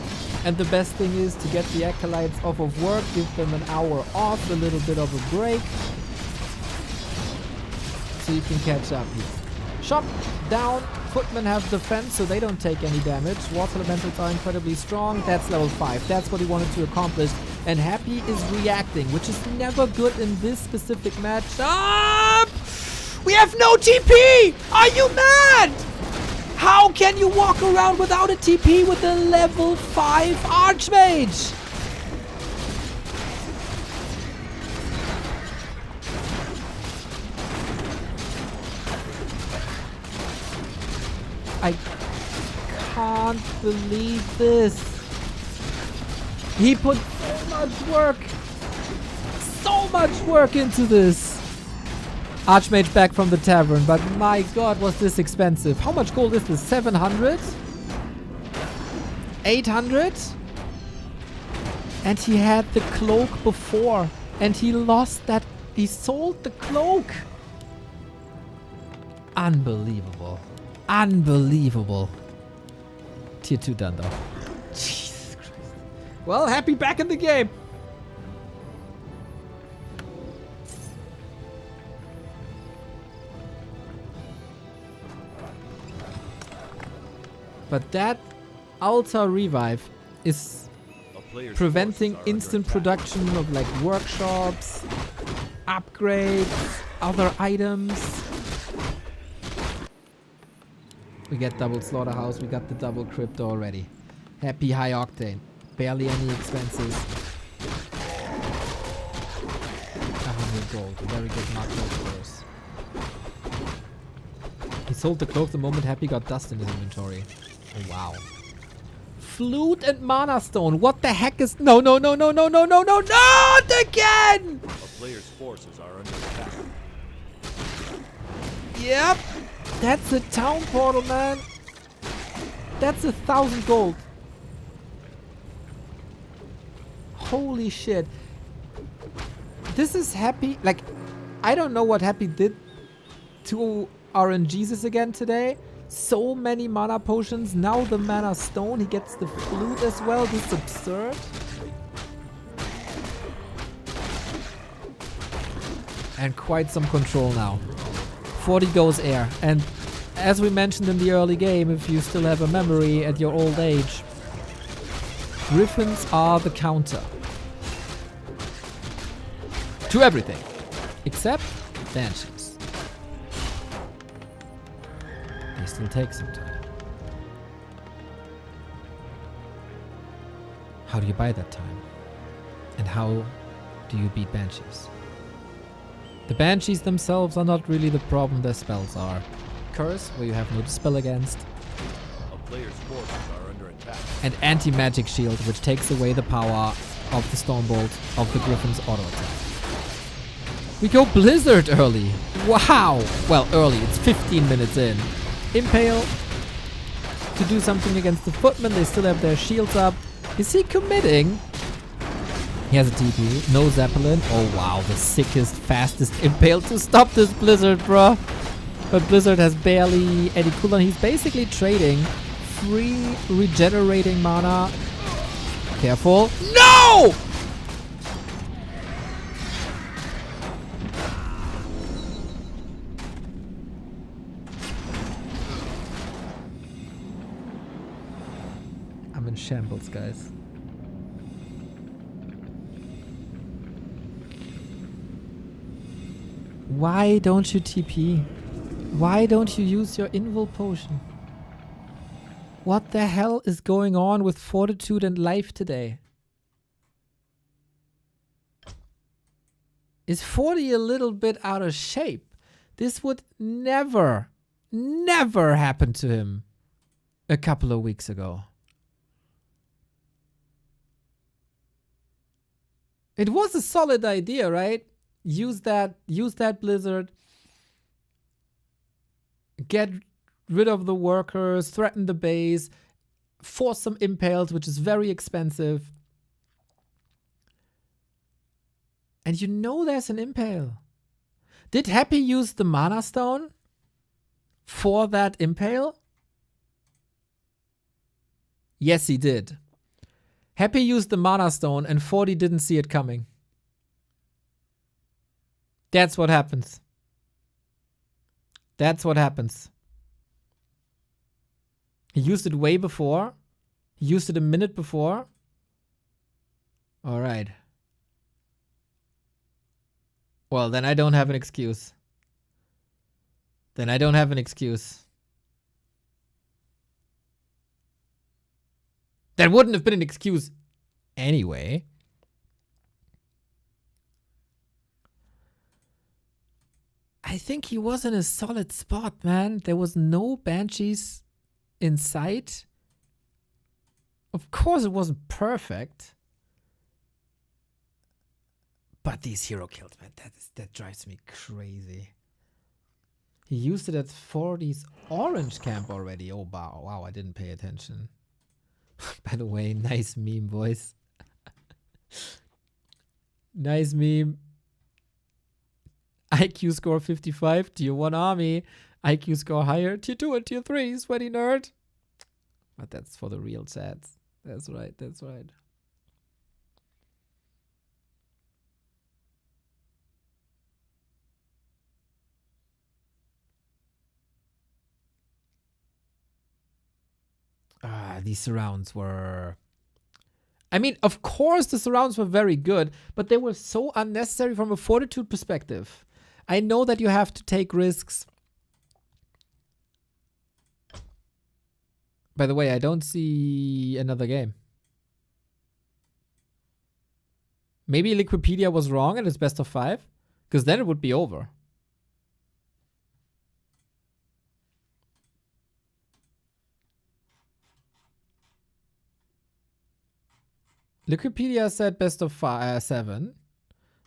And the best thing is to get the Acolytes off of work, give them an hour off, a little bit of a break. So you can catch up here. Shop down. Footmen have defense, so they don't take any damage. Water Elementals are incredibly strong. That's level 5. That's what he wanted to accomplish. And Happy is reacting, which is never good in this specific match. We have no TP! Are you mad? How can you walk around without a TP with a level 5 Archmage? I can't believe this. He put so much work into this. Archmage back from the tavern, but my god, was this expensive. How much gold is this? 700? 800? And he had the cloak before, and he lost that. He sold the cloak. Unbelievable. Unbelievable. Tier 2 done though. Jesus Christ. Well, Happy back in the game. But that Altar Revive is preventing instant production of like workshops, upgrades, other items. We get double Slaughterhouse, we got the double Crypto already. Happy high octane. Barely any expenses. 100 gold. Very good macro course. He sold the cloak the moment Happy got dust in his inventory. Oh, wow. Flute and Mana Stone. What the heck is... No, no, no, no, no, no, no, no, not again! A player's forces are under attack. Yep. That's a town portal, man. That's 1,000 gold. Holy shit. This is Happy. Like, I don't know what Happy did to RNGesus again today. So many mana potions. Now the mana stone. He gets the flute as well. This is absurd. And quite some control now. 40 goes air. And as we mentioned in the early game, if you still have a memory at your old age, Griffins are the counter to everything except Banshees. They still take some time. How do you buy that time? And how do you beat Banshees? The Banshees themselves are not really the problem, their spells are. Curse, where you have no dispel against. A player's forces are under attack. And Anti-Magic Shield, which takes away the power of the Stormbolt of the Griffin's auto attack. We go Blizzard early. Wow. Well, early. It's 15 minutes in. Impale to do something against the Footmen. They still have their shields up. Is he committing? He has a TP. No Zeppelin. Oh, wow. The sickest, fastest Impale to stop this Blizzard, bro. But Blizzard has barely any cooldown. He's basically trading free regenerating mana. Careful. No! I'm in shambles, guys. Why don't you TP? Why don't you use your invul potion? What the hell is going on with Fortitude and life today? Is 40 a little bit out of shape? This would never, never happen to him a couple of weeks ago. It was a solid idea, right? Use that Blizzard. Get rid of the workers, threaten the base, force some impales, which is very expensive. And you know there's an impale. Did Happy use the Mana Stone for that impale? Yes, he did. Happy used the Mana Stone and 40 didn't see it coming. That's what happens. That's what happens. He used it way before. He used it a minute before. All right. Well, then I don't have an excuse. Then I don't have an excuse. That wouldn't have been an excuse anyway. I think he was in a solid spot, man. There was no Banshees in sight. Of course, it wasn't perfect. But these hero kills, man, that drives me crazy. He used it at 40's orange camp already. Oh, wow, I didn't pay attention. By the way, nice meme, boys. Nice meme. IQ score 55, tier 1 army. IQ score higher, tier 2 and tier 3, sweaty nerd. But that's for the real sets. That's right, that's right. These surrounds were... I mean, of course the surrounds were very good, but they were so unnecessary from a Fortitude perspective. I know that you have to take risks. By the way, I don't see another game. Maybe Liquipedia was wrong and it's best of 5? Because then it would be over. Liquipedia said best of 7.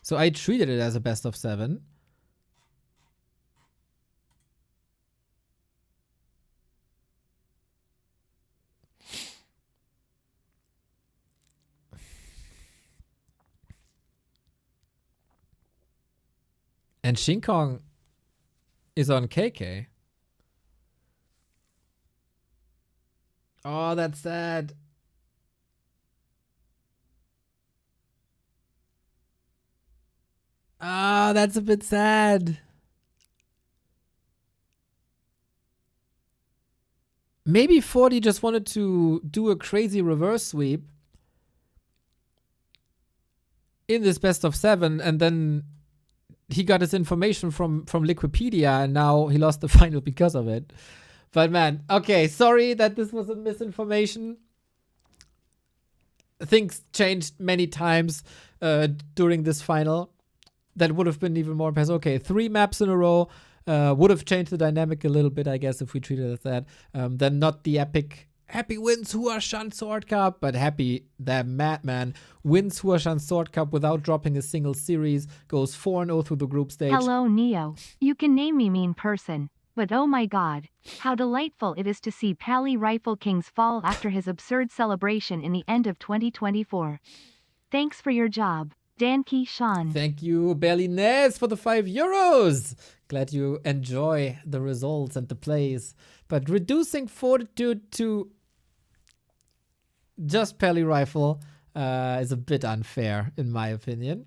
So I treated it as a best of 7. And Shinkong is on KK. Oh, that's sad. Ah, that's a bit sad. Maybe 40 just wanted to do a crazy reverse sweep in this best of 7, and then he got his information from Liquipedia, and now he lost the final because of it. But man, okay, sorry that this was a misinformation. Things changed many times during this final. That would have been even more impressive. Okay, 3 maps in a row would have changed the dynamic a little bit, I guess, if we treated it as that. Then not the epic Happy wins Huashan Sword Cup, but Happy, that madman, wins Huashan Sword Cup without dropping a single series, goes 4-0 through the group stage. Hello, Neo. You can name me mean person, but oh my god, how delightful it is to see Pally Rifle King's fall after his absurd celebration in the end of 2024. Thanks for your job, Danke Sean. Thank you, Berlines, for the €5. Glad you enjoy the results and the plays. But reducing Fortitude to just Pally Rifle is a bit unfair, in my opinion.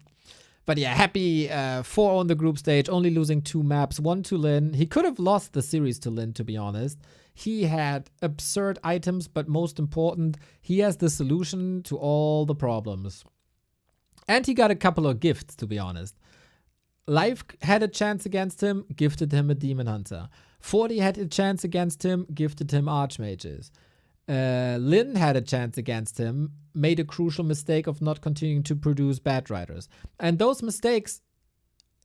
But yeah, Happy 4 on the group stage, only losing 2 maps, 1 to LYN. He could have lost the series to LYN, to be honest. He had absurd items, but most important, he has the solution to all the problems. And he got a couple of gifts, to be honest. Life had a chance against him, gifted him a Demon Hunter. 40 had a chance against him, gifted him Archmages. LYN had a chance against him, made a crucial mistake of not continuing to produce Bad Riders. And those mistakes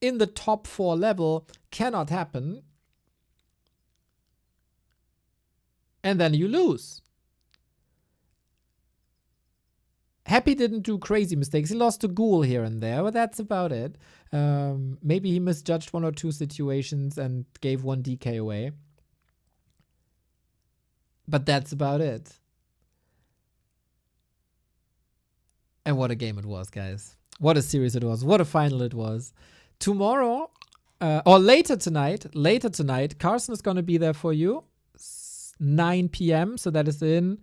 in the top 4 level cannot happen. And then you lose. Happy didn't do crazy mistakes. He lost a ghoul here and there, but that's about it. Maybe he misjudged 1 or 2 situations and gave 1 DK away. But that's about it. And what a game it was, guys. What a series it was. What a final it was. Tomorrow, or later tonight, Carson is going to be there for you. 9 p.m. So that is in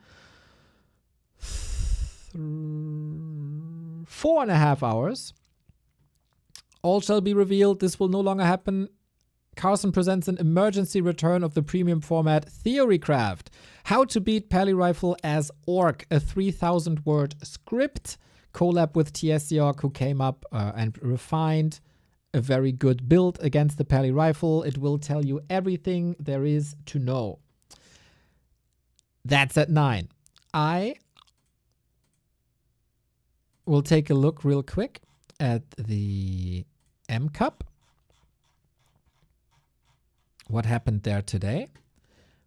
4.5 hours. All shall be revealed. This will no longer happen. Carson presents an emergency return of the premium format Theorycraft. How to beat Pally Rifle as Orc, a 3,000-word script. Collab with TSEOC, who came up and refined a very good build against the Pally Rifle. It will tell you everything there is to know. That's at 9. I will take a look real quick at the M Cup. What happened there today?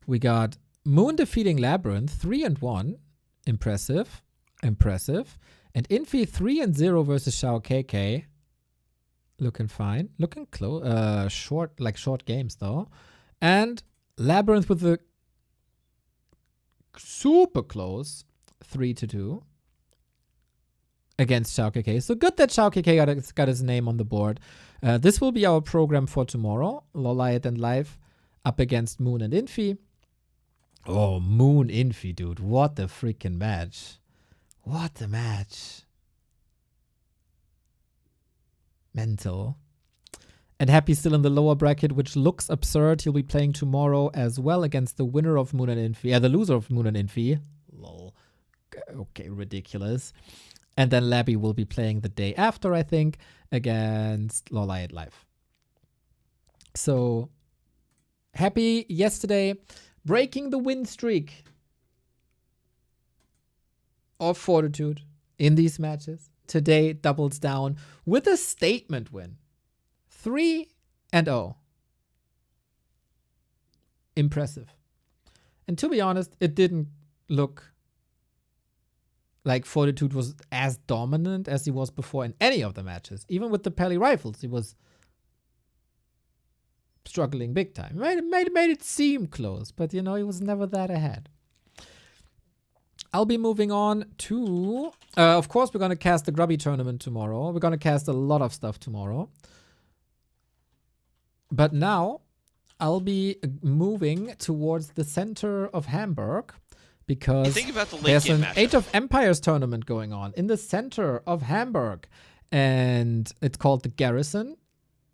We got Moon defeating Labyrinth 3-1. Impressive. And Infi 3-0 versus Shao KK. Looking fine. Looking close. Short games though. And Labyrinth with the super close 3-2 against Shao KK. So good that Shao KK got his name on the board. This will be our program for tomorrow. Lolliot and Live up against Moon and Infi. Oh, Moon Infi, dude. What a freaking match. What a match. Mental. And Happy still in the lower bracket, which looks absurd. He'll be playing tomorrow as well against the winner of Moon and Infi. The loser of Moon and Infi. Lol. Okay, ridiculous. And then Labby will be playing the day after, I think, against Lolliot Live. So, Happy yesterday breaking the win streak of Fortitude in these matches. Today doubles down with a statement win. 3-0. Impressive. And to be honest, it didn't look like Fortitude was as dominant as he was before in any of the matches. Even with the Pally Rifles, he was struggling big time. Made it seem close, but you know, he was never that ahead. I'll be moving on to... of course, we're going to cast the Grubby tournament tomorrow. We're going to cast a lot of stuff tomorrow. But now, I'll be moving towards the center of Hamburg. Because there's an Age of Empires tournament going on in the center of Hamburg. And it's called the Garrison.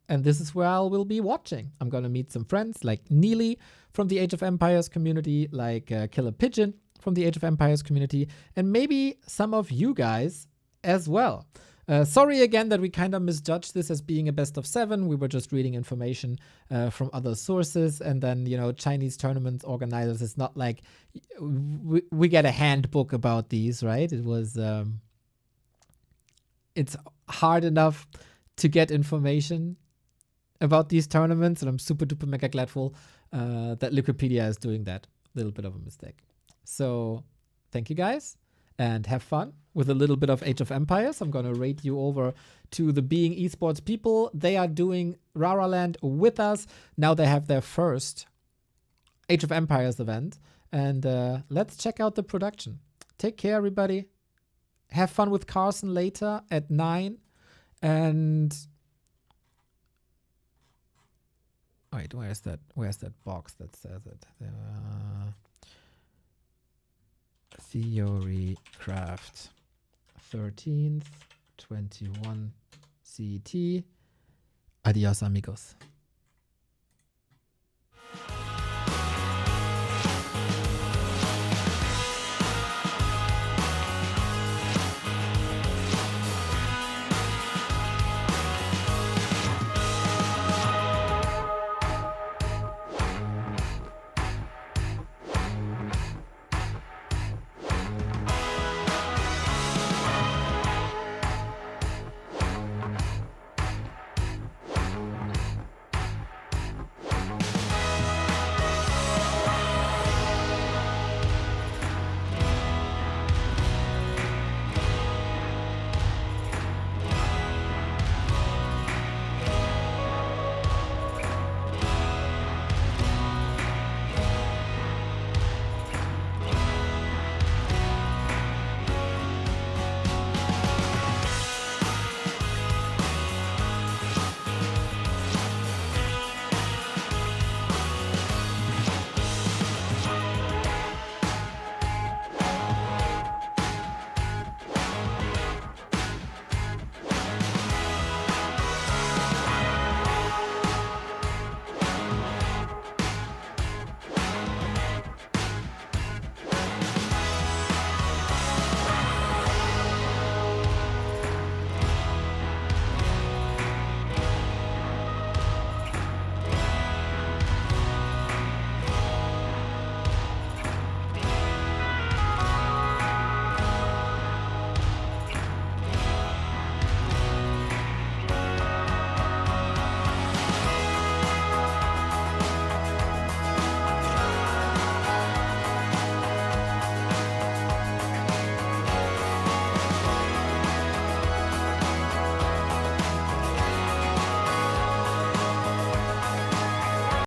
And this is where I will be watching. I'm going to meet some friends like Neely from the Age of Empires community, like Killer Pigeon from the Age of Empires community, and maybe some of you guys as well. Sorry again that we kind of misjudged this as being a best of 7. We were just reading information from other sources. And then, you know, Chinese tournament organizers, it's not like we get a handbook about these, right? It was, it's hard enough to get information about these tournaments. And I'm super duper mega gladful that Wikipedia is doing that. Little bit of a mistake. So thank you guys and have fun with a little bit of Age of Empires. I'm going to raid you over to the Being Esports people. They are doing Rara Land with us. Now they have their first Age of Empires event. And let's check out the production. Take care, everybody. Have fun with Carson later at 9. And wait, where's that box that says it? Theory Craft 13th 21 CT. Adios amigos.